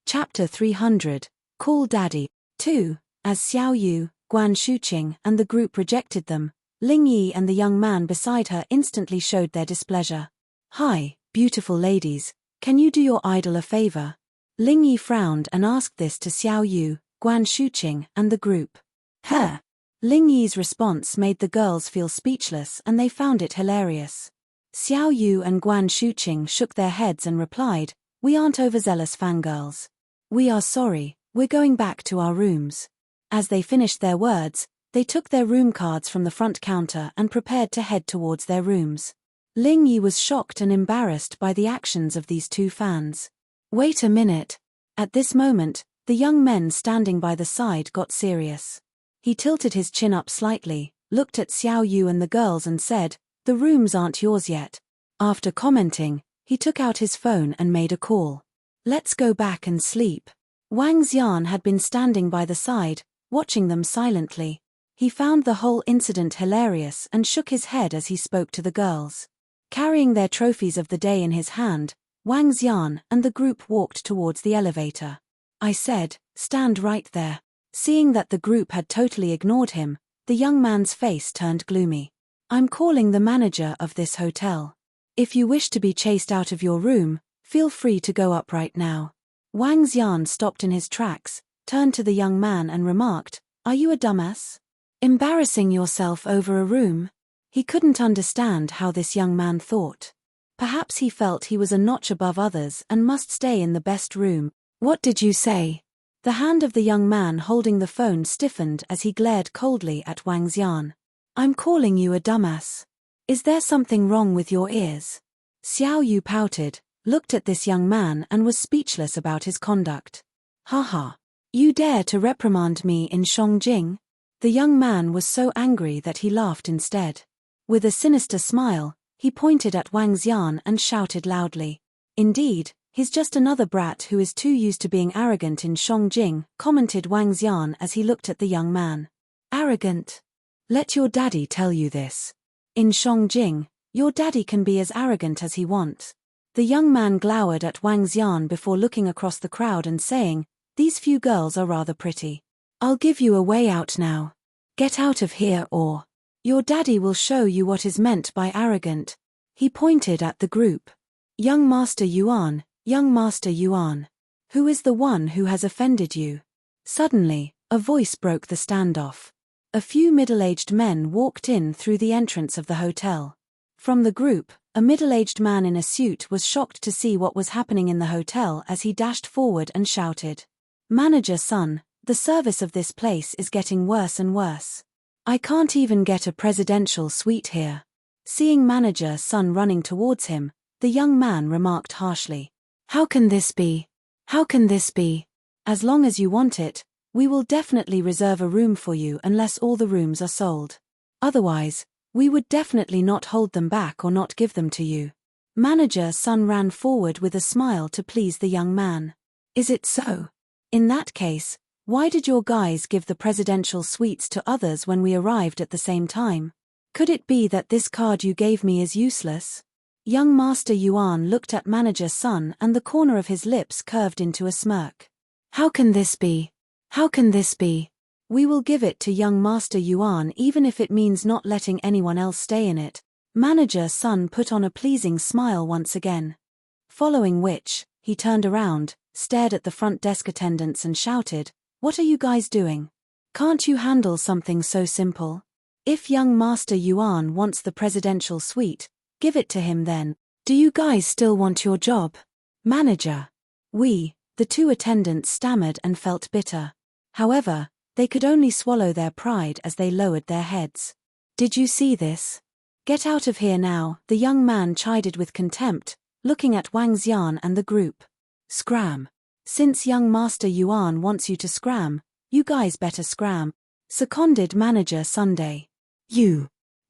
Chapter 300, Call Daddy. 2. As Xiao Yu, Guan Shuqing and the group rejected them, Ling Yi and the young man beside her instantly showed their displeasure. Hi, beautiful ladies, can you do your idol a favor? Ling Yi frowned and asked this to Xiao Yu, Guan Shuqing and the group. Huh. Ling Yi's response made the girls feel speechless and they found it hilarious. Xiao Yu and Guan Shuqing shook their heads and replied, We aren't overzealous fangirls. We are sorry, we're going back to our rooms. As they finished their words, they took their room cards from the front counter and prepared to head towards their rooms. Ling Yi was shocked and embarrassed by the actions of these two fans. Wait a minute. At this moment, the young men standing by the side got serious. He tilted his chin up slightly, looked at Xiao Yu and the girls and said, The rooms aren't yours yet. After commenting, he took out his phone and made a call. Let's go back and sleep. Wang Xian had been standing by the side, watching them silently. He found the whole incident hilarious and shook his head as he spoke to the girls. Carrying their trophies of the day in his hand, Wang Xian and the group walked towards the elevator. I said, stand right there. Seeing that the group had totally ignored him, the young man's face turned gloomy. I'm calling the manager of this hotel. If you wish to be chased out of your room, feel free to go up right now. Wang Xian stopped in his tracks, turned to the young man and remarked, Are you a dumbass? Embarrassing yourself over a room? He couldn't understand how this young man thought. Perhaps he felt he was a notch above others and must stay in the best room. What did you say? The hand of the young man holding the phone stiffened as he glared coldly at Wang Xian. I'm calling you a dumbass. Is there something wrong with your ears? Xiao Yu pouted, looked at this young man and was speechless about his conduct. Haha. You dare to reprimand me in Shangjing? The young man was so angry that he laughed instead. With a sinister smile, he pointed at Wang Xian and shouted loudly. Indeed, he's just another brat who is too used to being arrogant in Shangjing, commented Wang Xian as he looked at the young man. Arrogant? Let your daddy tell you this. In Shangjing, your daddy can be as arrogant as he wants. The young man glowered at Wang Xian before looking across the crowd and saying, These few girls are rather pretty. I'll give you a way out now. Get out of here or your daddy will show you what is meant by arrogant. He pointed at the group. Young Master Yuan, Young Master Yuan. Who is the one who has offended you? Suddenly, a voice broke the standoff. A few middle-aged men walked in through the entrance of the hotel. From the group, a middle-aged man in a suit was shocked to see what was happening in the hotel as he dashed forward and shouted. Manager son, the service of this place is getting worse and worse. I can't even get a presidential suite here. Seeing manager son running towards him, the young man remarked harshly. How can this be? How can this be? As long as you want it, we will definitely reserve a room for you unless all the rooms are sold. Otherwise, we would definitely not hold them back or not give them to you. Manager son ran forward with a smile to please the young man. Is it so? In that case, why did your guys give the presidential suites to others when we arrived at the same time? Could it be that this card you gave me is useless? Young Master Yuan looked at manager son and the corner of his lips curved into a smirk. How can this be? How can this be? We will give it to young Master Yuan even if it means not letting anyone else stay in it. Manager son put on a pleasing smile once again. Following which, he turned around, stared at the front desk attendants and shouted, What are you guys doing? Can't you handle something so simple? If young Master Yuan wants the presidential suite, give it to him then. Do you guys still want your job? Manager. The two attendants stammered and felt bitter. However, they could only swallow their pride as they lowered their heads. Did you see this? Get out of here now, the young man chided with contempt, looking at Wang Xian and the group. Scram. Since young Master Yuan wants you to scram, you guys better scram. Seconded manager Sunday.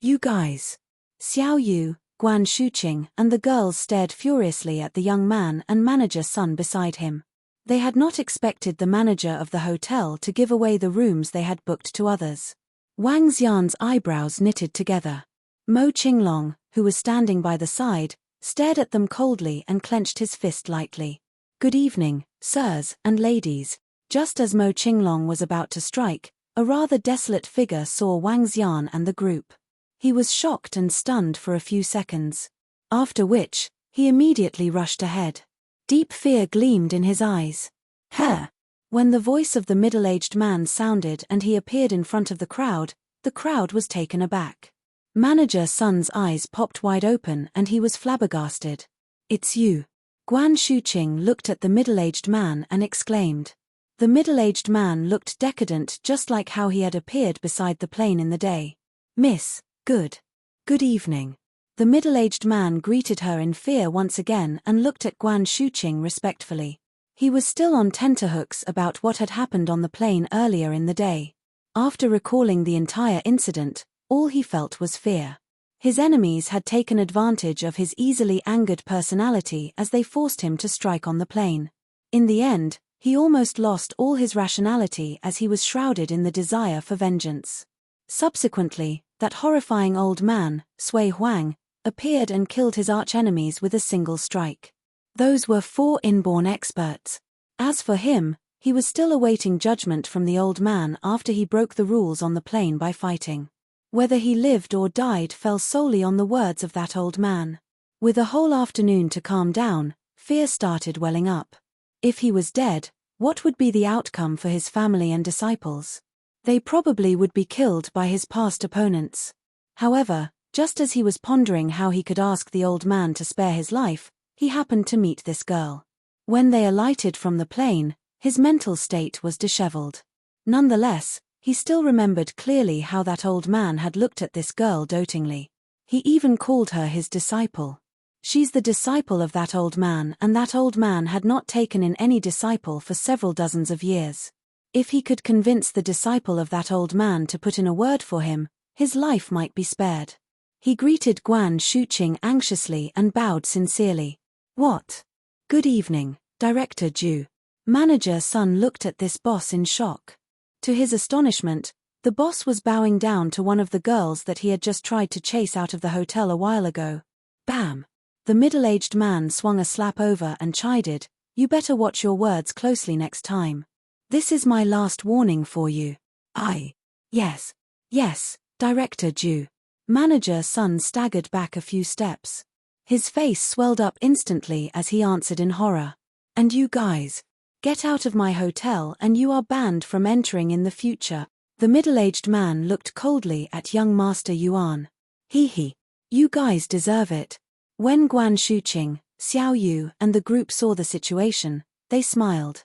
You guys. Xiao Yu, Guan Shuqing and the girls stared furiously at the young man and manager Sun beside him. They had not expected the manager of the hotel to give away the rooms they had booked to others. Wang Xian's eyebrows knitted together. Mo Qinglong, who was standing by the side, stared at them coldly and clenched his fist lightly. "Good evening, sirs and ladies." Just as Mo Qinglong was about to strike, a rather desolate figure saw Wang Xian and the group. He was shocked and stunned for a few seconds. After which, he immediately rushed ahead. Deep fear gleamed in his eyes. "Huh!" When the voice of the middle-aged man sounded and he appeared in front of the crowd was taken aback. Manager Sun's eyes popped wide open and he was flabbergasted. "It's you." Guan Shuqing looked at the middle-aged man and exclaimed. The middle-aged man looked decadent, just like how he had appeared beside the plane in the day. "Miss, good evening." The middle-aged man greeted her in fear once again and looked at Guan Shuqing respectfully. He was still on tenterhooks about what had happened on the plane earlier in the day. After recalling the entire incident, all he felt was fear. His enemies had taken advantage of his easily angered personality as they forced him to strike on the plane. In the end, he almost lost all his rationality as he was shrouded in the desire for vengeance. Subsequently, that horrifying old man, Sui Huang, appeared and killed his arch-enemies with a single strike. Those were 4 inborn experts. As for him, he was still awaiting judgment from the old man after he broke the rules on the plane by fighting. Whether he lived or died fell solely on the words of that old man. With a whole afternoon to calm down, fear started welling up. If he was dead, what would be the outcome for his family and disciples? They probably would be killed by his past opponents. However, just as he was pondering how he could ask the old man to spare his life, he happened to meet this girl. When they alighted from the plane, his mental state was disheveled. Nonetheless, he still remembered clearly how that old man had looked at this girl dotingly. He even called her his disciple. She's the disciple of that old man, and that old man had not taken in any disciple for several dozens of years. If he could convince the disciple of that old man to put in a word for him, his life might be spared. He greeted Guan Shuqing anxiously and bowed sincerely. "What? Good evening, Director Ju." Manager Sun looked at this boss in shock. To his astonishment, the boss was bowing down to one of the girls that he had just tried to chase out of the hotel a while ago. Bam! The middle-aged man swung a slap over and chided, "You better watch your words closely next time. This is my last warning for you." Yes, Director Ju." Manager Sun staggered back a few steps. His face swelled up instantly as he answered in horror. "And you guys, get out of my hotel and you are banned from entering in the future." The middle-aged man looked coldly at young Master Yuan. He. "You guys deserve it." When Guan Shuqing, Xiao Yu and the group saw the situation, they smiled.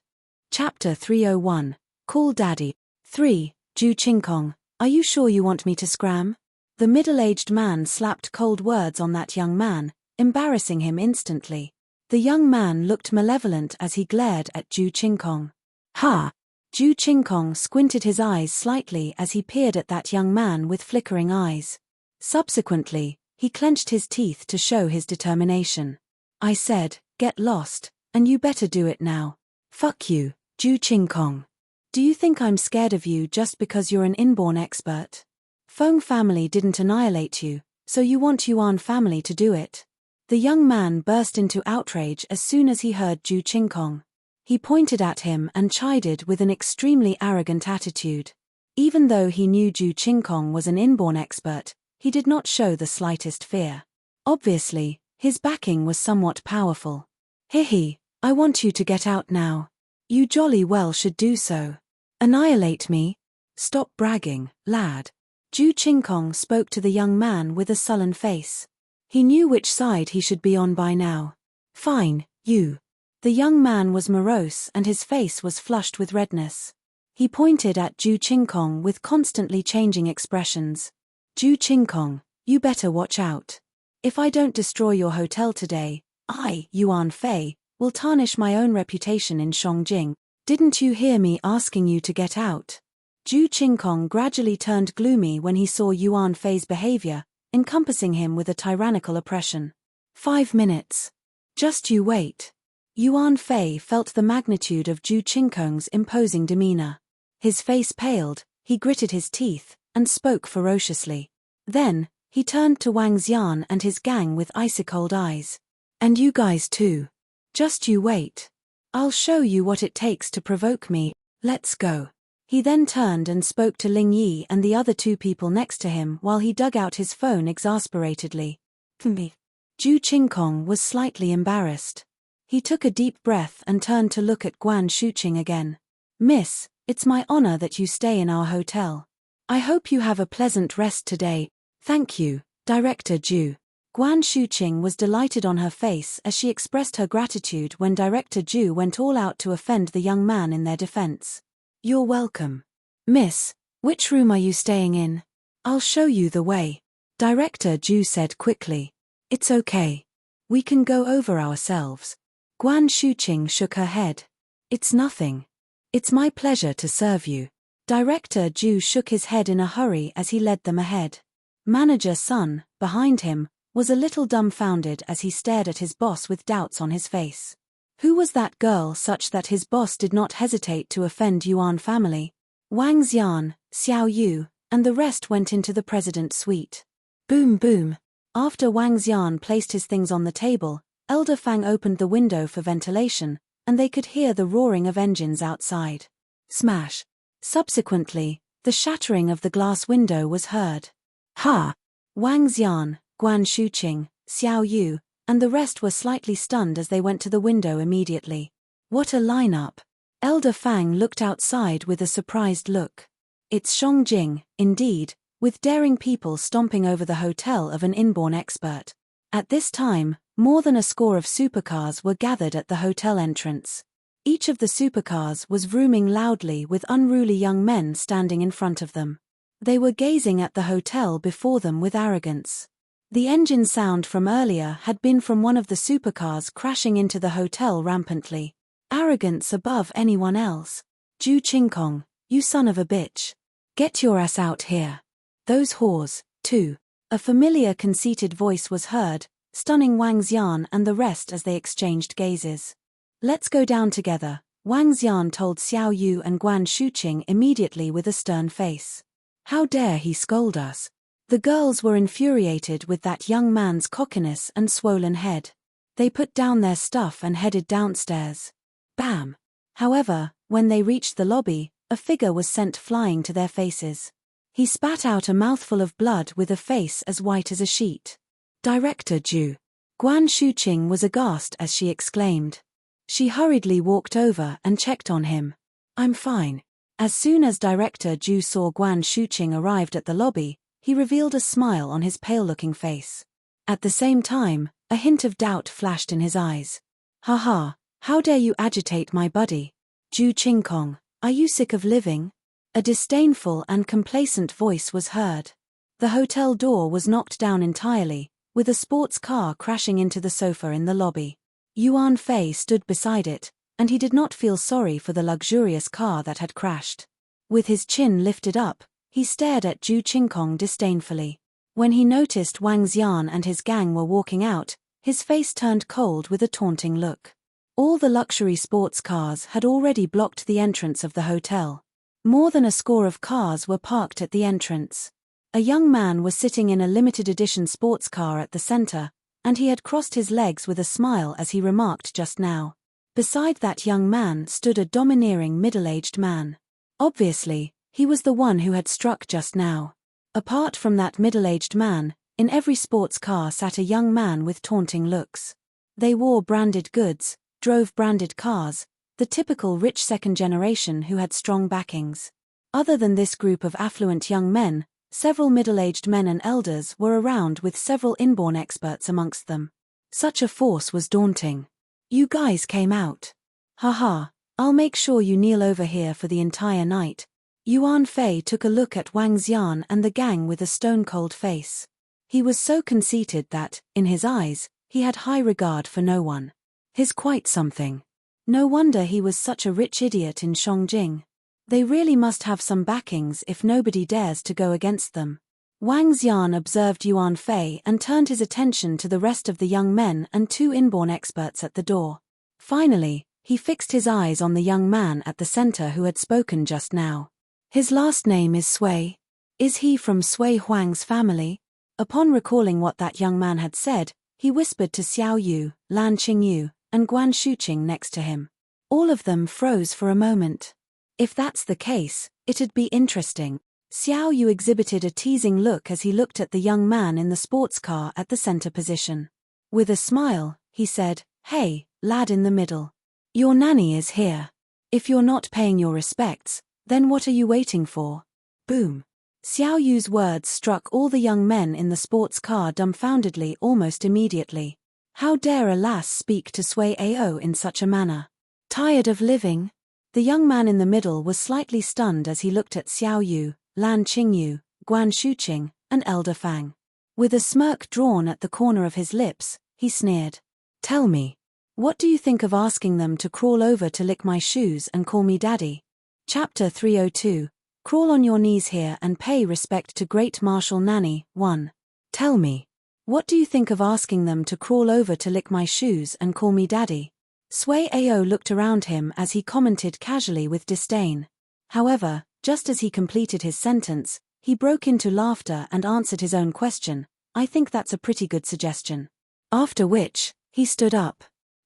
Chapter 301, Call Daddy. 3. Ju Qingkong, are you sure you want me to scram? The middle-aged man slapped cold words on that young man, embarrassing him instantly. The young man looked malevolent as he glared at Ju Qingkong. "Ha!" Ju Qingkong squinted his eyes slightly as he peered at that young man with flickering eyes. Subsequently, he clenched his teeth to show his determination. "I said, get lost, and you better do it now. Fuck you, Ju Qingkong. Do you think I'm scared of you just because you're an inborn expert? Feng family didn't annihilate you, so you want Yuan family to do it." The young man burst into outrage as soon as he heard Ju Qingkong. He pointed at him and chided with an extremely arrogant attitude. Even though he knew Ju Qingkong was an inborn expert, he did not show the slightest fear. Obviously, his backing was somewhat powerful. "Hihi, I want you to get out now. You jolly well should do so. Annihilate me? Stop bragging, lad." Ju Qingkong spoke to the young man with a sullen face. He knew which side he should be on by now. "Fine, you." The young man was morose and his face was flushed with redness. He pointed at Ju Qingkong with constantly changing expressions. "Ju Qingkong, you better watch out. If I don't destroy your hotel today, I, Yuan Fei, will tarnish my own reputation in Shangjing. Didn't you hear me asking you to get out?" Ju Qingkong gradually turned gloomy when he saw Yuan Fei's behavior, encompassing him with a tyrannical oppression. 5 minutes. Just you wait. Yuan Fei felt the magnitude of Zhu Qingkong's imposing demeanor. His face paled, he gritted his teeth, and spoke ferociously. Then, he turned to Wang Xian and his gang with icy-cold eyes. And you guys too. Just you wait. I'll show you what it takes to provoke me, let's go. He then turned and spoke to Ling Yi and the other 2 people next to him while he dug out his phone exasperatedly. Me. Zhu Qingkong was slightly embarrassed. He took a deep breath and turned to look at Guan Shuqing again. Miss, it's my honor that you stay in our hotel. I hope you have a pleasant rest today. Thank you, Director Zhu. Guan Shuqing was delighted on her face as she expressed her gratitude when Director Zhu went all out to offend the young man in their defense. You're welcome. Miss, which room are you staying in? I'll show you the way. Director Zhu said quickly. It's okay. We can go over ourselves. Guan Shuqing shook her head. It's nothing. It's my pleasure to serve you. Director Zhu shook his head in a hurry as he led them ahead. Manager Sun, behind him, was a little dumbfounded as he stared at his boss with doubts on his face. Who was that girl such that his boss did not hesitate to offend Yuan family? Wang Xian, Xiao Yu, and the rest went into the president's suite. Boom boom. After Wang Xian placed his things on the table, Elder Fang opened the window for ventilation, and they could hear the roaring of engines outside. Smash. Subsequently, the shattering of the glass window was heard. Ha! Wang Xian, Guan Shuqing, Xiao Yu, and the rest were slightly stunned as they went to the window immediately. What a lineup! Elder Fang looked outside with a surprised look. It's Shangjing, indeed, with daring people stomping over the hotel of an inborn expert. At this time, more than a score of supercars were gathered at the hotel entrance. Each of the supercars was vrooming loudly with unruly young men standing in front of them. They were gazing at the hotel before them with arrogance. The engine sound from earlier had been from one of the supercars crashing into the hotel rampantly. Arrogance above anyone else. Zhu Qingkong, you son of a bitch. Get your ass out here. Those whores, too. A familiar conceited voice was heard, stunning Wang Xian and the rest as they exchanged gazes. Let's go down together, Wang Xian told Xiao Yu and Guan Shuqing immediately with a stern face. How dare he scold us? The girls were infuriated with that young man's cockiness and swollen head. They put down their stuff and headed downstairs. Bam! However, when they reached the lobby, a figure was sent flying to their faces. He spat out a mouthful of blood with a face as white as a sheet. Director Zhu. Guan Shuqing was aghast as she exclaimed. She hurriedly walked over and checked on him. I'm fine. As soon as Director Zhu saw Guan Shuqing arrived at the lobby, he revealed a smile on his pale-looking face. At the same time, a hint of doubt flashed in his eyes. Haha, how dare you agitate my buddy? Zhu Qingkong, are you sick of living? A disdainful and complacent voice was heard. The hotel door was knocked down entirely, with a sports car crashing into the sofa in the lobby. Yuan Fei stood beside it, and he did not feel sorry for the luxurious car that had crashed. With his chin lifted up, he stared at Zhu Qingkong disdainfully. When he noticed Wang Xian and his gang were walking out, his face turned cold with a taunting look. All the luxury sports cars had already blocked the entrance of the hotel. More than a score of cars were parked at the entrance. A young man was sitting in a limited edition sports car at the center, and he had crossed his legs with a smile as he remarked just now. Beside that young man stood a domineering middle-aged man. Obviously, he was the one who had struck just now. Apart from that middle-aged man, in every sports car sat a young man with taunting looks. They wore branded goods, drove branded cars, the typical rich second generation who had strong backings. Other than this group of affluent young men, several middle-aged men and elders were around with several inborn experts amongst them. Such a force was daunting. You guys came out. Haha, I'll make sure you kneel over here for the entire night. Yuan Fei took a look at Wang Xian and the gang with a stone-cold face. He was so conceited that, in his eyes, he had high regard for no one. He's quite something. No wonder he was such a rich idiot in Shangjing. They really must have some backings if nobody dares to go against them. Wang Xian observed Yuan Fei and turned his attention to the rest of the young men and 2 inborn experts at the door. Finally, he fixed his eyes on the young man at the center who had spoken just now. His last name is Sui. Is he from Sui Huang's family? Upon recalling what that young man had said, he whispered to Xiao Yu, Lan Qingyu, and Guan Shuqing next to him. All of them froze for a moment. If that's the case, it'd be interesting. Xiao Yu exhibited a teasing look as he looked at the young man in the sports car at the center position. With a smile, he said, "Hey, lad in the middle. Your nanny is here. If you're not paying your respects, then what are you waiting for?" Boom. Xiao Yu's words struck all the young men in the sports car dumbfoundedly almost immediately. How dare a lass speak to Sui Ao in such a manner? Tired of living? The young man in the middle was slightly stunned as he looked at Xiao Yu, Lan Qingyu, Guan Shuqing, and Elder Fang. With a smirk drawn at the corner of his lips, he sneered. "Tell me, what do you think of asking them to crawl over to lick my shoes and call me daddy?" Chapter 302. Crawl on your knees here and pay respect to Great Marshal Nanny. 1. Tell me, what do you think of asking them to crawl over to lick my shoes and call me daddy? Sui Ao looked around him as he commented casually with disdain. However, just as he completed his sentence, he broke into laughter and answered his own question. "I think that's a pretty good suggestion." After which, he stood up.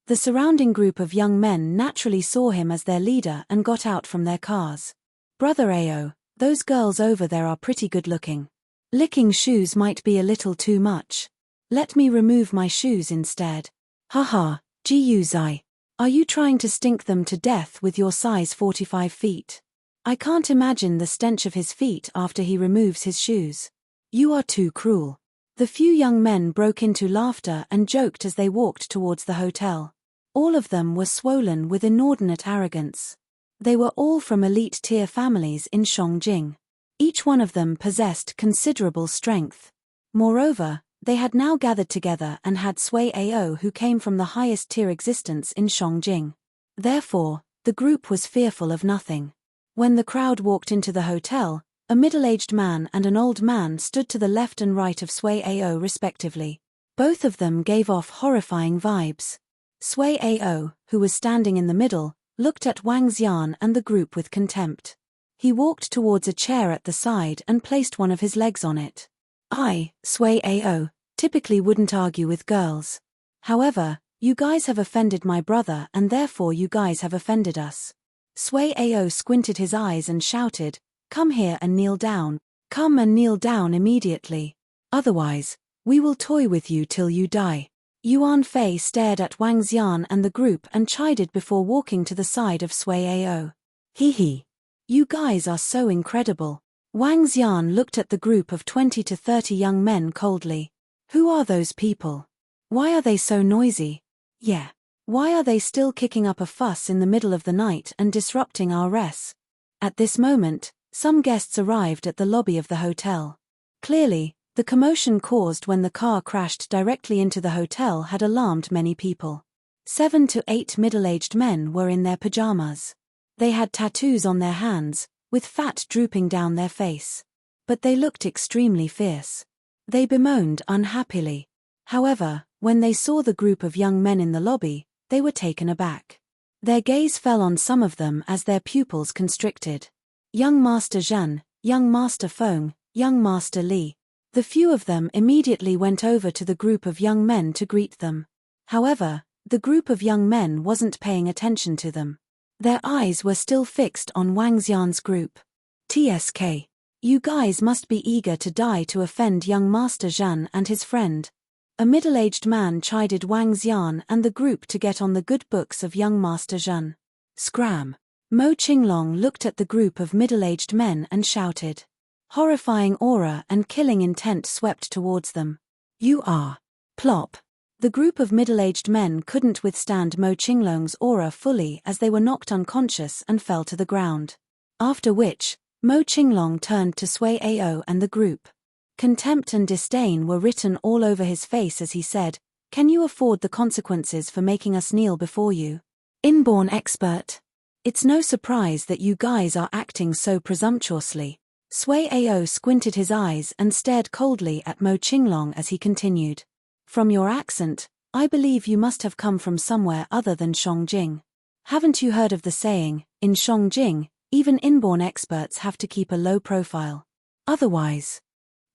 The surrounding group of young men naturally saw him as their leader and got out from their cars. "Brother Ao, those girls over there are pretty good looking. Licking shoes might be a little too much. Let me remove my shoes instead." "Haha, Jiu Zai. Are you trying to stink them to death with your size 45 feet? I can't imagine the stench of his feet after he removes his shoes. You are too cruel." The few young men broke into laughter and joked as they walked towards the hotel. All of them were swollen with inordinate arrogance. They were all from elite-tier families in Shangjing. Each one of them possessed considerable strength. Moreover, they had now gathered together and had Sui Ao who came from the highest-tier existence in Shangjing. Therefore, the group was fearful of nothing. When the crowd walked into the hotel, a middle-aged man and an old man stood to the left and right of Sui Ao respectively. Both of them gave off horrifying vibes. Sui Ao, who was standing in the middle, looked at Wang Xian and the group with contempt. He walked towards a chair at the side and placed one of his legs on it. "I, Sui Ao, typically wouldn't argue with girls. However, you guys have offended my brother and therefore you guys have offended us." Sui Ao squinted his eyes and shouted, "Come here and kneel down. Come and kneel down immediately. Otherwise, we will toy with you till you die." Yuan Fei stared at Wang Xian and the group and chided before walking to the side of Sui Ao. "Hee hee. You guys are so incredible." Wang Xian looked at the group of 20 to 30 young men coldly. "Who are those people? Why are they so noisy? Yeah. Why are they still kicking up a fuss in the middle of the night and disrupting our rest?" At this moment, some guests arrived at the lobby of the hotel. Clearly, the commotion caused when the car crashed directly into the hotel had alarmed many people. 7 to 8 middle-aged men were in their pajamas. They had tattoos on their hands, with fat drooping down their face. But they looked extremely fierce. They bemoaned unhappily. However, when they saw the group of young men in the lobby, they were taken aback. Their gaze fell on some of them as their pupils constricted. Young Master Zhan, Young Master Feng, Young Master Li. The few of them immediately went over to the group of young men to greet them. However, the group of young men wasn't paying attention to them. Their eyes were still fixed on Wang Xian's group. "TSK. You guys must be eager to die to offend young Master Zhan and his friend." A middle-aged man chided Wang Xian and the group to get on the good books of young Master Zhan. Scram. Mo Qinglong looked at the group of middle-aged men and shouted. Horrifying aura and killing intent swept towards them. "You are." Plop. The group of middle-aged men couldn't withstand Mo Qinglong's aura fully as they were knocked unconscious and fell to the ground. After which, Mo Qinglong turned to Sui Ao and the group. Contempt and disdain were written all over his face as he said, "Can you afford the consequences for making us kneel before you? Inborn expert. It's no surprise that you guys are acting so presumptuously. Sui Ao squinted his eyes and stared coldly at Mo Qinglong as he continued. From your accent, I believe you must have come from somewhere other than Shangjing. Haven't you heard of the saying, in Shangjing, even inborn experts have to keep a low profile? Otherwise.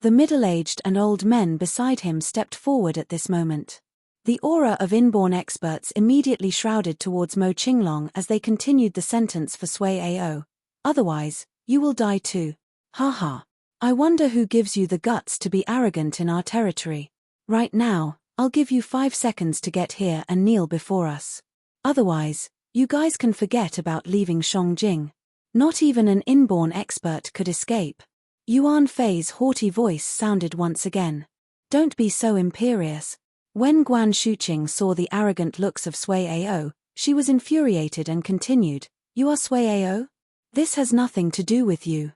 The middle-aged and old men beside him stepped forward at this moment. The aura of inborn experts immediately shrouded towards Mo Qinglong as they continued the sentence for Sui Ao. Otherwise, you will die too. Haha. I wonder who gives you the guts to be arrogant in our territory. Right now, I'll give you 5 seconds to get here and kneel before us. Otherwise, you guys can forget about leaving Shangjing. Not even an inborn expert could escape. Yuan Fei's haughty voice sounded once again. Don't be so imperious. When Guan Shuqing saw the arrogant looks of Sui Ao, she was infuriated and continued, You are Sui Ao? This has nothing to do with you.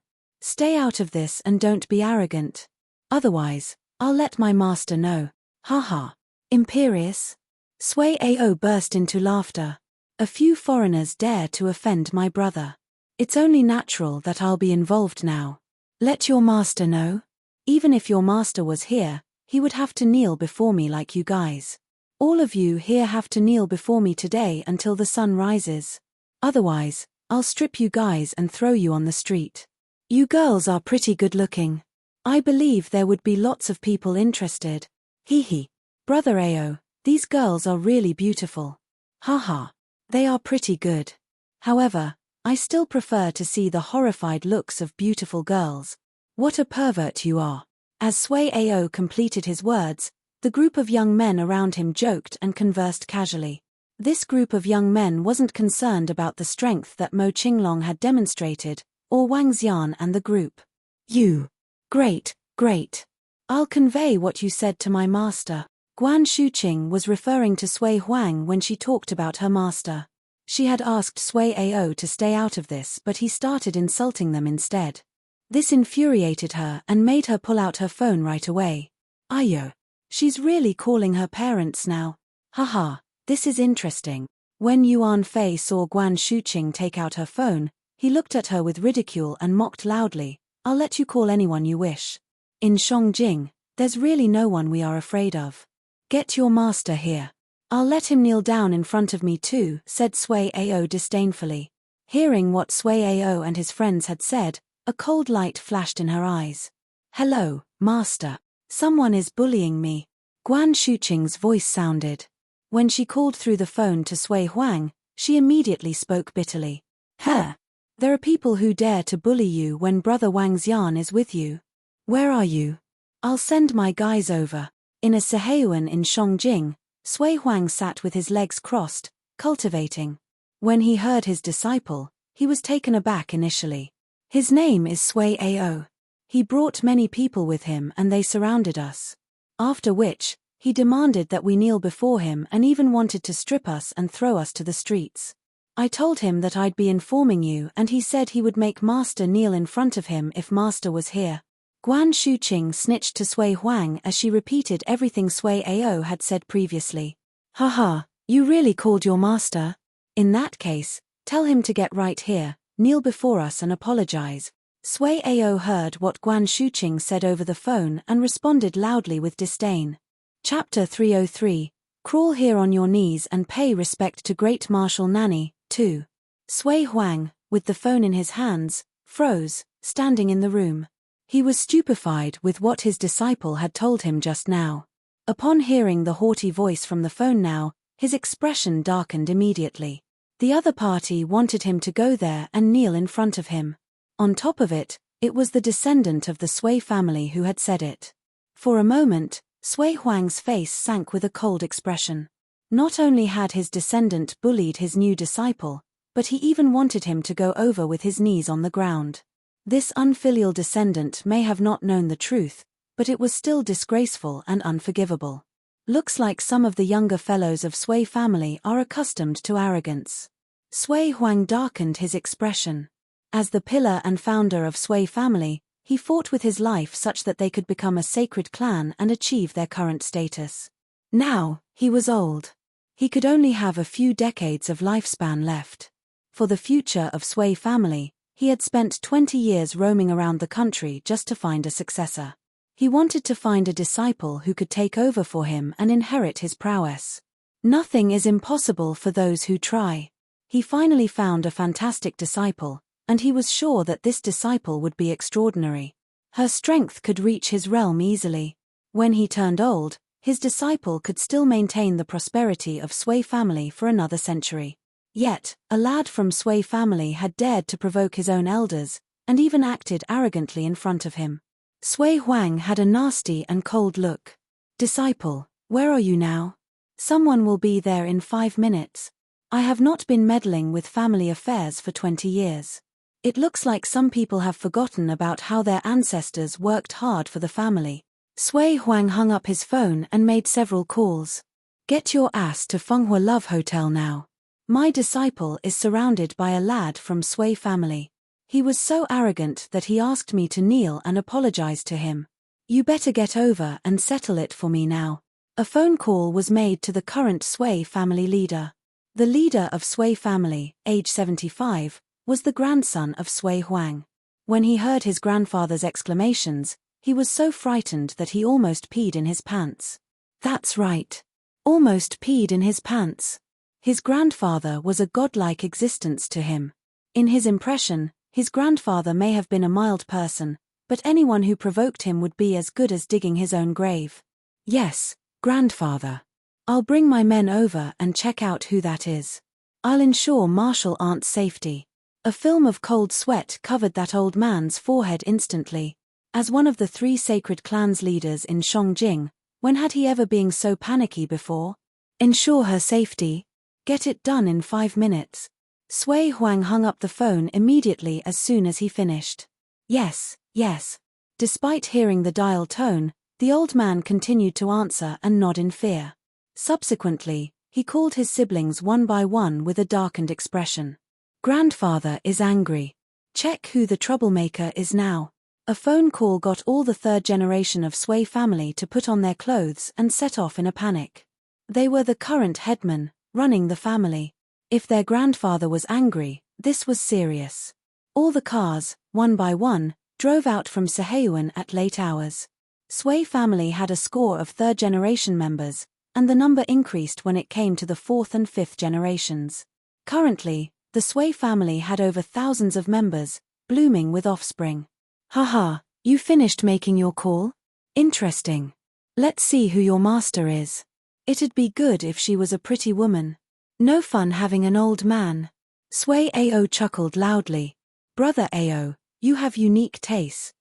Stay out of this and don't be arrogant. Otherwise, I'll let my master know. Haha. Imperious? Sui Ao burst into laughter. A few foreigners dare to offend my brother. It's only natural that I'll be involved now. Let your master know. Even if your master was here, he would have to kneel before me like you guys. All of you here have to kneel before me today until the sun rises. Otherwise, I'll strip you guys and throw you on the street. You girls are pretty good looking. I believe there would be lots of people interested. Hee hee. Brother Ao, these girls are really beautiful. Haha. They are pretty good. However, I still prefer to see the horrified looks of beautiful girls. What a pervert you are. As Sui Ao completed his words, the group of young men around him joked and conversed casually. This group of young men wasn't concerned about the strength that Mo Qinglong had demonstrated, or Wang Xian and the group. You. Great, great. I'll convey what you said to my master. Guan Shuqing was referring to Sui Huang when she talked about her master. She had asked Sui Ao to stay out of this, but he started insulting them instead. This infuriated her and made her pull out her phone right away. Ayo. She's really calling her parents now. Haha, this is interesting. When Yuan Fei saw Guan Shuqing take out her phone, he looked at her with ridicule and mocked loudly, I'll let you call anyone you wish. In Shangjing, there's really no one we are afraid of. Get your master here. I'll let him kneel down in front of me too, said Sui Ao disdainfully. Hearing what Sui Ao and his friends had said, a cold light flashed in her eyes. Hello, master. Someone is bullying me. Guan Shuqing's voice sounded. When she called through the phone to Sui Huang, she immediately spoke bitterly. Huh. There are people who dare to bully you when brother Wang Xian is with you. Where are you? I'll send my guys over. In a Seheyuan in Shangjing, Sui Huang sat with his legs crossed, cultivating. When he heard his disciple, he was taken aback initially. His name is Sui Ao. He brought many people with him and they surrounded us. After which, he demanded that we kneel before him and even wanted to strip us and throw us to the streets. I told him that I'd be informing you and he said he would make Master kneel in front of him if Master was here. Guan Shuqing snitched to Sui Huang as she repeated everything Sui Ao had said previously. Haha, you really called your master? In that case, tell him to get right here, kneel before us and apologize. Sui Ao heard what Guan Shuqing said over the phone and responded loudly with disdain. Chapter 303, Crawl here on your knees and pay respect to Great Marshal Nanny, 2. Sui Huang, with the phone in his hands, froze, standing in the room. He was stupefied with what his disciple had told him just now. Upon hearing the haughty voice from the phone now, his expression darkened immediately. The other party wanted him to go there and kneel in front of him. On top of it, it was the descendant of the Sui family who had said it. For a moment, Sui Huang's face sank with a cold expression. Not only had his descendant bullied his new disciple, but he even wanted him to go over with his knees on the ground. This unfilial descendant may have not known the truth, but it was still disgraceful and unforgivable. Looks like some of the younger fellows of Sui family are accustomed to arrogance. Sui Huang darkened his expression. As the pillar and founder of Sui family, he fought with his life such that they could become a sacred clan and achieve their current status. Now, he was old. He could only have a few decades of lifespan left. For the future of Sui family, He had spent 20 years roaming around the country just to find a successor. He wanted to find a disciple who could take over for him and inherit his prowess. Nothing is impossible for those who try. He finally found a fantastic disciple, and he was sure that this disciple would be extraordinary. Her strength could reach his realm easily. When he turned old, his disciple could still maintain the prosperity of Sui family for another century. Yet, a lad from Sui family had dared to provoke his own elders, and even acted arrogantly in front of him. Sui Huang had a nasty and cold look. "Disciple, where are you now? Someone will be there in 5 minutes. I have not been meddling with family affairs for 20 years. It looks like some people have forgotten about how their ancestors worked hard for the family." Sui Huang hung up his phone and made several calls. "Get your ass to Fenghua Love Hotel now. My disciple is surrounded by a lad from Sui family. He was so arrogant that he asked me to kneel and apologize to him. You better get over and settle it for me now." A phone call was made to the current Sui family leader. The leader of Sui family, age 75, was the grandson of Sui Huang. When he heard his grandfather's exclamations, he was so frightened that he almost peed in his pants. That's right. Almost peed in his pants. His grandfather was a godlike existence to him. In his impression, his grandfather may have been a mild person, but anyone who provoked him would be as good as digging his own grave. "Yes, grandfather. I'll bring my men over and check out who that is. I'll ensure Marshal Aunt's safety." A film of cold sweat covered that old man's forehead instantly. As one of the 3 sacred clans leaders in Shangjing, when had he ever been so panicky before? Ensure her safety. Get it done in 5 minutes. Sui Huang hung up the phone immediately as soon as he finished. Yes, yes. Despite hearing the dial tone, the old man continued to answer and nod in fear. Subsequently, he called his siblings one by one with a darkened expression. "Grandfather is angry. Check who the troublemaker is now." A phone call got all the 3rd generation of Sui family to put on their clothes and set off in a panic. They were the current headmen, running the family. If their grandfather was angry, this was serious. All the cars, one by one, drove out from Seheyuan at late hours. Sui family had a score of 3rd generation members, and the number increased when it came to the 4th and 5th generations. Currently, the Sui family had over thousands of members, blooming with offspring. "Haha, you finished making your call? Interesting. Let's see who your master is. It'd be good if she was a pretty woman. No fun having an old man." Sui Ao chuckled loudly. "Brother Ao, you have unique tastes."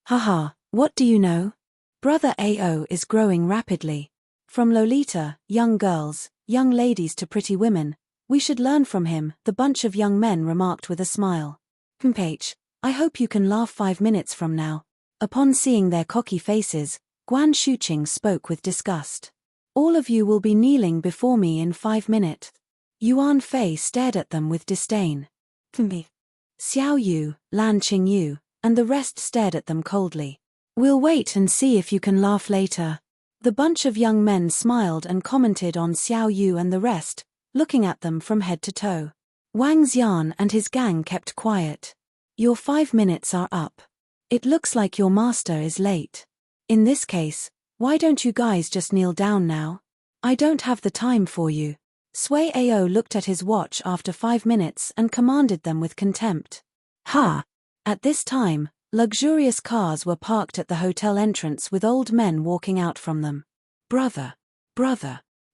"Haha, what do you know? Brother Ao is growing rapidly. From Lolita, young girls, young ladies to pretty women, we should learn from him," the bunch of young men remarked with a smile. "Mph, I hope you can laugh 5 minutes from now." Upon seeing their cocky faces, Guan Shuqing spoke with disgust. "All of you will be kneeling before me in 5 minutes. Yuan Fei stared at them with disdain. Xiao Yu, Lan Qingyu, and the rest stared at them coldly. "We'll wait and see if you can laugh later." The bunch of young men smiled and commented on Xiao Yu and the rest, looking at them from head to toe. Wang Xian and his gang kept quiet. "Your 5 minutes are up. It looks like your master is late. In this case, why don't you guys just kneel down now? I don't have the time for you." Sui Ao looked at his watch after 5 minutes and commanded them with contempt. "Ha!" At this time, luxurious cars were parked at the hotel entrance with old men walking out from them. Brother,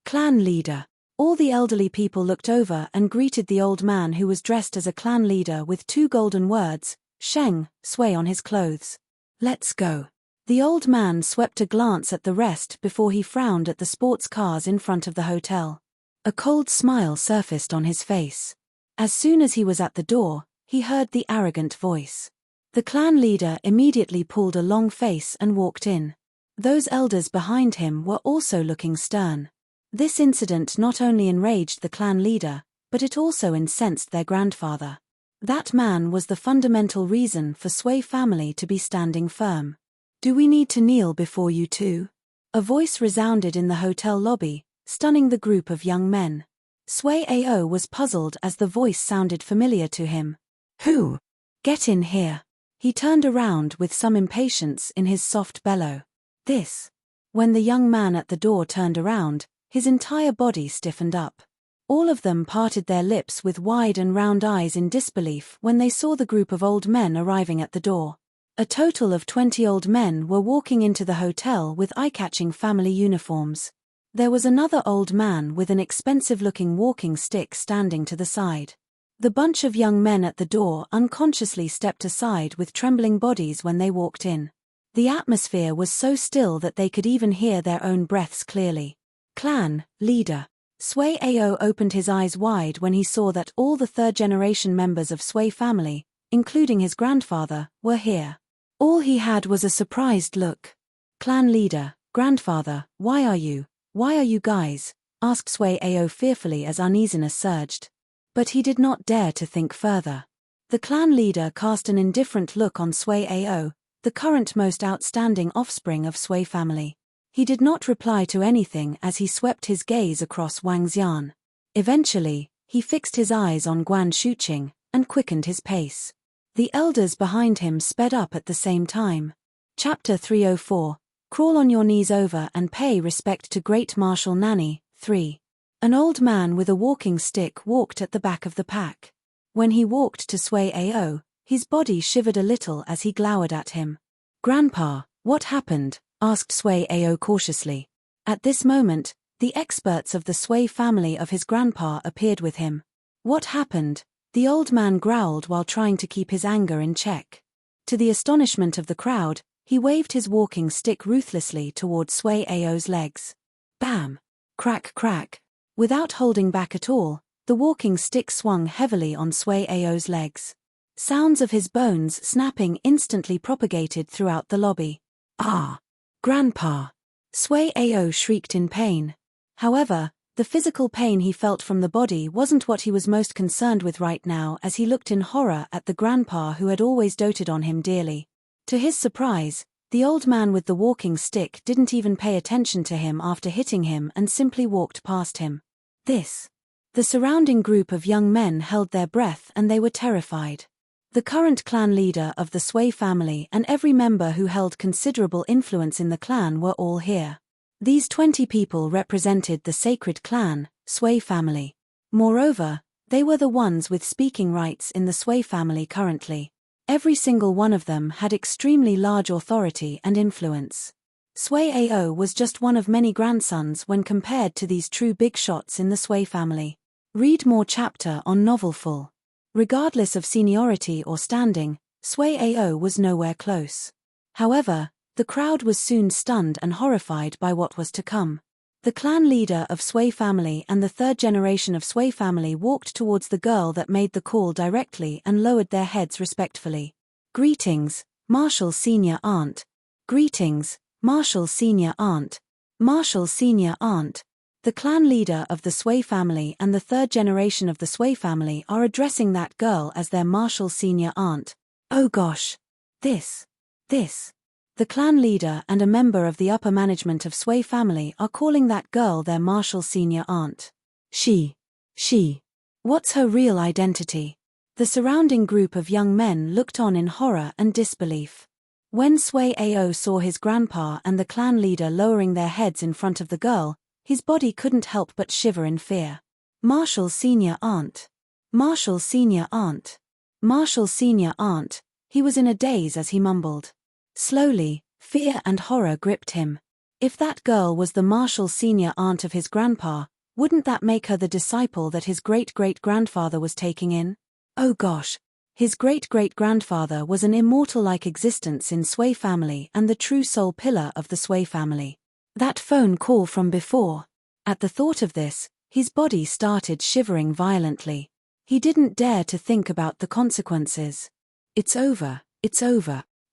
clan leader." All the elderly people looked over and greeted the old man who was dressed as a clan leader with 2 golden words, Sheng, Sui on his clothes. "Let's go." The old man swept a glance at the rest before he frowned at the sports cars in front of the hotel. A cold smile surfaced on his face. As soon as he was at the door, he heard the arrogant voice. The clan leader immediately pulled a long face and walked in. Those elders behind him were also looking stern. This incident not only enraged the clan leader, but it also incensed their grandfather. That man was the fundamental reason for Sui family to be standing firm. "Do we need to kneel before you too?" A voice resounded in the hotel lobby, stunning the group of young men. Sui Ao was puzzled as the voice sounded familiar to him. "Who?" Get in here. He turned around with some impatience in his soft bellow. This. When the young man at the door turned around, his entire body stiffened up. All of them parted their lips with wide and round eyes in disbelief when they saw the group of old men arriving at the door. A total of 20 old men were walking into the hotel with eye-catching family uniforms. There was another old man with an expensive-looking walking stick standing to the side. The bunch of young men at the door unconsciously stepped aside with trembling bodies when they walked in. The atmosphere was so still that they could even hear their own breaths clearly. Clan leader. Sui Ao opened his eyes wide when he saw that all the third-generation members of Sui family, including his grandfather, were here. All he had was a surprised look. Clan leader, grandfather, why are you guys? Asked Sui Ao fearfully as uneasiness surged. But he did not dare to think further. The clan leader cast an indifferent look on Sui Ao, the current most outstanding offspring of Sui family. He did not reply to anything as he swept his gaze across Wang Xian. Eventually, he fixed his eyes on Guan Shuqing and quickened his pace. The elders behind him sped up at the same time. Chapter 304, Crawl on your knees over and pay respect to Great Marshal Nanny, 3. An old man with a walking stick walked at the back of the pack. When he walked to Sui Ao, his body shivered a little as he glowered at him. Grandpa, what happened? Asked Sui Ao cautiously. At this moment, the experts of the Sui family of his grandpa appeared with him. What happened? The old man growled while trying to keep his anger in check. To the astonishment of the crowd, he waved his walking stick ruthlessly toward Sui Ao's legs. Bam! Crack crack! Without holding back at all, the walking stick swung heavily on Sui Ao's legs. Sounds of his bones snapping instantly propagated throughout the lobby. Ah! Grandpa! Sui Ao shrieked in pain. However, the physical pain he felt from the body wasn't what he was most concerned with right now as he looked in horror at the grandpa who had always doted on him dearly. To his surprise, the old man with the walking stick didn't even pay attention to him after hitting him and simply walked past him. The surrounding group of young men held their breath and they were terrified. The current clan leader of the Sui family and every member who held considerable influence in the clan were all here. These 20 people represented the sacred clan, Sui family. Moreover, they were the ones with speaking rights in the Sui family currently. Every single one of them had extremely large authority and influence. Sui Ao was just one of many grandsons when compared to these true big shots in the Sui family. Read more chapter on novel full. Regardless of seniority or standing, Sui Ao was nowhere close. However, the crowd was soon stunned and horrified by what was to come. The clan leader of Sui family and the third generation of Sui family walked towards the girl that made the call directly and lowered their heads respectfully. Greetings, Marshal Senior Aunt. Greetings, Marshal Senior Aunt. Marshal Senior Aunt. The clan leader of the Sui family and the third generation of the Sui family are addressing that girl as their Marshal Senior Aunt. Oh gosh. This. The clan leader and a member of the upper management of Sui family are calling that girl their Marshal Senior Aunt. She. What's her real identity? The surrounding group of young men looked on in horror and disbelief. When Sui Ao saw his grandpa and the clan leader lowering their heads in front of the girl, his body couldn't help but shiver in fear. Marshal Senior Aunt. Marshal Senior Aunt. Marshal Senior Aunt. He was in a daze as he mumbled. Slowly, fear and horror gripped him. If that girl was the Marshal Senior Aunt of his grandpa, wouldn't that make her the disciple that his great-great-grandfather was taking in? Oh gosh. His great-great-grandfather was an immortal-like existence in Sui family and the true soul pillar of the Sui family. That phone call from before. At the thought of this, his body started shivering violently. He didn't dare to think about the consequences. It's over.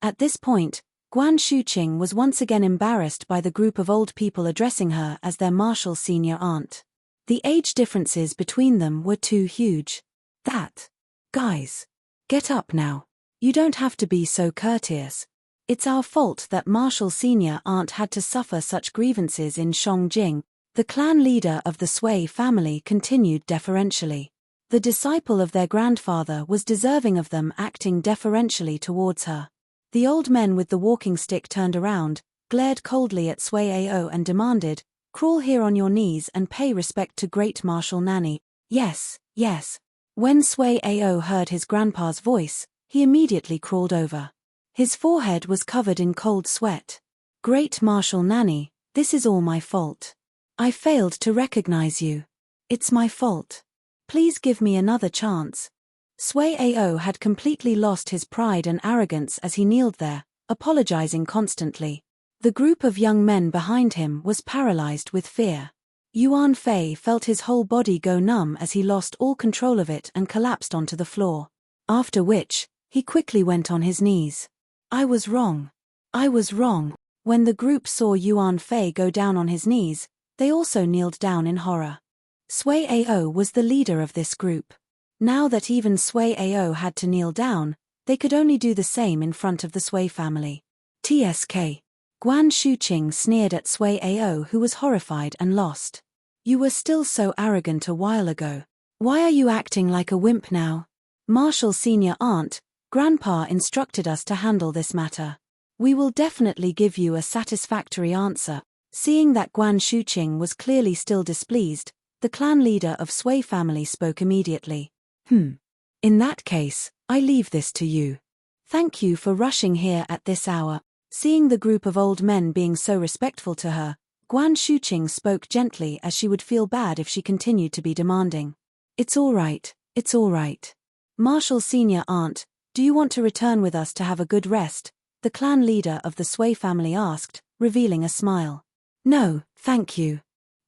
At this point, Guan Shuqing was once again embarrassed by the group of old people addressing her as their Marshal Senior Aunt. The age differences between them were too huge. Guys. Get up now. You don't have to be so courteous. It's our fault that Marshal Senior Aunt had to suffer such grievances in Shangjing, the clan leader of the Sui family continued deferentially. The disciple of their grandfather was deserving of them acting deferentially towards her. The old men with the walking stick turned around, glared coldly at Sui Ao and demanded, "Crawl here on your knees and pay respect to Great Marshal Nanny." Yes, yes. When Sui Ao heard his grandpa's voice, he immediately crawled over. His forehead was covered in cold sweat. "Great Marshal Nanny, this is all my fault. I failed to recognize you. It's my fault. Please give me another chance." Sui Ao had completely lost his pride and arrogance as he kneeled there, apologizing constantly. The group of young men behind him was paralyzed with fear. Yuan Fei felt his whole body go numb as he lost all control of it and collapsed onto the floor. After which, he quickly went on his knees. "I was wrong. I was wrong." When the group saw Yuan Fei go down on his knees, they also kneeled down in horror. Sui Ao was the leader of this group. Now that even Sui Ao had to kneel down, they could only do the same in front of the Sui family. TSK. Guan Shuqing sneered at Sui Ao, who was horrified and lost. "You were still so arrogant a while ago. Why are you acting like a wimp now?" Marshal Senior Aunt, Grandpa instructed us to handle this matter. We will definitely give you a satisfactory answer. Seeing that Guan Shuqing was clearly still displeased, the clan leader of Sui family spoke immediately. In that case, I leave this to you. Thank you for rushing here at this hour." Seeing the group of old men being so respectful to her, Guan Shuqing spoke gently as she would feel bad if she continued to be demanding. It's all right. Marshal Senior Aunt, do you want to return with us to have a good rest?" the clan leader of the Sui family asked, revealing a smile. "No, thank you.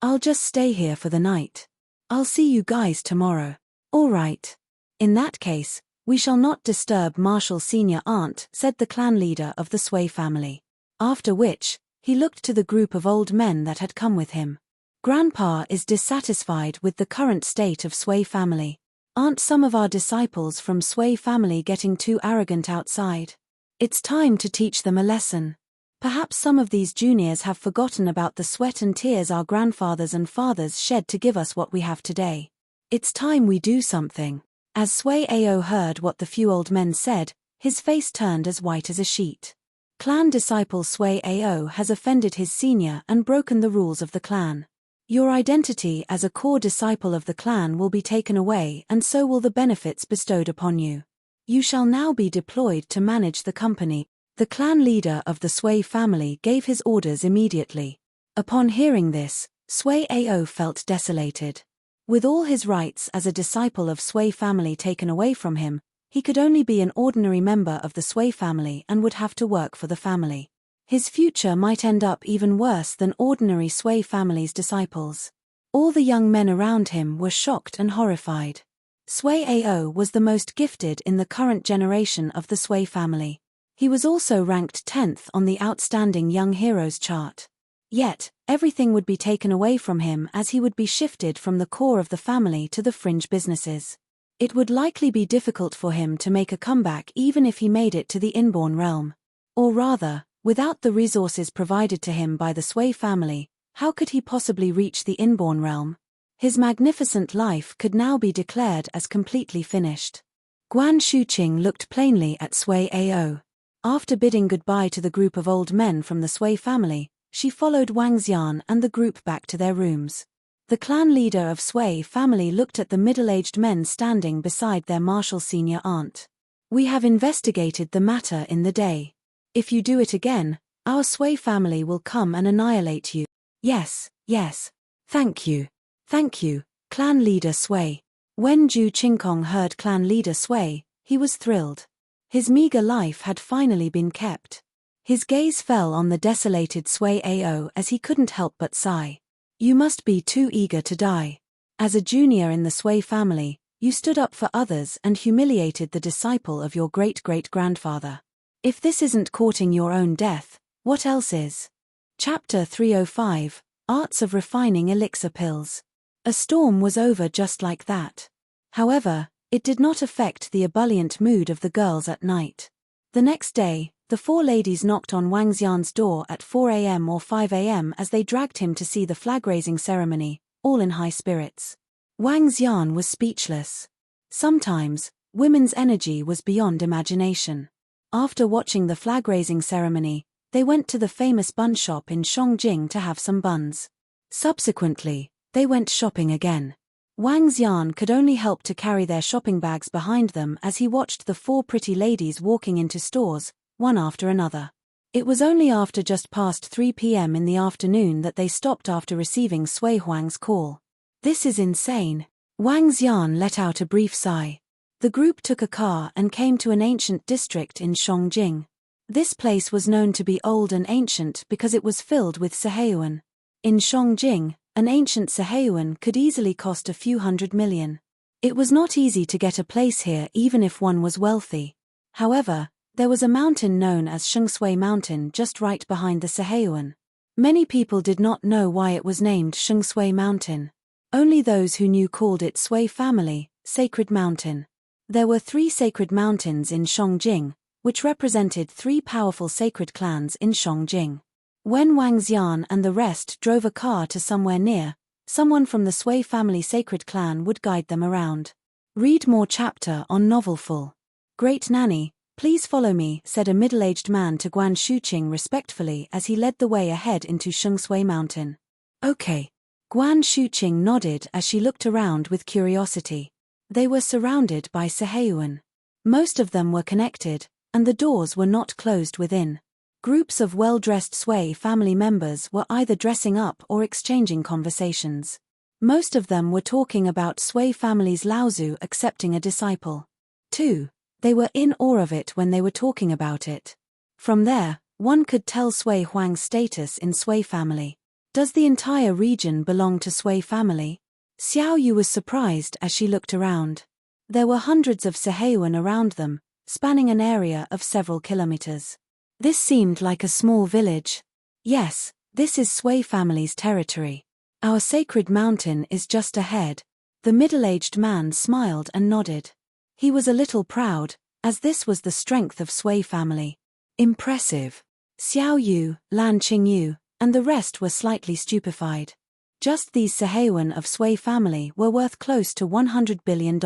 I'll just stay here for the night. I'll see you guys tomorrow." "All right. In that case, we shall not disturb Marshal Senior Aunt," said the clan leader of the Sui family. After which, he looked to the group of old men that had come with him. "Grandpa is dissatisfied with the current state of Sui family. Aren't some of our disciples from Sui family getting too arrogant outside? It's time to teach them a lesson. Perhaps some of these juniors have forgotten about the sweat and tears our grandfathers and fathers shed to give us what we have today. It's time we do something." As Sui Ao heard what the few old men said, his face turned as white as a sheet. Clan disciple Sui Ao has offended his senior and broken the rules of the clan. Your identity as a core disciple of the clan will be taken away, and so will the benefits bestowed upon you. You shall now be deployed to manage the company. The clan leader of the Sui family gave his orders immediately. Upon hearing this, Sui Ao felt desolated. With all his rights as a disciple of Sui family taken away from him, he could only be an ordinary member of the Sui family and would have to work for the family. His future might end up even worse than ordinary Sui family's disciples. All the young men around him were shocked and horrified. Sui Ao was the most gifted in the current generation of the Sui family. He was also ranked 10th on the Outstanding Young Heroes chart. Yet, everything would be taken away from him as he would be shifted from the core of the family to the fringe businesses. It would likely be difficult for him to make a comeback even if he made it to the inborn realm. Or rather, without the resources provided to him by the Sui family, how could he possibly reach the inborn realm? His magnificent life could now be declared as completely finished. Guan Shuqing looked plainly at Sui Ao. After bidding goodbye to the group of old men from the Sui family, she followed Wang Xian and the group back to their rooms. The clan leader of Sui family looked at the middle-aged men standing beside their martial senior aunt. "We have investigated the matter in the day. If you do it again, our Sui family will come and annihilate you." Yes. Thank you, clan leader Sui." When Zhu Qingkong heard clan leader Sui, he was thrilled. His meager life had finally been kept. His gaze fell on the desolated Sui Ao as he couldn't help but sigh. "You must be too eager to die. As a junior in the Sui family, you stood up for others and humiliated the disciple of your great-great-grandfather. If this isn't courting your own death, what else is?" Chapter 305, Arts of Refining Elixir Pills. A storm was over just like that. However, it did not affect the ebullient mood of the girls at night. The next day, the four ladies knocked on Wang Xian's door at 4 a.m. or 5 a.m. as they dragged him to see the flag-raising ceremony, all in high spirits. Wang Xian was speechless. Sometimes, women's energy was beyond imagination. After watching the flag-raising ceremony, they went to the famous bun shop in Shangjing to have some buns. Subsequently, they went shopping again. Wang Xian could only help to carry their shopping bags behind them as he watched the 4 pretty ladies walking into stores, one after another. It was only after just past 3 p.m. in the afternoon that they stopped after receiving Sui Huang's call. This is insane. Wang Xian let out a brief sigh. The group took a car and came to an ancient district in Shangjing. This place was known to be old and ancient because it was filled with seheyuan. In Shangjing, an ancient seheyuan could easily cost a few $100 million. It was not easy to get a place here even if one was wealthy. However, there was a mountain known as Shengshui Mountain just right behind the seheyuan. Many people did not know why it was named Shengshui Mountain. Only those who knew called it Sui Family, Sacred Mountain. There were 3 sacred mountains in Shangjing, which represented 3 powerful sacred clans in Shangjing. When Wang Xian and the rest drove a car to somewhere near, someone from the Sui Family Sacred Clan would guide them around. Read more chapter on novel full. Great Nanny, please follow me, said a middle-aged man to Guan Shuqing respectfully as he led the way ahead into Shengshui Mountain. Okay. Guan Shuqing nodded as she looked around with curiosity. They were surrounded by seheyuan. Most of them were connected, and the doors were not closed within. Groups of well-dressed Sui family members were either dressing up or exchanging conversations. Most of them were talking about Sui family's Laozu accepting a disciple. 2. They were in awe of it when they were talking about it. From there, one could tell Sui Huang's status in Sui family. Does the entire region belong to Sui family? Xiao Yu was surprised as she looked around. There were hundreds of seheyuan around them, spanning an area of several kilometers. This seemed like a small village. Yes, this is Sui family's territory. Our sacred mountain is just ahead. The middle-aged man smiled and nodded. He was a little proud, as this was the strength of Sui family. Impressive. Xiao Yu, Lan Qingyu, and the rest were slightly stupefied. Just these seheyuan of Sui family were worth close to $100 billion.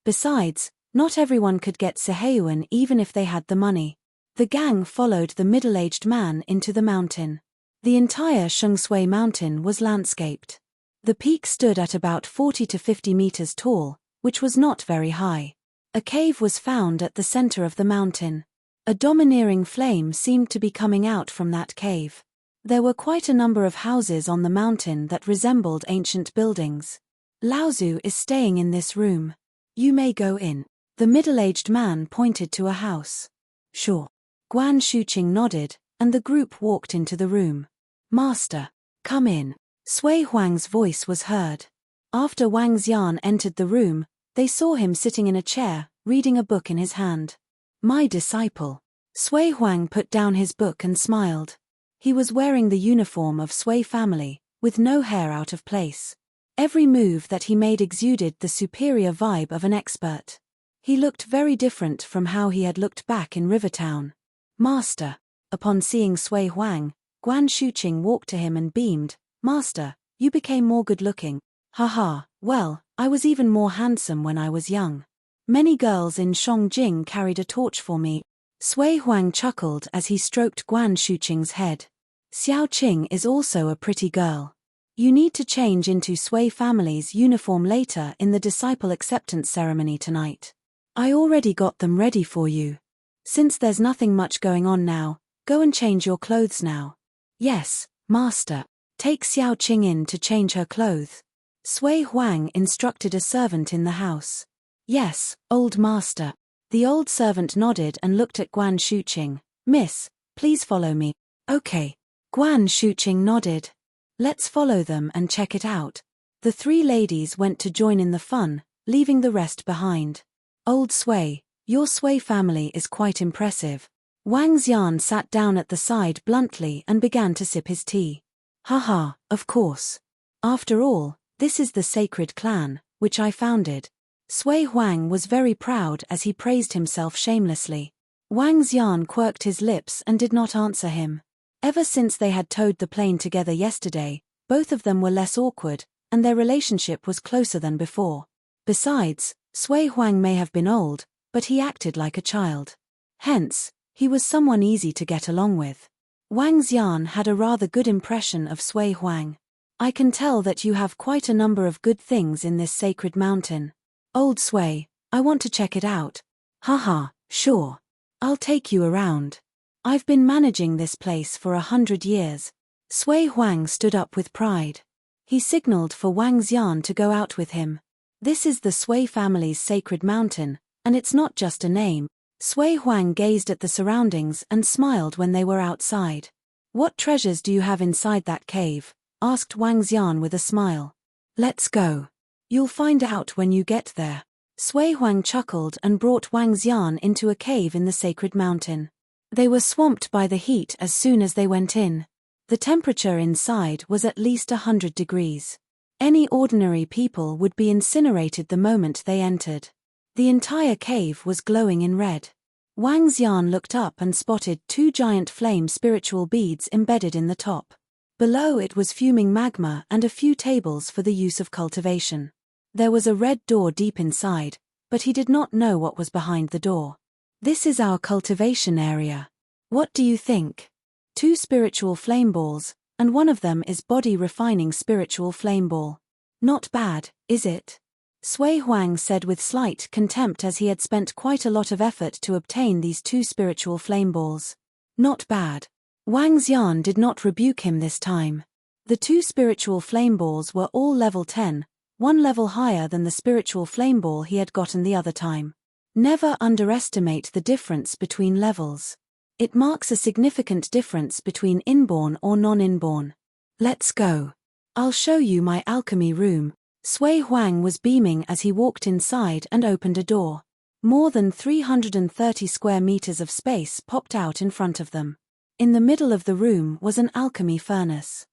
Besides, not everyone could get seheyuan even if they had the money. The gang followed the middle-aged man into the mountain. The entire Shengshui Mountain was landscaped. The peak stood at about 40 to 50 meters tall, which was not very high. A cave was found at the center of the mountain. A domineering flame seemed to be coming out from that cave. There were quite a number of houses on the mountain that resembled ancient buildings. Laozu is staying in this room. You may go in. The middle-aged man pointed to a house. Sure. Guan Shuqing nodded, and the group walked into the room. Master, come in. Sui Huang's voice was heard. After Wang Xian entered the room, they saw him sitting in a chair, reading a book in his hand. My disciple. Sui Huang put down his book and smiled. He was wearing the uniform of Sui family, with no hair out of place. Every move that he made exuded the superior vibe of an expert. He looked very different from how he had looked back in Rivertown. Master. Upon seeing Sui Huang, Guan Shuqing walked to him and beamed. Master, you became more good-looking. Haha, well, I was even more handsome when I was young. Many girls in Shangjing carried a torch for me. Sui Huang chuckled as he stroked Guan Shuqing's head. Xiao Qing is also a pretty girl. You need to change into Sui family's uniform later in the disciple acceptance ceremony tonight. I already got them ready for you. Since there's nothing much going on now, go and change your clothes now. Yes, master. Take Xiao Qing in to change her clothes. Sui Huang instructed a servant in the house. Yes, old master. The old servant nodded and looked at Guan Shuqing. Miss, please follow me. Okay. Guan Shuqing nodded. Let's follow them and check it out. The 3 ladies went to join in the fun, leaving the rest behind. Old Sui, your Sui family is quite impressive. Wang Xian sat down at the side bluntly and began to sip his tea. Haha, of course. After all, this is the sacred clan, which I founded. Sui Huang was very proud as he praised himself shamelessly. Wang Xian quirked his lips and did not answer him. Ever since they had towed the plane together yesterday, both of them were less awkward, and their relationship was closer than before. Besides, Sui Huang may have been old, but he acted like a child. Hence, he was someone easy to get along with. Wang Xian had a rather good impression of Sui Huang. I can tell that you have quite a number of good things in this sacred mountain. Old Sui, I want to check it out. Haha, sure. I'll take you around. I've been managing this place for 100 years. Sui Huang stood up with pride. He signaled for Wang Xian to go out with him. This is the Sui family's sacred mountain, and it's not just a name. Sui Huang gazed at the surroundings and smiled when they were outside. What treasures do you have inside that cave? Asked Wang Xian with a smile. Let's go. You'll find out when you get there. Sui Huang chuckled and brought Wang Xian into a cave in the sacred mountain. They were swamped by the heat as soon as they went in. The temperature inside was at least 100 degrees. Any ordinary people would be incinerated the moment they entered. The entire cave was glowing in red. Wang Xian looked up and spotted 2 giant flame spiritual beads embedded in the top. Below it was fuming magma and a few tables for the use of cultivation. There was a red door deep inside, but he did not know what was behind the door. This is our cultivation area. What do you think? 2 spiritual flame balls, and one of them is body refining spiritual flame ball. Not bad, is it? Sui Huang said with slight contempt as he had spent quite a lot of effort to obtain these 2 spiritual flame balls. Not bad. Wang Xian did not rebuke him this time. The 2 spiritual flame balls were all level 10, one level higher than the spiritual flame ball he had gotten the other time. Never underestimate the difference between levels. It marks a significant difference between inborn or non-inborn. Let's go. I'll show you my alchemy room. Sui Huang was beaming as he walked inside and opened a door. More than 330 square meters of space popped out in front of them. In the middle of the room was an alchemy furnace.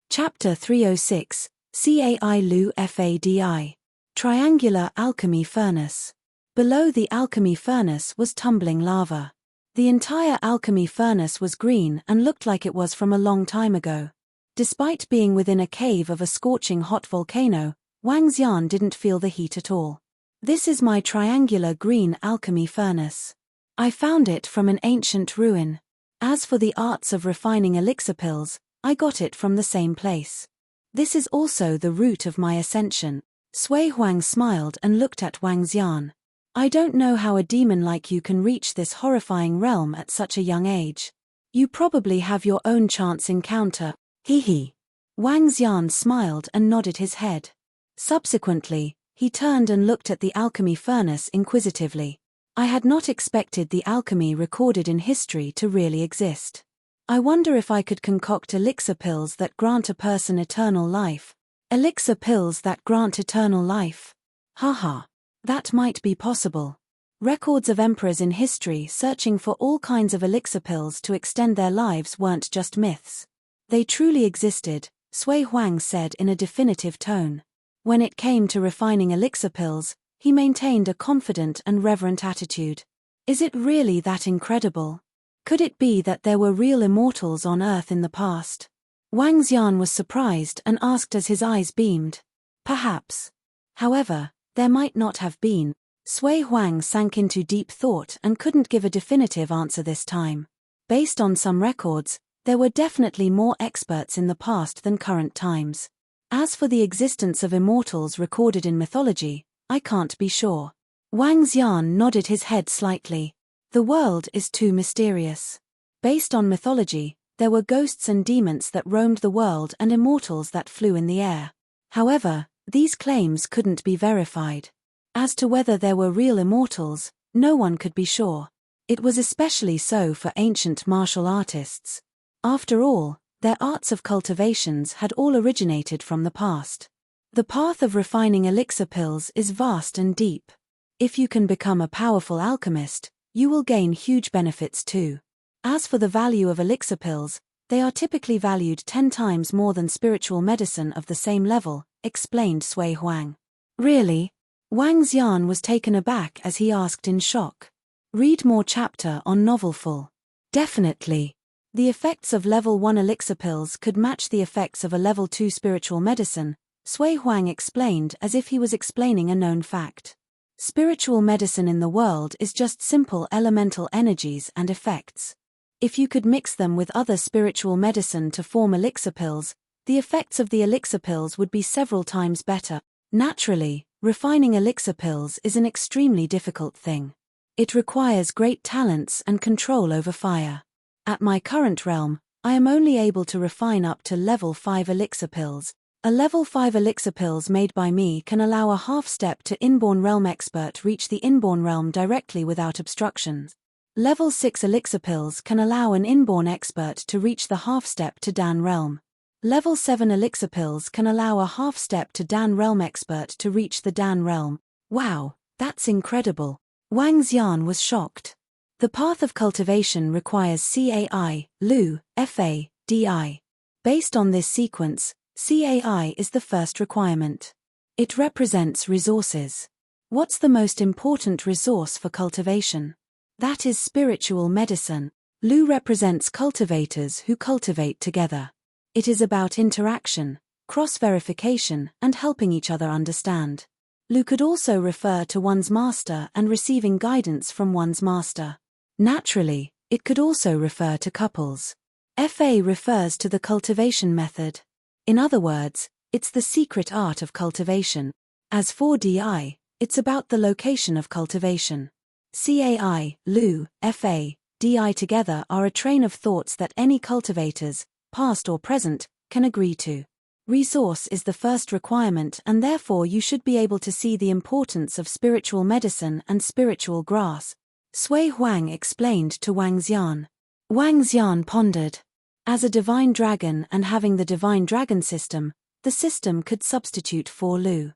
Chapter 306, Cai Lu Fadi. Triangular alchemy furnace. Below the alchemy furnace was tumbling lava. The entire alchemy furnace was green and looked like it was from a long time ago. Despite being within a cave of a scorching hot volcano, Wang Xian didn't feel the heat at all. This is my triangular green alchemy furnace. I found it from an ancient ruin. As for the arts of refining elixir pills, I got it from the same place. This is also the root of my ascension. Sui Huang smiled and looked at Wang Xian. I don't know how a demon like you can reach this horrifying realm at such a young age. You probably have your own chance encounter. Hee. Wang Xian smiled and nodded his head. Subsequently, he turned and looked at the alchemy furnace inquisitively. I had not expected the alchemy recorded in history to really exist. I wonder if I could concoct elixir pills that grant a person eternal life. Elixir pills that grant eternal life. Haha. That might be possible. Records of emperors in history searching for all kinds of elixir pills to extend their lives weren't just myths. They truly existed, Sui Huang said in a definitive tone. When it came to refining elixir pills, he maintained a confident and reverent attitude. Is it really that incredible? Could it be that there were real immortals on Earth in the past? Wang Xian was surprised and asked as his eyes beamed. Perhaps. However, there might not have been. Sui Huang sank into deep thought and couldn't give a definitive answer this time. Based on some records, there were definitely more experts in the past than current times. As for the existence of immortals recorded in mythology, I can't be sure. Wang Xian nodded his head slightly. The world is too mysterious. Based on mythology, there were ghosts and demons that roamed the world and immortals that flew in the air. However, these claims couldn't be verified. As to whether there were real immortals, no one could be sure. It was especially so for ancient martial artists. After all, their arts of cultivations had all originated from the past. The path of refining elixir pills is vast and deep. If you can become a powerful alchemist, you will gain huge benefits too. As for the value of elixir pills, they are typically valued 10 times more than spiritual medicine of the same level, explained Sui Huang. Really? Wang Xian was taken aback as he asked in shock. Read more chapter on novel full. Definitely. The effects of level 1 elixir pills could match the effects of a level 2 spiritual medicine, Sui Huang explained as if he was explaining a known fact. Spiritual medicine in the world is just simple elemental energies and effects. If you could mix them with other spiritual medicine to form elixir pills, the effects of the elixir pills would be several times better. Naturally, refining elixir pills is an extremely difficult thing. It requires great talents and control over fire. At my current realm, I am only able to refine up to level 5 elixir pills. A level 5 elixir pills made by me can allow a half-step to inborn realm expert reach the inborn realm directly without obstructions. Level 6 elixir pills can allow an inborn expert to reach the half-step to Dan realm. Level 7 elixir pills can allow a half-step to Dan realm expert to reach the Dan realm. Wow, that's incredible. Wang Xian was shocked. The path of cultivation requires CAI, Lu, FA, DI. Based on this sequence, CAI is the first requirement. It represents resources. What's the most important resource for cultivation? That is spiritual medicine. Lu represents cultivators who cultivate together. It is about interaction, cross-verification, and helping each other understand. Lu could also refer to one's master and receiving guidance from one's master. Naturally, it could also refer to couples. FA refers to the cultivation method. In other words, it's the secret art of cultivation. As for DI, it's about the location of cultivation. CAI, Lu, FA, DI together are a train of thoughts that any cultivators, past or present, can agree to. Resource is the first requirement, and therefore you should be able to see the importance of spiritual medicine and spiritual grass. Sui Huang explained to Wang Xian. Wang Xian pondered. As a divine dragon and having the divine dragon system, the system could substitute for Lu.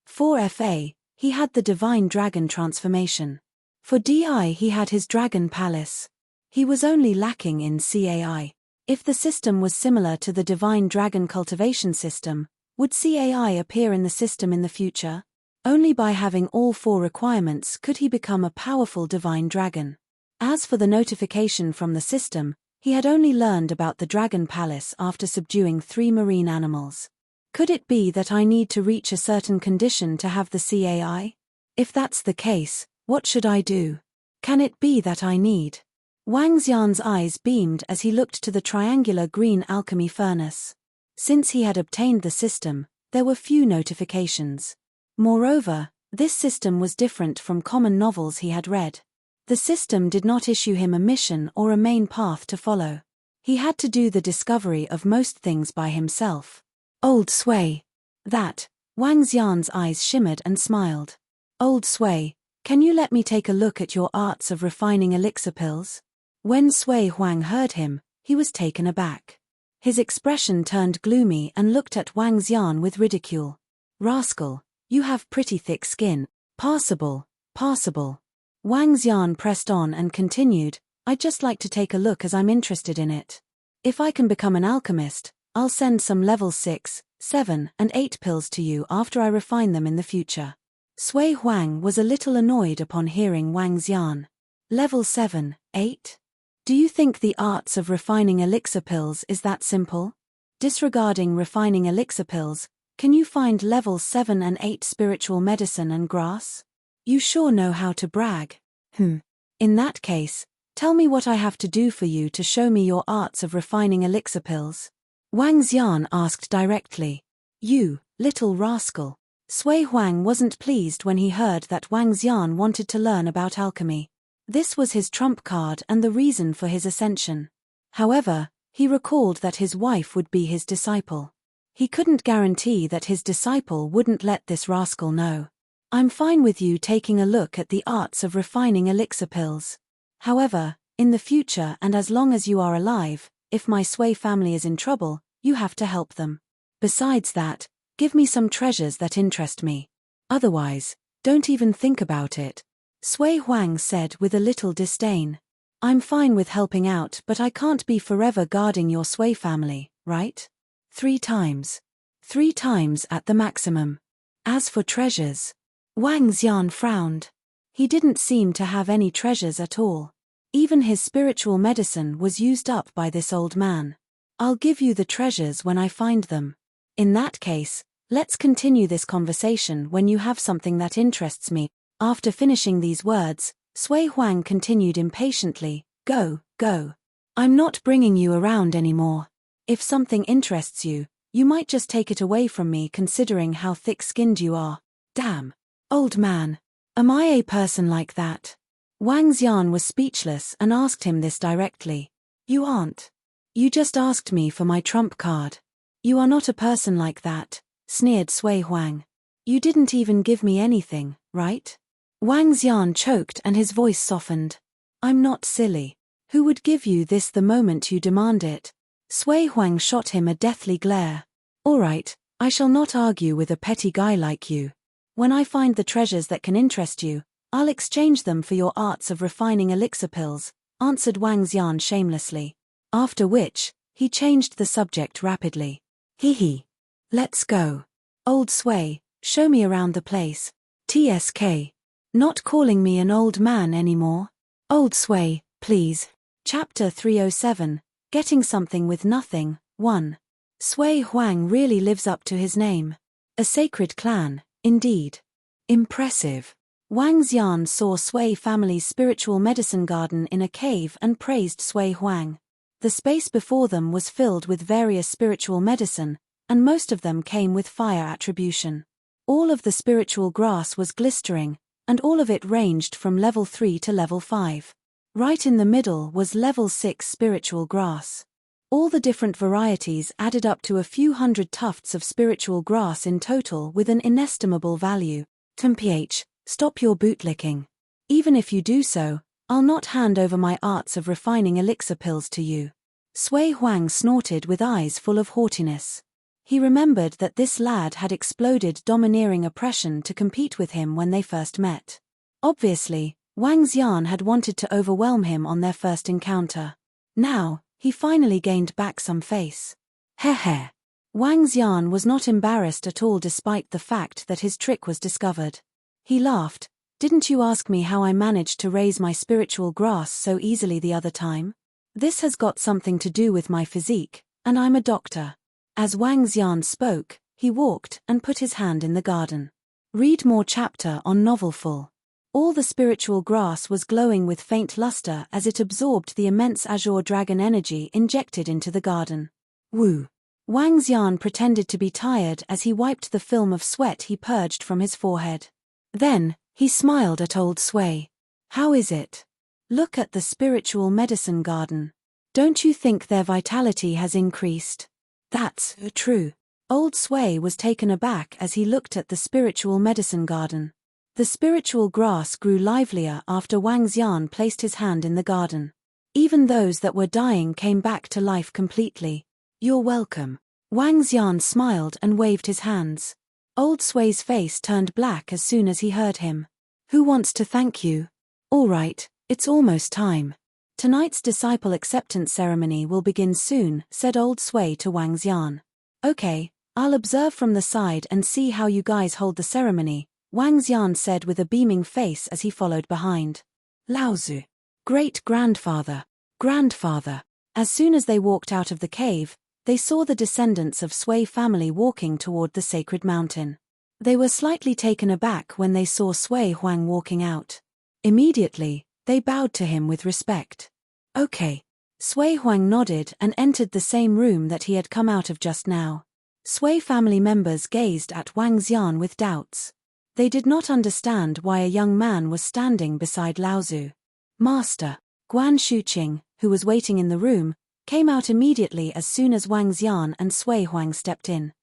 For FA, he had the divine dragon transformation. For DI he had his dragon palace. He was only lacking in CAI. If the system was similar to the divine dragon cultivation system, would CAI appear in the system in the future? Only by having all 4 requirements could he become a powerful divine dragon. As for the notification from the system, he had only learned about the dragon palace after subduing 3 marine animals. Could it be that I need to reach a certain condition to have the CAI? If that's the case, what should I do? Can it be that I need? Wang Xian's eyes beamed as he looked to the triangular green alchemy furnace. Since he had obtained the system, there were few notifications. Moreover, this system was different from common novels he had read. The system did not issue him a mission or a main path to follow. He had to do the discovery of most things by himself. Old Sui. That. Wang Xian's eyes shimmered and smiled. Old Sui, can you let me take a look at your arts of refining elixir pills? When Sui Huang heard him, he was taken aback. His expression turned gloomy and looked at Wang Xian with ridicule. Rascal, you have pretty thick skin. Passable, passable. Wang Xian pressed on and continued, I'd just like to take a look as I'm interested in it. If I can become an alchemist, I'll send some level 6, 7, and 8 pills to you after I refine them in the future. Sui Huang was a little annoyed upon hearing Wang Xian. Level 7, 8? Do you think the arts of refining elixir pills is that simple? Disregarding refining elixir pills, can you find level 7 and 8 spiritual medicine and grass? You sure know how to brag. In that case, tell me what I have to do for you to show me your arts of refining elixir pills. Wang Xian asked directly. You, little rascal. Sui Huang wasn't pleased when he heard that Wang Xian wanted to learn about alchemy. This was his trump card and the reason for his ascension. However, he recalled that his wife would be his disciple. He couldn't guarantee that his disciple wouldn't let this rascal know. I'm fine with you taking a look at the arts of refining elixir pills. However, in the future and as long as you are alive, if my Sui family is in trouble, you have to help them. Besides that, give me some treasures that interest me. Otherwise, don't even think about it. Sui Huang said with a little disdain. I'm fine with helping out, but I can't be forever guarding your Sui family, right? 3 times. 3 times at the maximum. As for treasures, Wang Xian frowned. He didn't seem to have any treasures at all. Even his spiritual medicine was used up by this old man. I'll give you the treasures when I find them. In that case, Let's continue this conversation when you have something that interests me. After finishing these words, Sui Huang continued impatiently, Go, go. I'm not bringing you around anymore. If something interests you, you might just take it away from me considering how thick-skinned you are. Damn. Old man. Am I a person like that? Wang Xian was speechless and asked him this directly. You aren't. You just asked me for my trump card. You are not a person like that, sneered Sui Huang. You didn't even give me anything, right? Wang Xian choked and his voice softened. I'm not silly. Who would give you this the moment you demand it? Sui Huang shot him a deathly glare. All right, I shall not argue with a petty guy like you. When I find the treasures that can interest you, I'll exchange them for your arts of refining elixir pills, answered Wang Xian shamelessly. After which, he changed the subject rapidly. Hee. Let's go. Old Sui, show me around the place. TSK. Not calling me an old man anymore? Old Sui, please. Chapter 307, Getting Something with Nothing, 1. Sui Huang really lives up to his name. A sacred clan, indeed. Impressive. Wang Xian saw Sui family's spiritual medicine garden in a cave and praised Sui Huang. The space before them was filled with various spiritual medicine, and most of them came with fire attribution. All of the spiritual grass was glistering, and all of it ranged from level 3 to level 5. Right in the middle was level 6 spiritual grass. All the different varieties added up to a few hundred tufts of spiritual grass in total with an inestimable value. Temph, stop your bootlicking. Even if you do so, I'll not hand over my arts of refining elixir pills to you. Sui Huang snorted with eyes full of haughtiness. He remembered that this lad had exploded domineering oppression to compete with him when they first met. Obviously, Wang Xian had wanted to overwhelm him on their first encounter. Now, he finally gained back some face. Heh. Wang Xian was not embarrassed at all despite the fact that his trick was discovered. He laughed. Didn't you ask me how I managed to raise my spiritual grass so easily the other time? This has got something to do with my physique, and I'm a doctor. As Wang Xian spoke, he walked and put his hand in the garden. Read more chapter on novel full. All the spiritual grass was glowing with faint luster as it absorbed the immense azure dragon energy injected into the garden. Woo! Wang Xian pretended to be tired as he wiped the film of sweat he purged from his forehead. Then, he smiled at old Sui. How is it? Look at the spiritual medicine garden. Don't you think their vitality has increased? That's true. Old Sui was taken aback as he looked at the spiritual medicine garden. The spiritual grass grew livelier after Wang Xian placed his hand in the garden. Even those that were dying came back to life completely. You're welcome. Wang Xian smiled and waved his hands. Old Sui's face turned black as soon as he heard him. Who wants to thank you? All right, it's almost time. Tonight's disciple acceptance ceremony will begin soon, said Old Sui to Wang Xian. Okay, I'll observe from the side and see how you guys hold the ceremony, Wang Xian said with a beaming face as he followed behind. Laozu. Great-grandfather. Grandfather. As soon as they walked out of the cave, they saw the descendants of Sui family walking toward the sacred mountain. They were slightly taken aback when they saw Sui Huang walking out. Immediately, they bowed to him with respect. Okay. Sui Huang nodded and entered the same room that he had come out of just now. Sui family members gazed at Wang Xian with doubts. They did not understand why a young man was standing beside Laozu. Master, Guan Shuqing, who was waiting in the room, came out immediately as soon as Wang Xian and Sui Huang stepped in.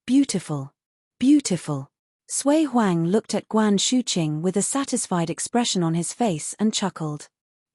Beautiful. Beautiful. Sui Huang looked at Guan Shuqing with a satisfied expression on his face and chuckled.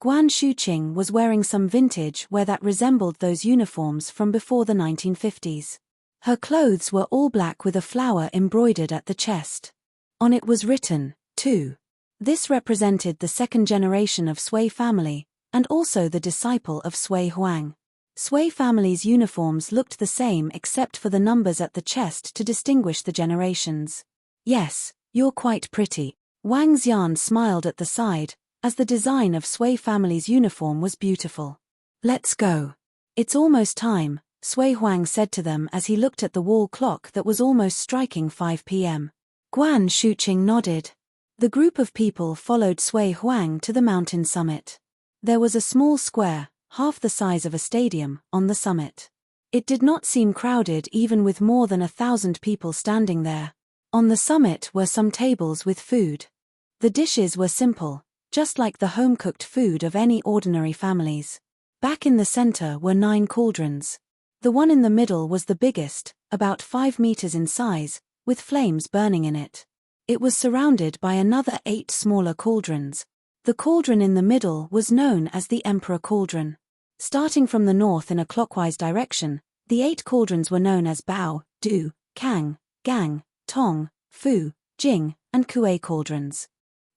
Guan Shuqing was wearing some vintage wear that resembled those uniforms from before the 1950s. Her clothes were all black with a flower embroidered at the chest. On it was written, too. This represented the second generation of Sui family, and also the disciple of Sui Huang. Sui family's uniforms looked the same except for the numbers at the chest to distinguish the generations. Yes, you're quite pretty. Wang Xian smiled at the side, as the design of Sui family's uniform was beautiful. Let's go. It's almost time, Sui Huang said to them as he looked at the wall clock that was almost striking 5 p.m. Guan Shuqing nodded. The group of people followed Sui Huang to the mountain summit. There was a small square, half the size of a stadium, on the summit. It did not seem crowded even with more than 1,000 people standing there. On the summit were some tables with food. The dishes were simple, just like the home-cooked food of any ordinary families. Back in the center were 9 cauldrons. The one in the middle was the biggest, about 5 meters in size, with flames burning in it. It was surrounded by another 8 smaller cauldrons. The cauldron in the middle was known as the Emperor Cauldron. Starting from the north in a clockwise direction, the 8 cauldrons were known as Bao, Du, Kang, Gang, Tong, Fu, Jing, and Kuei cauldrons.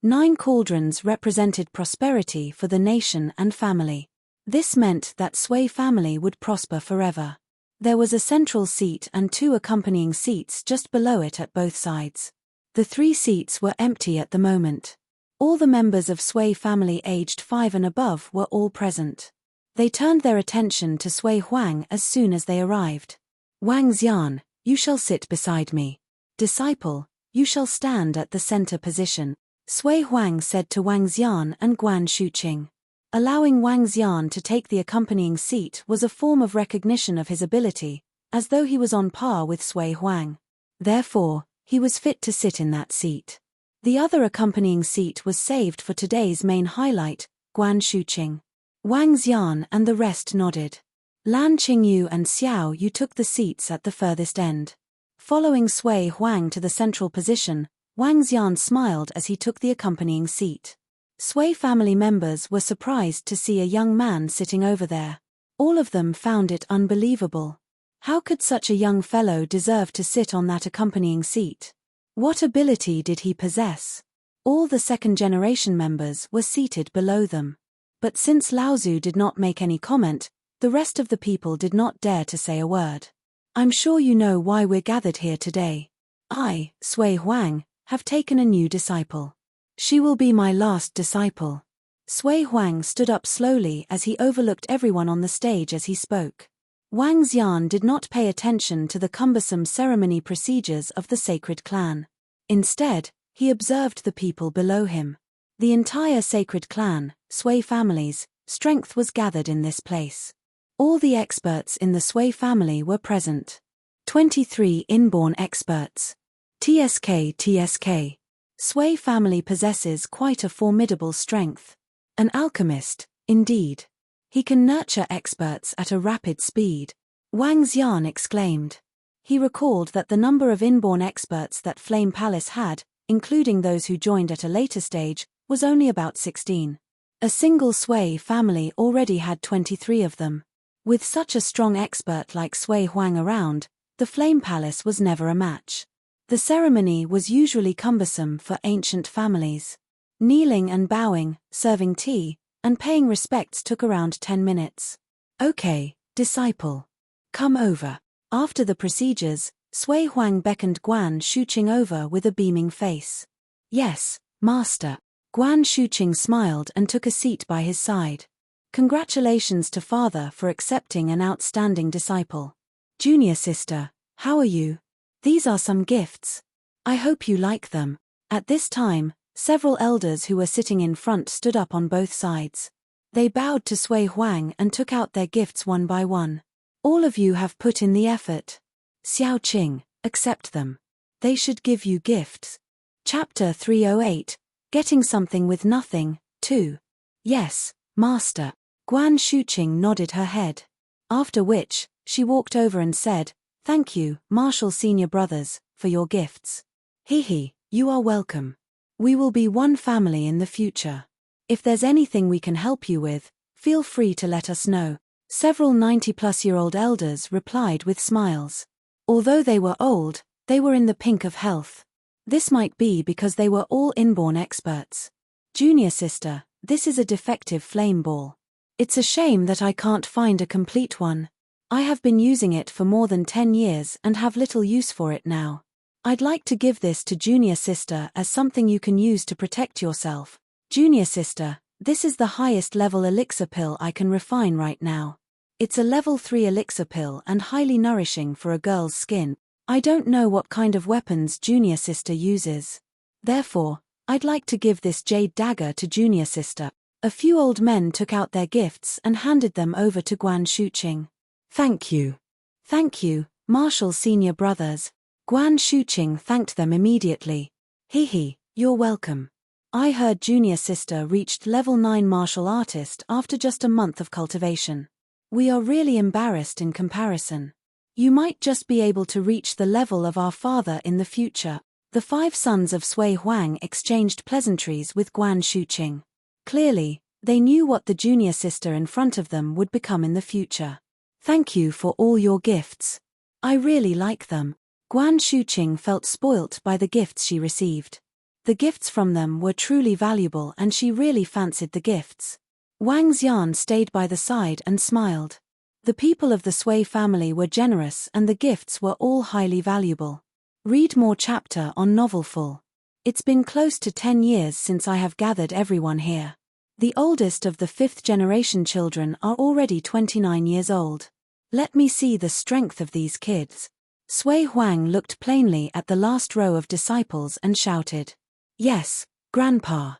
9 cauldrons represented prosperity for the nation and family. This meant that Sui family would prosper forever. There was a central seat and 2 accompanying seats just below it at both sides. The 3 seats were empty at the moment. All the members of Sui family aged 5 and above were all present. They turned their attention to Sui Huang as soon as they arrived. Wang Xian, you shall sit beside me. Disciple, you shall stand at the center position, Sui Huang said to Wang Xian and Guan Shuqing. Allowing Wang Xian to take the accompanying seat was a form of recognition of his ability, as though he was on par with Sui Huang. Therefore, he was fit to sit in that seat. The other accompanying seat was saved for today's main highlight, Guan Shuqing. Wang Xian and the rest nodded. Lan Qingyu and Xiao Yu took the seats at the furthest end. Following Sui Huang to the central position, Wang Xian smiled as he took the accompanying seat. Sui family members were surprised to see a young man sitting over there. All of them found it unbelievable. How could such a young fellow deserve to sit on that accompanying seat? What ability did he possess? All the second-generation members were seated below them. But since Laozu did not make any comment, the rest of the people did not dare to say a word. I'm sure you know why we're gathered here today. I, Sui Huang, have taken a new disciple. She will be my last disciple. Sui Huang stood up slowly as he overlooked everyone on the stage as he spoke. Wang Xian did not pay attention to the cumbersome ceremony procedures of the sacred clan. Instead, he observed the people below him. The entire sacred clan, Sui family's, strength was gathered in this place. All the experts in the Sui family were present. 23 inborn experts. TSK. Sui family possesses quite a formidable strength. An alchemist, indeed. He can nurture experts at a rapid speed. Wang Xian exclaimed. He recalled that the number of inborn experts that Flame Palace had, including those who joined at a later stage, was only about 16. A single Sui family already had 23 of them. With such a strong expert like Sui Huang around, the Flame Palace was never a match. The ceremony was usually cumbersome for ancient families. Kneeling and bowing, serving tea, and paying respects took around 10 minutes. Okay, disciple. Come over. After the procedures, Sui Huang beckoned Guan Shuqing over with a beaming face. Yes, master. Guan Shuqing smiled and took a seat by his side. Congratulations to father for accepting an outstanding disciple. Junior sister, how are you? These are some gifts. I hope you like them. At this time, several elders who were sitting in front stood up on both sides. They bowed to Sui Huang and took out their gifts one by one. All of you have put in the effort. Xiao Qing, accept them. They should give you gifts. Chapter 308, Getting Something with Nothing, 2. Yes, master. Guan Shuqing nodded her head. After which, she walked over and said, Thank you, Marshal Senior Brothers, for your gifts. Hehe, you are welcome. We will be one family in the future. If there's anything we can help you with, feel free to let us know. Several 90-plus-year-old elders replied with smiles. Although they were old, they were in the pink of health. This might be because they were all inborn experts. Junior sister, this is a defective flame ball. It's a shame that I can't find a complete one. I have been using it for more than 10 years and have little use for it now. I'd like to give this to junior sister as something you can use to protect yourself. Junior sister, this is the highest level elixir pill I can refine right now. It's a level 3 elixir pill and highly nourishing for a girl's skin. I don't know what kind of weapons junior sister uses. Therefore, I'd like to give this jade dagger to junior sister. A few old men took out their gifts and handed them over to Guan Shuqing. Thank you. Thank you, Marshal Senior Brothers. Guan Shuqing thanked them immediately. You're welcome. I heard junior sister reached level 9 martial artist after just a month of cultivation. We are really embarrassed in comparison. You might just be able to reach the level of our father in the future. The 5 sons of Sui Huang exchanged pleasantries with Guan Shuqing. Clearly, they knew what the junior sister in front of them would become in the future. Thank you for all your gifts. I really like them. Guan Shuqing felt spoilt by the gifts she received. The gifts from them were truly valuable and she really fancied the gifts. Wang Xian stayed by the side and smiled. The people of the Sui family were generous and the gifts were all highly valuable. Read more chapter on novel full. It's been close to 10 years since I have gathered everyone here. The oldest of the 5th generation children are already 29 years old. Let me see the strength of these kids. Sui Huang looked plainly at the last row of disciples and shouted. Yes, Grandpa.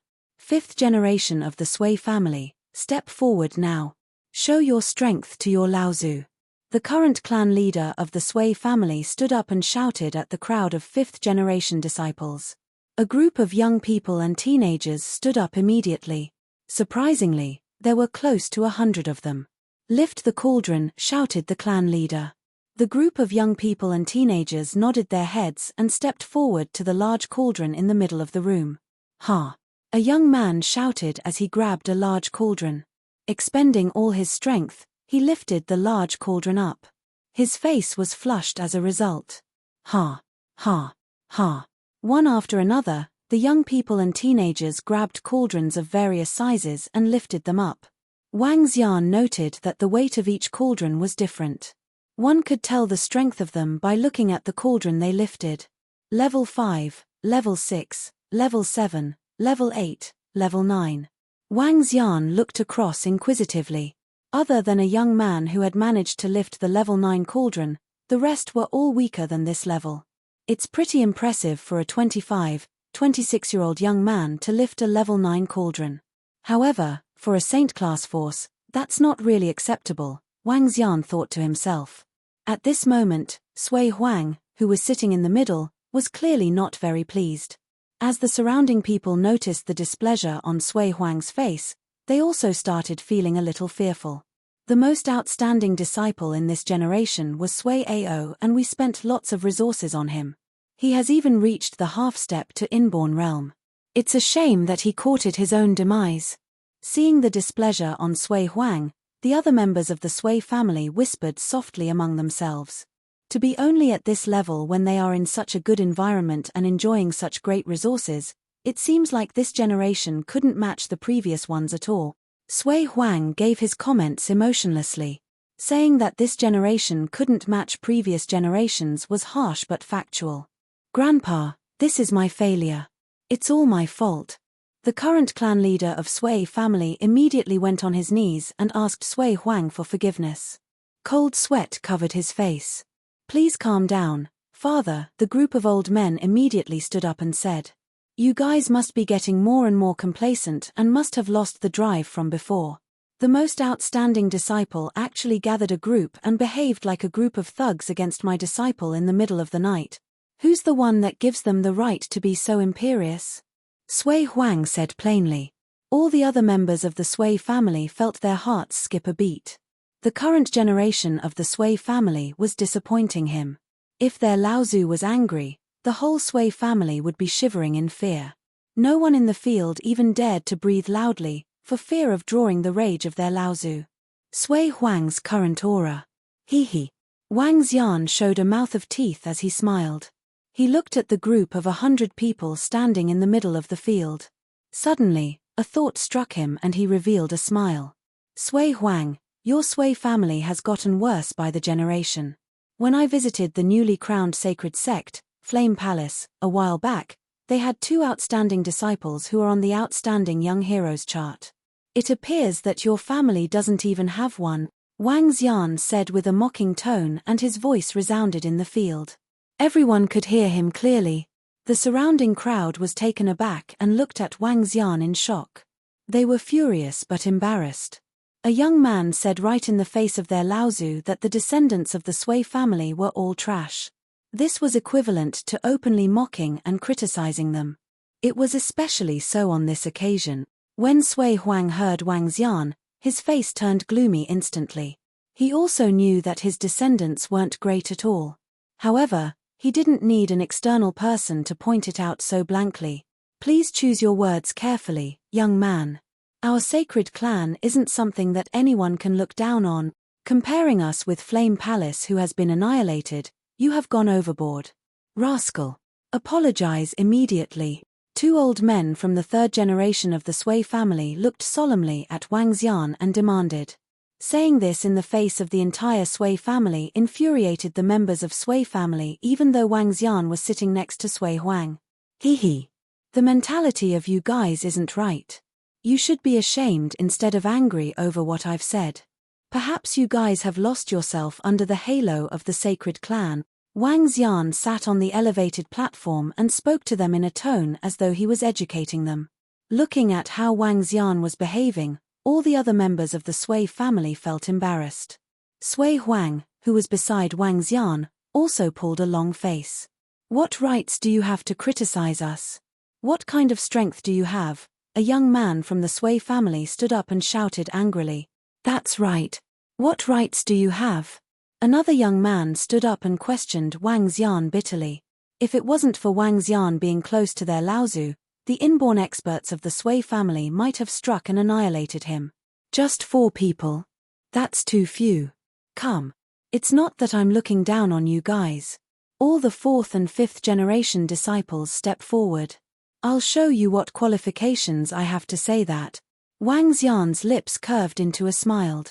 5th generation of the Sui family, step forward now. Show your strength to your Laozu. The current clan leader of the Sui family stood up and shouted at the crowd of 5th generation disciples. A group of young people and teenagers stood up immediately. Surprisingly, there were close to 100 of them. Lift the cauldron, shouted the clan leader. The group of young people and teenagers nodded their heads and stepped forward to the large cauldron in the middle of the room. Ha! A young man shouted as he grabbed a large cauldron. Expending all his strength, he lifted the large cauldron up. His face was flushed as a result. Ha! Ha! Ha! One after another, the young people and teenagers grabbed cauldrons of various sizes and lifted them up. Wang Xian noted that the weight of each cauldron was different. One could tell the strength of them by looking at the cauldron they lifted. Level 5, Level 6, Level 7, Level 8, Level 9. Wang Xian looked across inquisitively. Other than a young man who had managed to lift the Level 9 cauldron, the rest were all weaker than this level. It's pretty impressive for a 25, 26-year-old young man to lift a Level 9 cauldron. However, for a Saint class force, that's not really acceptable, Wang Xian thought to himself. At this moment, Sui Huang, who was sitting in the middle, was clearly not very pleased. As the surrounding people noticed the displeasure on Sui Huang's face, they also started feeling a little fearful. The most outstanding disciple in this generation was Sui Ao and we spent lots of resources on him. He has even reached the half-step to inborn realm. It's a shame that he courted his own demise. Seeing the displeasure on Sui Huang, the other members of the Sui family whispered softly among themselves. To be only at this level when they are in such a good environment and enjoying such great resources, it seems like this generation couldn't match the previous ones at all. Sui Huang gave his comments emotionlessly. Saying that this generation couldn't match previous generations was harsh but factual. Grandpa, this is my failure. It's all my fault. The current clan leader of Sui family immediately went on his knees and asked Sui Huang for forgiveness. Cold sweat covered his face. Please calm down, father. The group of old men immediately stood up and said. You guys must be getting more and more complacent and must have lost the drive from before. The most outstanding disciple actually gathered a group and behaved like a group of thugs against my disciple in the middle of the night. Who's the one that gives them the right to be so imperious? Sui Huang said plainly. All the other members of the Sui family felt their hearts skip a beat. The current generation of the Sui family was disappointing him. If their Laozu was angry, the whole Sui family would be shivering in fear. No one in the field even dared to breathe loudly, for fear of drawing the rage of their Laozu. Sui Huang's current aura. Wang Xian showed a mouth of teeth as he smiled. He looked at the group of 100 people standing in the middle of the field. Suddenly, a thought struck him and he revealed a smile. Sui Huang, your Sui family has gotten worse by the generation. When I visited the newly crowned sacred sect, Flame Palace, a while back, they had 2 outstanding disciples who are on the outstanding young heroes chart. It appears that your family doesn't even have one. Wang Xian said with a mocking tone, and his voice resounded in the field. Everyone could hear him clearly. The surrounding crowd was taken aback and looked at Wang Xian in shock. They were furious but embarrassed. A young man said right in the face of their Laozu that the descendants of the Sui family were all trash. This was equivalent to openly mocking and criticizing them. It was especially so on this occasion. When Sui Huang heard Wang Xian, his face turned gloomy instantly. He also knew that his descendants weren't great at all. However, he didn't need an external person to point it out so blankly. Please choose your words carefully, young man. Our sacred clan isn't something that anyone can look down on. Comparing us with Flame Palace who has been annihilated, you have gone overboard. Rascal. Apologize immediately. Two old men from the third generation of the Sui family looked solemnly at Wang Xian and demanded. Saying this in the face of the entire Sui family infuriated the members of Sui family even though Wang Xian was sitting next to Sui Huang. Hee. The mentality of you guys isn't right. You should be ashamed instead of angry over what I've said. Perhaps you guys have lost yourself under the halo of the sacred clan. Wang Xian sat on the elevated platform and spoke to them in a tone as though he was educating them. Looking at how Wang Xian was behaving, all the other members of the Sui family felt embarrassed. Sui Huang, who was beside Wang Xian, also pulled a long face. What rights do you have to criticize us? What kind of strength do you have? A young man from the Sui family stood up and shouted angrily. That's right. What rights do you have? Another young man stood up and questioned Wang Xian bitterly. If it wasn't for Wang Xian being close to their Laozu, the inborn experts of the Sui family might have struck and annihilated him. Just 4 people. That's too few. Come. It's not that I'm looking down on you guys. All the 4th and 5th generation disciples step forward. I'll show you what qualifications I have to say that. Wang Xian's lips curved into a smile.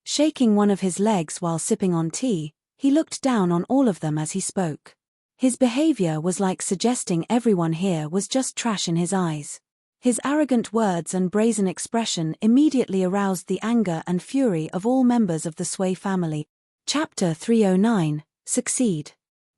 Shaking one of his legs while sipping on tea, he looked down on all of them as he spoke. His behavior was like suggesting everyone here was just trash in his eyes. His arrogant words and brazen expression immediately aroused the anger and fury of all members of the Sui family. Chapter 309, Succeed.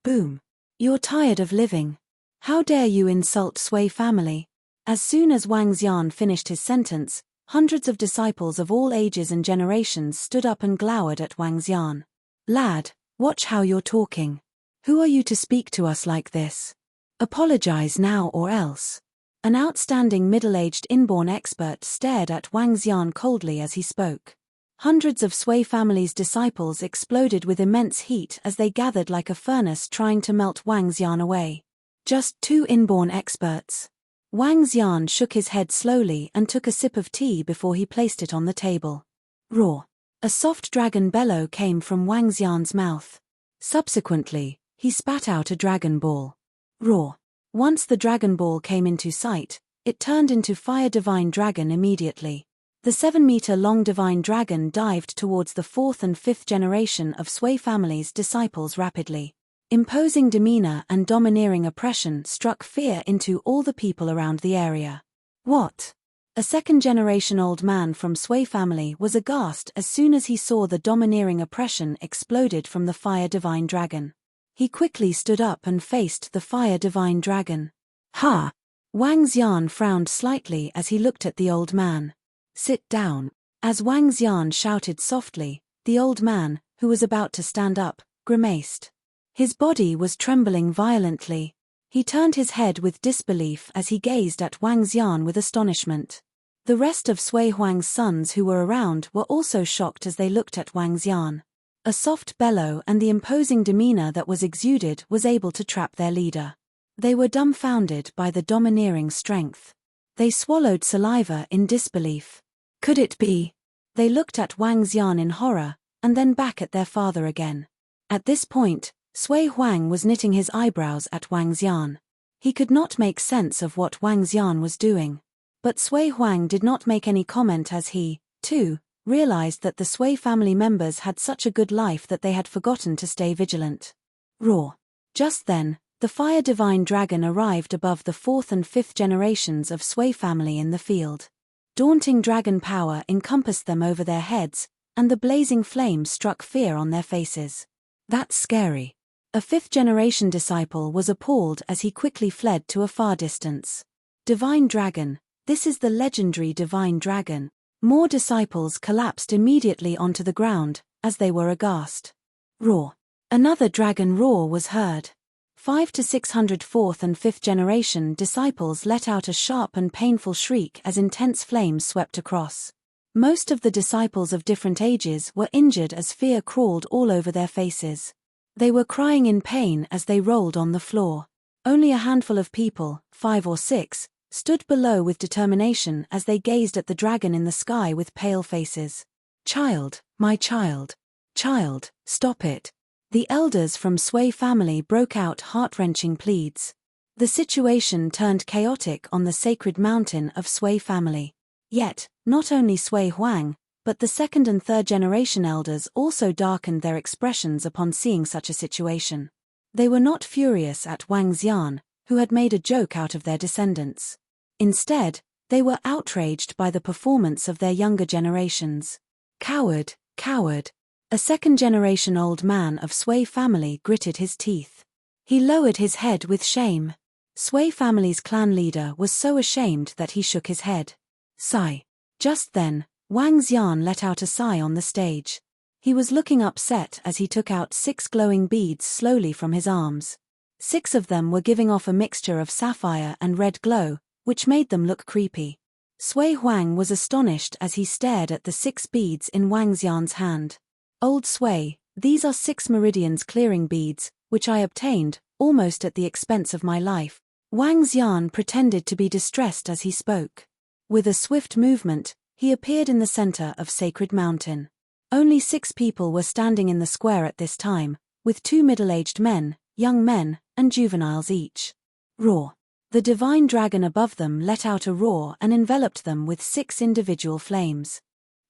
Boom. You're tired of living. How dare you insult Sui family? As soon as Wang Xian finished his sentence, hundreds of disciples of all ages and generations stood up and glowered at Wang Xian. Lad, watch how you're talking. Who are you to speak to us like this? Apologize now or else. An outstanding middle-aged inborn expert stared at Wang Xian coldly as he spoke. Hundreds of Sui family's disciples exploded with immense heat as they gathered like a furnace trying to melt Wang Xian away. Just 2 inborn experts. Wang Xian shook his head slowly and took a sip of tea before he placed it on the table. Roar. A soft dragon bellow came from Wang Xian's mouth. Subsequently, he spat out a dragon ball. Roar. Once the dragon ball came into sight, it turned into Fire Divine Dragon immediately. The 7-meter-long Divine Dragon dived towards the 4th and 5th generation of Sui family's disciples rapidly. Imposing demeanor and domineering oppression struck fear into all the people around the area. What? A 2nd-generation old man from Sui family was aghast as soon as he saw the domineering oppression exploded from the Fire Divine Dragon. He quickly stood up and faced the Fire Divine Dragon. Ha! Wang Xian frowned slightly as he looked at the old man. Sit down. As Wang Xian shouted softly, the old man, who was about to stand up, grimaced. His body was trembling violently. He turned his head with disbelief as he gazed at Wang Xian with astonishment. The rest of Sui Huang's sons who were around were also shocked as they looked at Wang Xian. A soft bellow and the imposing demeanor that was exuded was able to trap their leader. They were dumbfounded by the domineering strength. They swallowed saliva in disbelief. Could it be? They looked at Wang Xian in horror, and then back at their father again. At this point, Sui Huang was knitting his eyebrows at Wang Xian. He could not make sense of what Wang Xian was doing. But Sui Huang did not make any comment as he, too, realized that the Sui family members had such a good life that they had forgotten to stay vigilant. Roar. Just then, the Fire Divine Dragon arrived above the 4th and 5th generations of Sui family in the field. Daunting dragon power encompassed them over their heads, and the blazing flame struck fear on their faces. That's scary. A fifth-generation disciple was appalled as he quickly fled to a far distance. Divine Dragon, this is the legendary Divine Dragon. More disciples collapsed immediately onto the ground, as they were aghast. Roar. Another dragon roar was heard. 5 to 600 fourth and fifth generation disciples let out a sharp and painful shriek as intense flames swept across. Most of the disciples of different ages were injured as fear crawled all over their faces. They were crying in pain as they rolled on the floor. Only a handful of people, 5 or 6, stood below with determination as they gazed at the dragon in the sky with pale faces. "Child, my child. Child, stop it." The elders from Sui family broke out heart-wrenching pleads. The situation turned chaotic on the sacred mountain of Sui family. Yet, not only Sui Huang, but the second and third generation elders also darkened their expressions upon seeing such a situation. They were not furious at Wang Xian, who had made a joke out of their descendants. Instead, they were outraged by the performance of their younger generations. "Coward, coward." A second-generation old man of Sui family gritted his teeth. He lowered his head with shame. Sui family's clan leader was so ashamed that he shook his head. Sigh. Just then, Wang Xian let out a sigh on the stage. He was looking upset as he took out 6 glowing beads slowly from his arms. 6 of them were giving off a mixture of sapphire and red glow, which made them look creepy. Sui Huang was astonished as he stared at the 6 beads in Wang Xian's hand. "Old Sui, these are 6 meridians clearing beads, which I obtained, almost at the expense of my life." Wang Xian pretended to be distressed as he spoke. With a swift movement, he appeared in the center of Sacred Mountain. Only 6 people were standing in the square at this time, with 2 middle-aged men, young men, and juveniles each. Roar. The divine dragon above them let out a roar and enveloped them with 6 individual flames.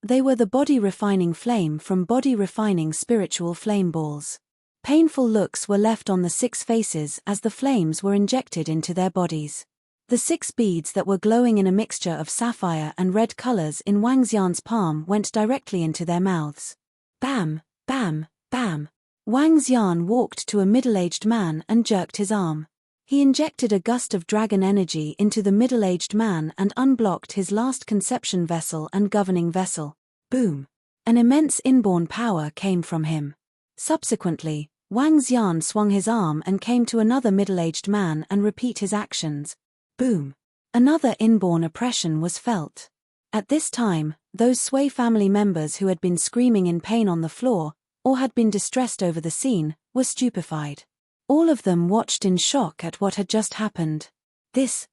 They were the body-refining flame from body-refining spiritual flame balls. Painful looks were left on the 6 faces as the flames were injected into their bodies. The 6 beads that were glowing in a mixture of sapphire and red colors in Wang Xian's palm went directly into their mouths. Bam, bam, bam. Wang Xian walked to a middle-aged man and jerked his arm. He injected a gust of dragon energy into the middle-aged man and unblocked his last conception vessel and governing vessel. Boom! An immense inborn power came from him. Subsequently, Wang Xian swung his arm and came to another middle-aged man and repeat his actions. Boom! Another inborn oppression was felt. At this time, those Sui family members who had been screaming in pain on the floor, or had been distressed over the scene, were stupefied. All of them watched in shock at what had just happened. This.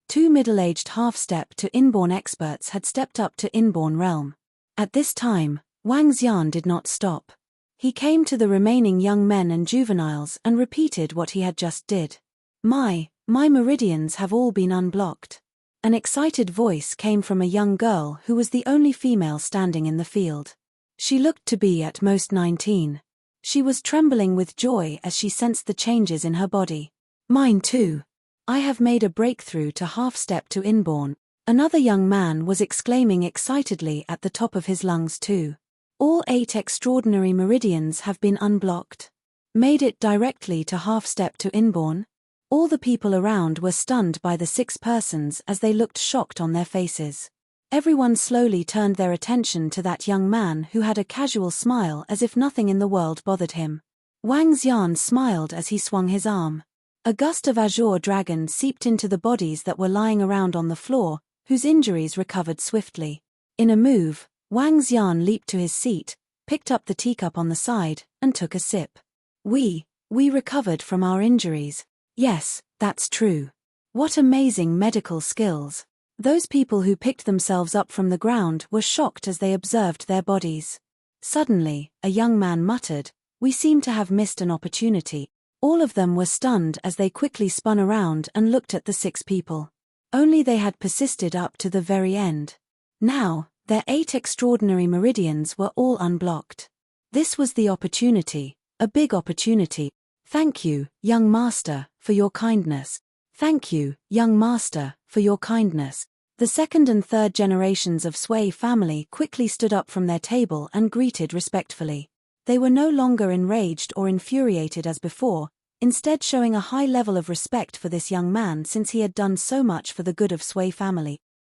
2 middle-aged half-step to inborn experts had stepped up to inborn realm. At this time, Wang Xian did not stop. He came to the remaining young men and juveniles and repeated what he had just did. My meridians have all been unblocked." An excited voice came from a young girl who was the only female standing in the field. She looked to be at most 19. She was trembling with joy as she sensed the changes in her body. "Mine too. I have made a breakthrough to half-step to inborn." Another young man was exclaiming excitedly at the top of his lungs too. "All 8 extraordinary meridians have been unblocked. Made it directly to half-step to inborn." All the people around were stunned by the 6 persons as they looked shocked on their faces. Everyone slowly turned their attention to that young man who had a casual smile as if nothing in the world bothered him. Wang Xian smiled as he swung his arm. A gust of azure dragon seeped into the bodies that were lying around on the floor, whose injuries recovered swiftly. In a move, Wang Xian leaped to his seat, picked up the teacup on the side, and took a sip. We recovered from our injuries. Yes, that's true. What amazing medical skills. Those people who picked themselves up from the ground were shocked as they observed their bodies. Suddenly, a young man muttered, "We seem to have missed an opportunity." All of them were stunned as they quickly spun around and looked at the 6 people. Only they had persisted up to the very end. Now, their 8 extraordinary meridians were all unblocked. This was the opportunity, a big opportunity. "Thank you, young master, for your kindness. Thank you, young master, for your kindness." The second and third generations of Sui family quickly stood up from their table and greeted respectfully. They were no longer enraged or infuriated as before, instead showing a high level of respect for this young man since he had done so much for the good of Sui family.